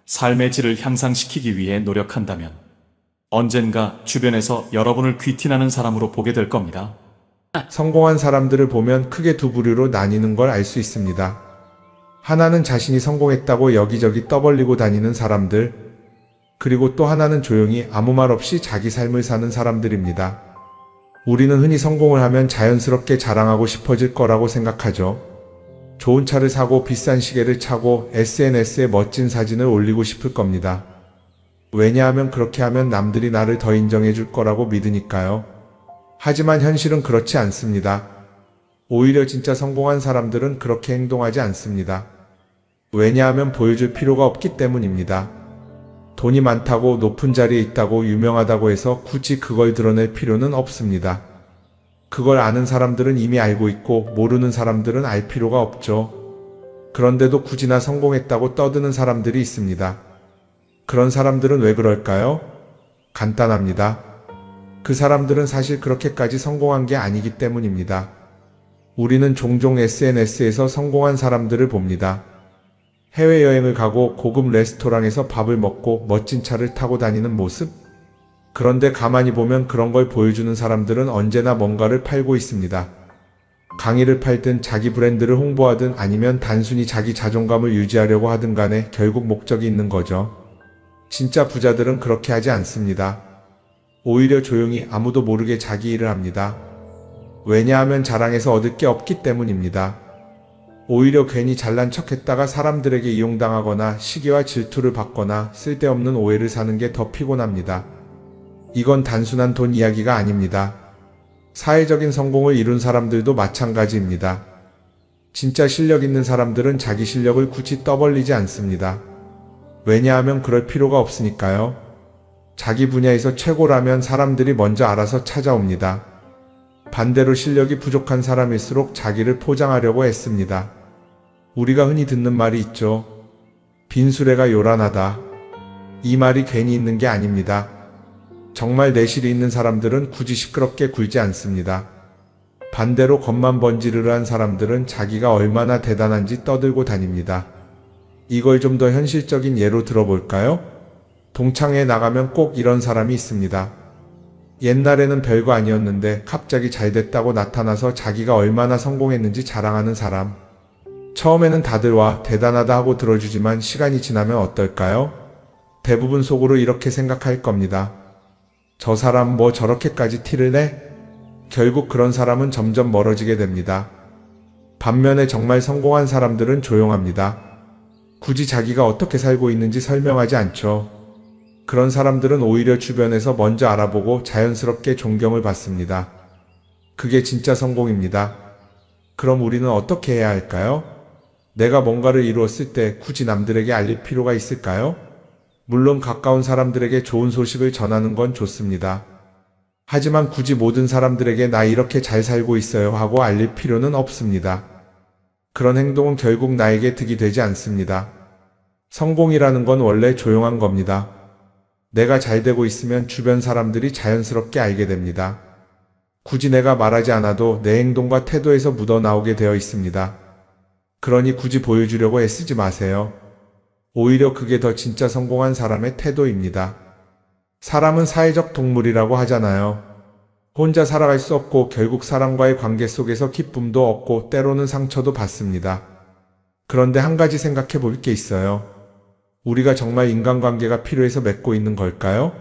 삶의 질을 향상시키기 위해 노력한다면 언젠가 주변에서 여러분을 귀티나는 사람으로 보게 될 겁니다. 성공한 사람들을 보면 크게 두 부류로 나뉘는 걸 알 수 있습니다. 하나는 자신이 성공했다고 여기저기 떠벌리고 다니는 사람들, 그리고 또 하나는 조용히 아무 말 없이 자기 삶을 사는 사람들입니다. 우리는 흔히 성공을 하면 자연스럽게 자랑하고 싶어질 거라고 생각하죠. 좋은 차를 사고 비싼 시계를 차고 SNS에 멋진 사진을 올리고 싶을 겁니다. 왜냐하면 그렇게 하면 남들이 나를 더 인정해 줄 거라고 믿으니까요. 하지만 현실은 그렇지 않습니다. 오히려 진짜 성공한 사람들은 그렇게 행동하지 않습니다. 왜냐하면 보여줄 필요가 없기 때문입니다. 돈이 많다고 높은 자리에 있다고 유명하다고 해서 굳이 그걸 드러낼 필요는 없습니다. 그걸 아는 사람들은 이미 알고 있고 모르는 사람들은 알 필요가 없죠. 그런데도 굳이나 성공했다고 떠드는 사람들이 있습니다. 그런 사람들은 왜 그럴까요? 간단합니다. 그 사람들은 사실 그렇게까지 성공한 게 아니기 때문입니다. 우리는 종종 SNS에서 성공한 사람들을 봅니다. 해외여행을 가고 고급 레스토랑에서 밥을 먹고 멋진 차를 타고 다니는 모습? 그런데 가만히 보면 그런 걸 보여주는 사람들은 언제나 뭔가를 팔고 있습니다. 강의를 팔든 자기 브랜드를 홍보하든 아니면 단순히 자기 자존감을 유지하려고 하든 간에 결국 목적이 있는 거죠. 진짜 부자들은 그렇게 하지 않습니다. 오히려 조용히 아무도 모르게 자기 일을 합니다. 왜냐하면 자랑해서 얻을 게 없기 때문입니다. 오히려 괜히 잘난 척했다가 사람들에게 이용당하거나 시기와 질투를 받거나 쓸데없는 오해를 사는 게 더 피곤합니다. 이건 단순한 돈 이야기가 아닙니다. 사회적인 성공을 이룬 사람들도 마찬가지입니다. 진짜 실력 있는 사람들은 자기 실력을 굳이 떠벌리지 않습니다. 왜냐하면 그럴 필요가 없으니까요. 자기 분야에서 최고라면 사람들이 먼저 알아서 찾아옵니다. 반대로 실력이 부족한 사람일수록 자기를 포장하려고 애씁니다. 우리가 흔히 듣는 말이 있죠. 빈수레가 요란하다. 이 말이 괜히 있는 게 아닙니다. 정말 내실이 있는 사람들은 굳이 시끄럽게 굴지 않습니다. 반대로 겉만 번지르르한 사람들은 자기가 얼마나 대단한지 떠들고 다닙니다. 이걸 좀 더 현실적인 예로 들어볼까요? 동창회에 나가면 꼭 이런 사람이 있습니다. 옛날에는 별거 아니었는데 갑자기 잘 됐다고 나타나서 자기가 얼마나 성공했는지 자랑하는 사람. 처음에는 다들 와 대단하다 하고 들어주지만 시간이 지나면 어떨까요? 대부분 속으로 이렇게 생각할 겁니다. 저 사람 뭐 저렇게까지 티를 내? 결국 그런 사람은 점점 멀어지게 됩니다. 반면에 정말 성공한 사람들은 조용합니다. 굳이 자기가 어떻게 살고 있는지 설명하지 않죠. 그런 사람들은 오히려 주변에서 먼저 알아보고 자연스럽게 존경을 받습니다. 그게 진짜 성공입니다. 그럼 우리는 어떻게 해야 할까요? 내가 뭔가를 이루었을 때 굳이 남들에게 알릴 필요가 있을까요? 물론 가까운 사람들에게 좋은 소식을 전하는 건 좋습니다. 하지만 굳이 모든 사람들에게 나 이렇게 잘 살고 있어요 하고 알릴 필요는 없습니다. 그런 행동은 결국 나에게 득이 되지 않습니다. 성공이라는 건 원래 조용한 겁니다. 내가 잘 되고 있으면 주변 사람들이 자연스럽게 알게 됩니다. 굳이 내가 말하지 않아도 내 행동과 태도에서 묻어나오게 되어 있습니다. 그러니 굳이 보여주려고 애쓰지 마세요. 오히려 그게 더 진짜 성공한 사람의 태도입니다. 사람은 사회적 동물이라고 하잖아요. 혼자 살아갈 수 없고 결국 사람과의 관계 속에서 기쁨도 얻고 때로는 상처도 받습니다. 그런데 한 가지 생각해 볼 게 있어요. 우리가 정말 인간관계가 필요해서 맺고 있는 걸까요?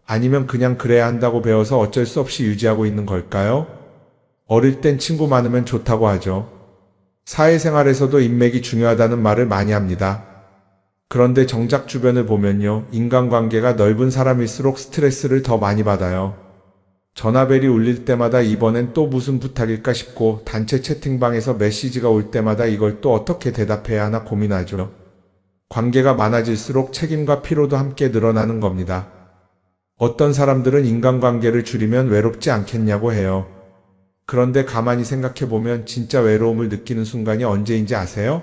아니면 그냥 그래야 한다고 배워서 어쩔 수 없이 유지하고 있는 걸까요? 어릴 땐 친구 많으면 좋다고 하죠. 사회생활에서도 인맥이 중요하다는 말을 많이 합니다. 그런데 정작 주변을 보면요. 인간관계가 넓은 사람일수록 스트레스를 더 많이 받아요. 전화벨이 울릴 때마다 이번엔 또 무슨 부탁일까 싶고 단체 채팅방에서 메시지가 올 때마다 이걸 또 어떻게 대답해야 하나 고민하죠. 관계가 많아질수록 책임과 피로도 함께 늘어나는 겁니다. 어떤 사람들은 인간관계를 줄이면 외롭지 않겠냐고 해요. 그런데 가만히 생각해보면 진짜 외로움을 느끼는 순간이 언제인지 아세요?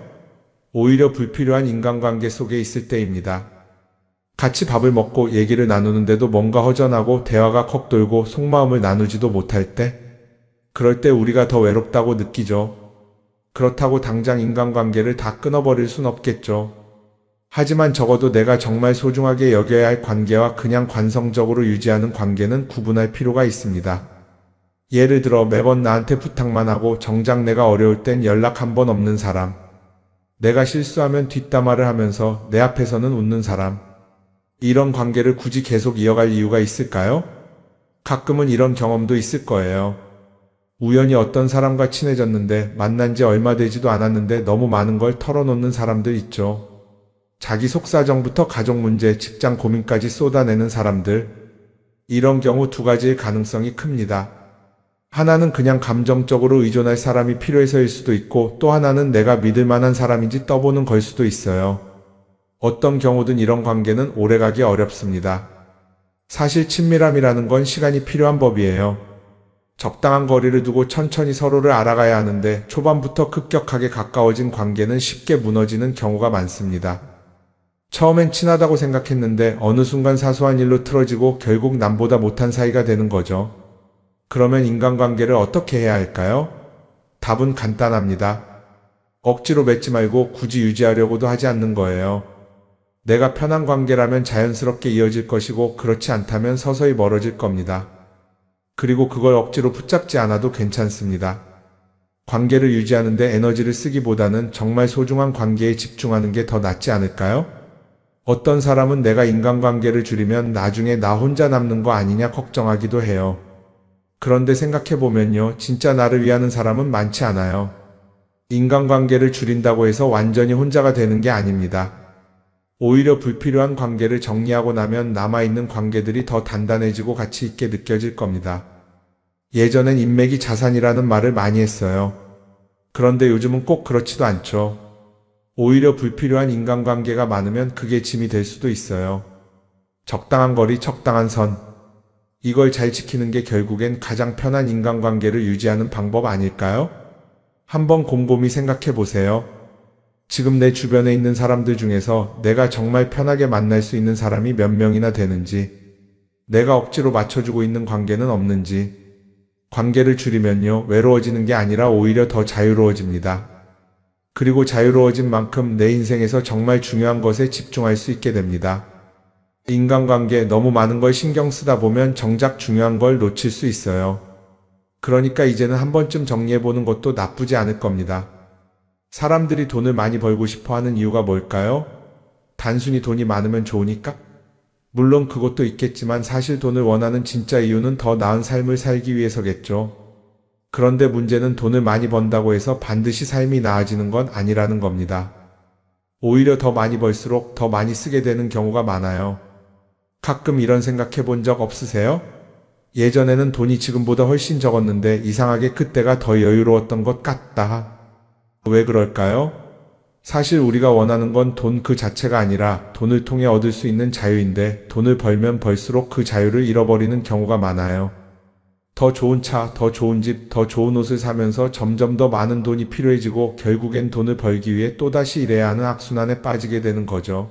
오히려 불필요한 인간관계 속에 있을 때입니다. 같이 밥을 먹고 얘기를 나누는데도 뭔가 허전하고 대화가 컥 돌고 속마음을 나누지도 못할 때, 그럴 때 우리가 더 외롭다고 느끼죠. 그렇다고 당장 인간관계를 다 끊어버릴 순 없겠죠. 하지만 적어도 내가 정말 소중하게 여겨야 할 관계와 그냥 관성적으로 유지하는 관계는 구분할 필요가 있습니다. 예를 들어 매번 나한테 부탁만 하고 정작 내가 어려울 땐 연락 한 번 없는 사람. 내가 실수하면 뒷담화를 하면서 내 앞에서는 웃는 사람. 이런 관계를 굳이 계속 이어갈 이유가 있을까요? 가끔은 이런 경험도 있을 거예요. 우연히 어떤 사람과 친해졌는데 만난 지 얼마 되지도 않았는데 너무 많은 걸 털어놓는 사람들 있죠. 자기 속사정부터 가족 문제, 직장 고민까지 쏟아내는 사람들. 이런 경우 두 가지의 가능성이 큽니다. 하나는 그냥 감정적으로 의존할 사람이 필요해서일 수도 있고 또 하나는 내가 믿을 만한 사람인지 떠보는 걸 수도 있어요. 어떤 경우든 이런 관계는 오래가기 어렵습니다. 사실 친밀함이라는 건 시간이 필요한 법이에요. 적당한 거리를 두고 천천히 서로를 알아가야 하는데 초반부터 급격하게 가까워진 관계는 쉽게 무너지는 경우가 많습니다. 처음엔 친하다고 생각했는데 어느 순간 사소한 일로 틀어지고 결국 남보다 못한 사이가 되는 거죠. 그러면 인간관계를 어떻게 해야 할까요? 답은 간단합니다. 억지로 맺지 말고 굳이 유지하려고도 하지 않는 거예요. 내가 편한 관계라면 자연스럽게 이어질 것이고 그렇지 않다면 서서히 멀어질 겁니다. 그리고 그걸 억지로 붙잡지 않아도 괜찮습니다. 관계를 유지하는 데 에너지를 쓰기보다는 정말 소중한 관계에 집중하는 게 더 낫지 않을까요? 어떤 사람은 내가 인간관계를 줄이면 나중에 나 혼자 남는 거 아니냐 걱정하기도 해요. 그런데 생각해보면요. 진짜 나를 위하는 사람은 많지 않아요. 인간관계를 줄인다고 해서 완전히 혼자가 되는 게 아닙니다. 오히려 불필요한 관계를 정리하고 나면 남아있는 관계들이 더 단단해지고 가치 있게 느껴질 겁니다. 예전엔 인맥이 자산이라는 말을 많이 했어요. 그런데 요즘은 꼭 그렇지도 않죠. 오히려 불필요한 인간관계가 많으면 그게 짐이 될 수도 있어요. 적당한 거리, 적당한 선. 이걸 잘 지키는 게 결국엔 가장 편한 인간관계를 유지하는 방법 아닐까요? 한번 곰곰이 생각해 보세요. 지금 내 주변에 있는 사람들 중에서 내가 정말 편하게 만날 수 있는 사람이 몇 명이나 되는지, 내가 억지로 맞춰주고 있는 관계는 없는지, 관계를 줄이면요, 외로워지는 게 아니라 오히려 더 자유로워집니다. 그리고 자유로워진 만큼 내 인생에서 정말 중요한 것에 집중할 수 있게 됩니다. 인간관계 너무 많은 걸 신경 쓰다 보면 정작 중요한 걸 놓칠 수 있어요. 그러니까 이제는 한 번쯤 정리해보는 것도 나쁘지 않을 겁니다. 사람들이 돈을 많이 벌고 싶어 하는 이유가 뭘까요? 단순히 돈이 많으면 좋으니까? 물론 그것도 있겠지만 사실 돈을 원하는 진짜 이유는 더 나은 삶을 살기 위해서겠죠. 그런데 문제는 돈을 많이 번다고 해서 반드시 삶이 나아지는 건 아니라는 겁니다. 오히려 더 많이 벌수록 더 많이 쓰게 되는 경우가 많아요. 가끔 이런 생각해 본 적 없으세요? 예전에는 돈이 지금보다 훨씬 적었는데 이상하게 그때가 더 여유로웠던 것 같다. 왜 그럴까요? 사실 우리가 원하는 건 돈 그 자체가 아니라 돈을 통해 얻을 수 있는 자유인데 돈을 벌면 벌수록 그 자유를 잃어버리는 경우가 많아요. 더 좋은 차, 더 좋은 집, 더 좋은 옷을 사면서 점점 더 많은 돈이 필요해지고 결국엔 돈을 벌기 위해 또다시 일해야 하는 악순환에 빠지게 되는 거죠.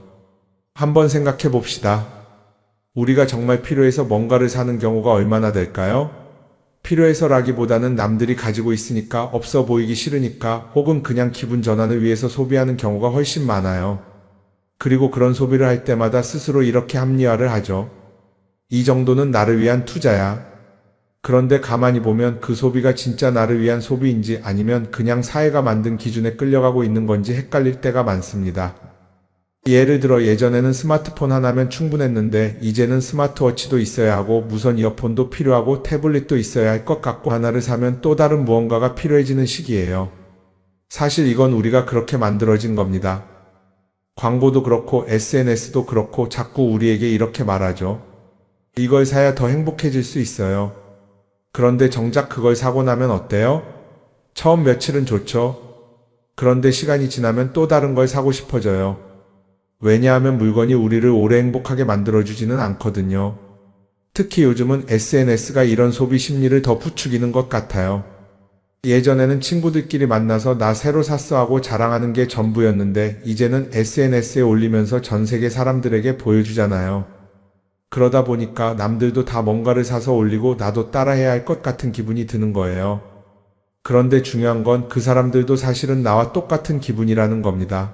한번 생각해 봅시다. 우리가 정말 필요해서 뭔가를 사는 경우가 얼마나 될까요? 필요해서라기보다는 남들이 가지고 있으니까, 없어 보이기 싫으니까, 혹은 그냥 기분 전환을 위해서 소비하는 경우가 훨씬 많아요. 그리고 그런 소비를 할 때마다 스스로 이렇게 합리화를 하죠. 이 정도는 나를 위한 투자야. 그런데 가만히 보면 그 소비가 진짜 나를 위한 소비인지 아니면 그냥 사회가 만든 기준에 끌려가고 있는 건지 헷갈릴 때가 많습니다. 예를 들어 예전에는 스마트폰 하나면 충분했는데 이제는 스마트워치도 있어야 하고 무선 이어폰도 필요하고 태블릿도 있어야 할 것 같고, 하나를 사면 또 다른 무언가가 필요해지는 시기예요. 사실 이건 우리가 그렇게 만들어진 겁니다. 광고도 그렇고 SNS도 그렇고 자꾸 우리에게 이렇게 말하죠. 이걸 사야 더 행복해질 수 있어요. 그런데 정작 그걸 사고 나면 어때요? 처음 며칠은 좋죠. 그런데 시간이 지나면 또 다른 걸 사고 싶어져요. 왜냐하면 물건이 우리를 오래 행복하게 만들어주지는 않거든요. 특히 요즘은 SNS가 이런 소비 심리를 더 부추기는 것 같아요. 예전에는 친구들끼리 만나서 나 새로 샀어 하고 자랑하는 게 전부였는데 이제는 SNS에 올리면서 전 세계 사람들에게 보여주잖아요. 그러다 보니까 남들도 다 뭔가를 사서 올리고 나도 따라해야 할 것 같은 기분이 드는 거예요. 그런데 중요한 건 그 사람들도 사실은 나와 똑같은 기분이라는 겁니다.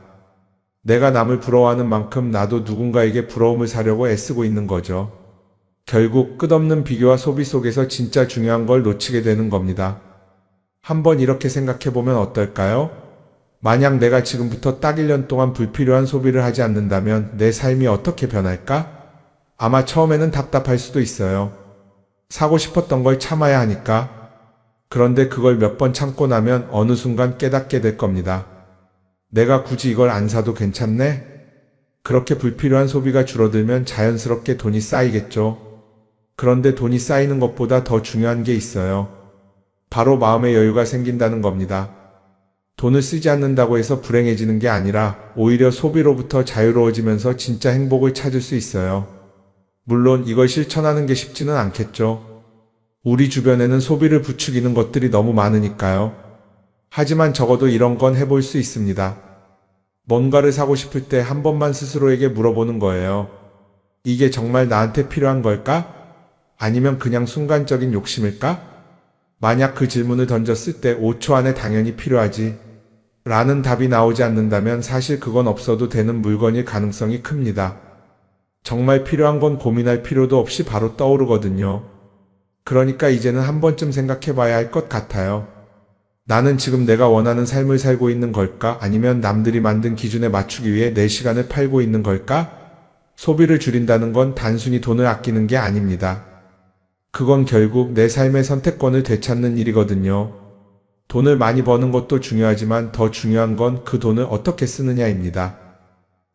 내가 남을 부러워하는 만큼 나도 누군가에게 부러움을 사려고 애쓰고 있는 거죠. 결국 끝없는 비교와 소비 속에서 진짜 중요한 걸 놓치게 되는 겁니다. 한번 이렇게 생각해보면 어떨까요? 만약 내가 지금부터 딱 1년 동안 불필요한 소비를 하지 않는다면 내 삶이 어떻게 변할까? 아마 처음에는 답답할 수도 있어요. 사고 싶었던 걸 참아야 하니까. 그런데 그걸 몇 번 참고 나면 어느 순간 깨닫게 될 겁니다. 내가 굳이 이걸 안 사도 괜찮네? 그렇게 불필요한 소비가 줄어들면 자연스럽게 돈이 쌓이겠죠. 그런데 돈이 쌓이는 것보다 더 중요한 게 있어요. 바로 마음의 여유가 생긴다는 겁니다. 돈을 쓰지 않는다고 해서 불행해지는 게 아니라 오히려 소비로부터 자유로워지면서 진짜 행복을 찾을 수 있어요. 물론 이걸 실천하는 게 쉽지는 않겠죠. 우리 주변에는 소비를 부추기는 것들이 너무 많으니까요. 하지만 적어도 이런 건 해볼 수 있습니다. 뭔가를 사고 싶을 때 한 번만 스스로에게 물어보는 거예요. 이게 정말 나한테 필요한 걸까? 아니면 그냥 순간적인 욕심일까? 만약 그 질문을 던졌을 때 5초 안에 당연히 필요하지 라는 답이 나오지 않는다면 사실 그건 없어도 되는 물건일 가능성이 큽니다. 정말 필요한 건 고민할 필요도 없이 바로 떠오르거든요. 그러니까 이제는 한 번쯤 생각해 봐야 할 것 같아요. 나는 지금 내가 원하는 삶을 살고 있는 걸까? 아니면 남들이 만든 기준에 맞추기 위해 내 시간을 팔고 있는 걸까? 소비를 줄인다는 건 단순히 돈을 아끼는 게 아닙니다. 그건 결국 내 삶의 선택권을 되찾는 일이거든요. 돈을 많이 버는 것도 중요하지만 더 중요한 건 그 돈을 어떻게 쓰느냐입니다.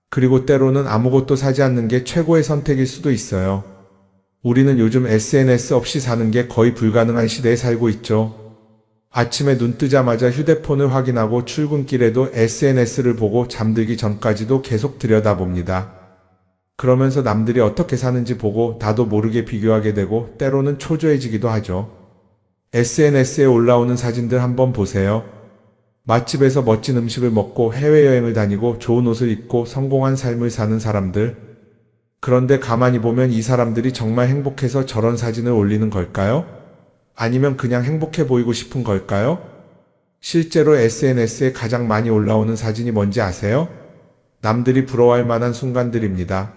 그리고 때로는 아무것도 사지 않는 게 최고의 선택일 수도 있어요. 우리는 요즘 SNS 없이 사는 게 거의 불가능한 시대에 살고 있죠. 아침에 눈 뜨자마자 휴대폰을 확인하고 출근길에도 SNS를 보고 잠들기 전까지도 계속 들여다봅니다. 그러면서 남들이 어떻게 사는지 보고 나도 모르게 비교하게 되고 때로는 초조해지기도 하죠. SNS에 올라오는 사진들 한번 보세요. 맛집에서 멋진 음식을 먹고 해외여행을 다니고 좋은 옷을 입고 성공한 삶을 사는 사람들. 그런데 가만히 보면 이 사람들이 정말 행복해서 저런 사진을 올리는 걸까요? 아니면 그냥 행복해 보이고 싶은 걸까요? 실제로 SNS에 가장 많이 올라오는 사진이 뭔지 아세요? 남들이 부러워할 만한 순간들입니다.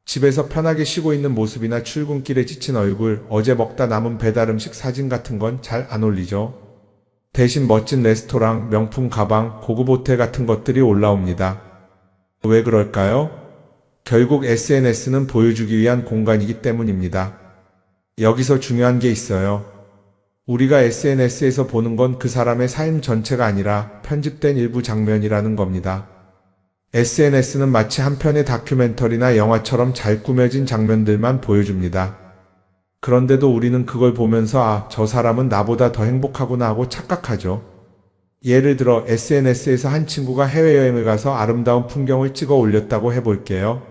집에서 편하게 쉬고 있는 모습이나 출근길에 지친 얼굴, 어제 먹다 남은 배달 음식 사진 같은 건 잘 안 올리죠. 대신 멋진 레스토랑, 명품 가방, 고급 호텔 같은 것들이 올라옵니다. 왜 그럴까요? 결국 SNS는 보여주기 위한 공간이기 때문입니다. 여기서 중요한 게 있어요. 우리가 SNS에서 보는 건 그 사람의 삶 전체가 아니라 편집된 일부 장면이라는 겁니다. SNS는 마치 한 편의 다큐멘터리나 영화처럼 잘 꾸며진 장면들만 보여줍니다. 그런데도 우리는 그걸 보면서 아, 저 사람은 나보다 더 행복하구나 하고 착각하죠. 예를 들어 SNS에서 한 친구가 해외여행을 가서 아름다운 풍경을 찍어 올렸다고 해볼게요.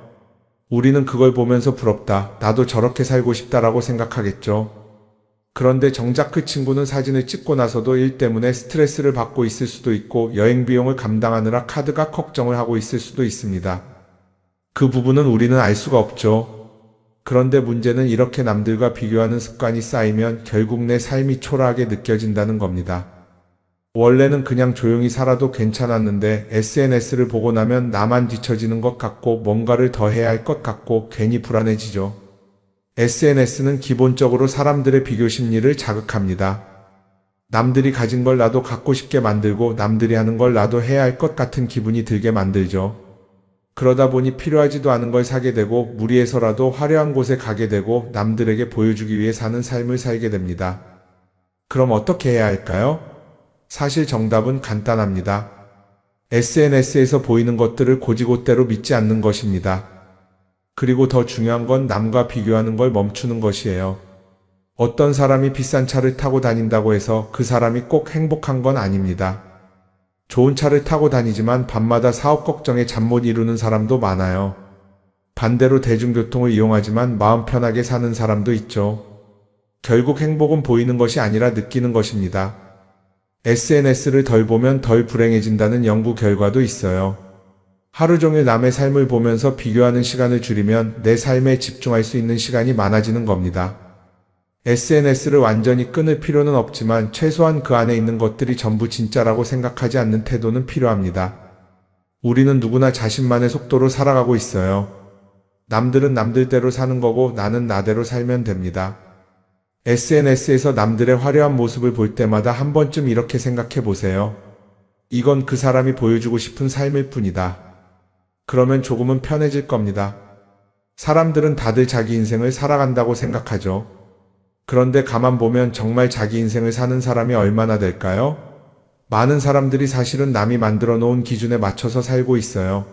우리는 그걸 보면서 부럽다, 나도 저렇게 살고 싶다라고 생각하겠죠. 그런데 정작 그 친구는 사진을 찍고 나서도 일 때문에 스트레스를 받고 있을 수도 있고 여행 비용을 감당하느라 카드가 걱정을 하고 있을 수도 있습니다. 그 부분은 우리는 알 수가 없죠. 그런데 문제는 이렇게 남들과 비교하는 습관이 쌓이면 결국 내 삶이 초라하게 느껴진다는 겁니다. 원래는 그냥 조용히 살아도 괜찮았는데 SNS를 보고 나면 나만 뒤처지는 것 같고 뭔가를 더 해야 할 것 같고 괜히 불안해지죠. SNS는 기본적으로 사람들의 비교 심리를 자극합니다. 남들이 가진 걸 나도 갖고 싶게 만들고 남들이 하는 걸 나도 해야 할 것 같은 기분이 들게 만들죠. 그러다 보니 필요하지도 않은 걸 사게 되고 무리해서라도 화려한 곳에 가게 되고 남들에게 보여주기 위해 사는 삶을 살게 됩니다. 그럼 어떻게 해야 할까요? 사실 정답은 간단합니다. SNS에서 보이는 것들을 곧이곧대로 믿지 않는 것입니다. 그리고 더 중요한 건 남과 비교하는 걸 멈추는 것이에요. 어떤 사람이 비싼 차를 타고 다닌다고 해서 그 사람이 꼭 행복한 건 아닙니다. 좋은 차를 타고 다니지만 밤마다 사업 걱정에 잠 못 이루는 사람도 많아요. 반대로 대중교통을 이용하지만 마음 편하게 사는 사람도 있죠. 결국 행복은 보이는 것이 아니라 느끼는 것입니다. SNS를 덜 보면 덜 불행해진다는 연구 결과도 있어요. 하루 종일 남의 삶을 보면서 비교하는 시간을 줄이면 내 삶에 집중할 수 있는 시간이 많아지는 겁니다. SNS를 완전히 끊을 필요는 없지만 최소한 그 안에 있는 것들이 전부 진짜라고 생각하지 않는 태도는 필요합니다. 우리는 누구나 자신만의 속도로 살아가고 있어요. 남들은 남들대로 사는 거고 나는 나대로 살면 됩니다. SNS에서 남들의 화려한 모습을 볼 때마다 한 번쯤 이렇게 생각해 보세요. 이건 그 사람이 보여주고 싶은 삶일 뿐이다. 그러면 조금은 편해질 겁니다. 사람들은 다들 자기 인생을 살아간다고 생각하죠. 그런데 가만 보면 정말 자기 인생을 사는 사람이 얼마나 될까요? 많은 사람들이 사실은 남이 만들어 놓은 기준에 맞춰서 살고 있어요.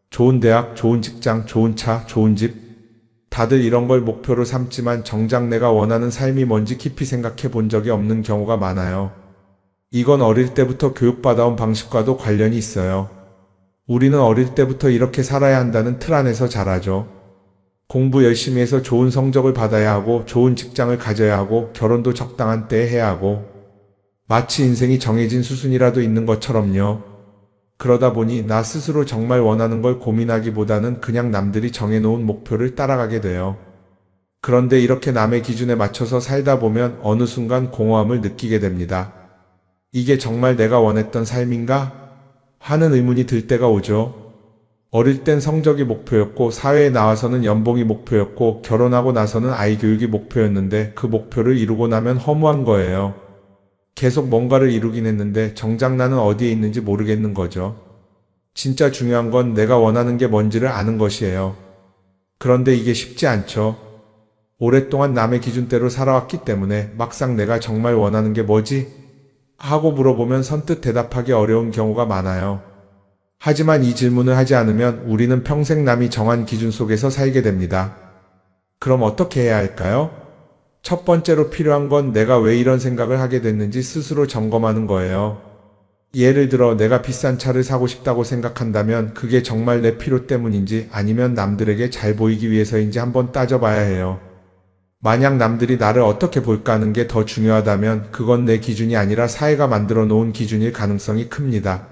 좋은 대학, 좋은 직장, 좋은 차, 좋은 집. 다들 이런 걸 목표로 삼지만 정작 내가 원하는 삶이 뭔지 깊이 생각해 본 적이 없는 경우가 많아요. 이건 어릴 때부터 교육받아온 방식과도 관련이 있어요. 우리는 어릴 때부터 이렇게 살아야 한다는 틀 안에서 자라죠. 공부 열심히 해서 좋은 성적을 받아야 하고 좋은 직장을 가져야 하고 결혼도 적당한 때에 해야 하고 마치 인생이 정해진 수순이라도 있는 것처럼요. 그러다 보니 나 스스로 정말 원하는 걸 고민하기보다는 그냥 남들이 정해놓은 목표를 따라가게 돼요. 그런데 이렇게 남의 기준에 맞춰서 살다 보면 어느 순간 공허함을 느끼게 됩니다. 이게 정말 내가 원했던 삶인가? 하는 의문이 들 때가 오죠. 어릴 땐 성적이 목표였고 사회에 나와서는 연봉이 목표였고 결혼하고 나서는 아이 교육이 목표였는데 그 목표를 이루고 나면 허무한 거예요. 계속 뭔가를 이루긴 했는데 정작 나는 어디에 있는지 모르겠는 거죠. 진짜 중요한 건 내가 원하는 게 뭔지를 아는 것이에요. 그런데 이게 쉽지 않죠. 오랫동안 남의 기준대로 살아왔기 때문에 막상 내가 정말 원하는 게 뭐지? 하고 물어보면 선뜻 대답하기 어려운 경우가 많아요. 하지만 이 질문을 하지 않으면 우리는 평생 남이 정한 기준 속에서 살게 됩니다. 그럼 어떻게 해야 할까요? 첫 번째로 필요한 건 내가 왜 이런 생각을 하게 됐는지 스스로 점검하는 거예요. 예를 들어 내가 비싼 차를 사고 싶다고 생각한다면 그게 정말 내 필요 때문인지 아니면 남들에게 잘 보이기 위해서인지 한번 따져봐야 해요. 만약 남들이 나를 어떻게 볼까 하는 게 더 중요하다면 그건 내 기준이 아니라 사회가 만들어 놓은 기준일 가능성이 큽니다.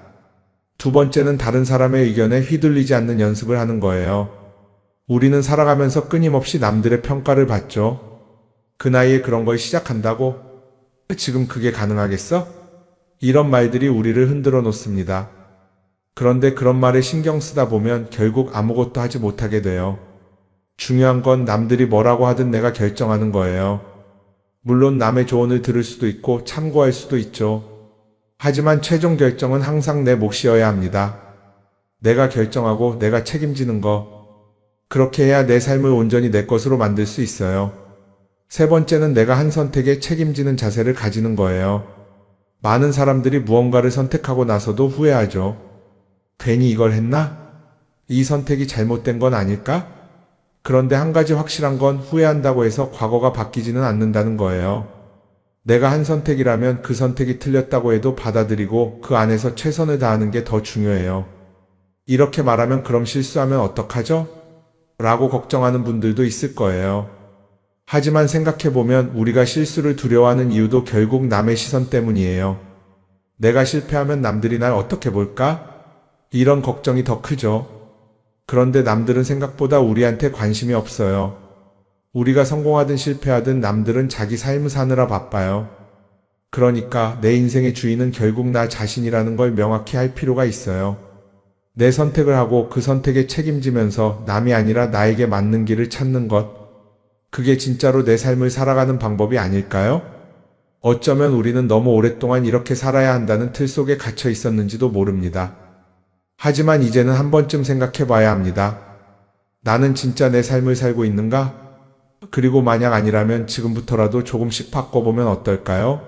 두 번째는 다른 사람의 의견에 휘둘리지 않는 연습을 하는 거예요. 우리는 살아가면서 끊임없이 남들의 평가를 받죠. 그 나이에 그런 걸 시작한다고? 지금 그게 가능하겠어? 이런 말들이 우리를 흔들어 놓습니다. 그런데 그런 말에 신경 쓰다 보면 결국 아무것도 하지 못하게 돼요. 중요한 건 남들이 뭐라고 하든 내가 결정하는 거예요. 물론 남의 조언을 들을 수도 있고 참고할 수도 있죠. 하지만 최종 결정은 항상 내 몫이어야 합니다. 내가 결정하고 내가 책임지는 거. 그렇게 해야 내 삶을 온전히 내 것으로 만들 수 있어요. 세 번째는 내가 한 선택에 책임지는 자세를 가지는 거예요. 많은 사람들이 무언가를 선택하고 나서도 후회하죠. 괜히 이걸 했나? 이 선택이 잘못된 건 아닐까? 그런데 한 가지 확실한 건 후회한다고 해서 과거가 바뀌지는 않는다는 거예요. 내가 한 선택이라면 그 선택이 틀렸다고 해도 받아들이고 그 안에서 최선을 다하는 게 더 중요해요. 이렇게 말하면 그럼 실수하면 어떡하죠? 라고 걱정하는 분들도 있을 거예요. 하지만 생각해보면 우리가 실수를 두려워하는 이유도 결국 남의 시선 때문이에요. 내가 실패하면 남들이 날 어떻게 볼까? 이런 걱정이 더 크죠. 그런데 남들은 생각보다 우리한테 관심이 없어요. 우리가 성공하든 실패하든 남들은 자기 삶을 사느라 바빠요. 그러니까 내 인생의 주인은 결국 나 자신이라는 걸 명확히 할 필요가 있어요. 내 선택을 하고 그 선택에 책임지면서 남이 아니라 나에게 맞는 길을 찾는 것. 그게 진짜로 내 삶을 살아가는 방법이 아닐까요? 어쩌면 우리는 너무 오랫동안 이렇게 살아야 한다는 틀 속에 갇혀 있었는지도 모릅니다. 하지만 이제는 한 번쯤 생각해 봐야 합니다. 나는 진짜 내 삶을 살고 있는가? 그리고 만약 아니라면 지금부터라도 조금씩 바꿔보면 어떨까요?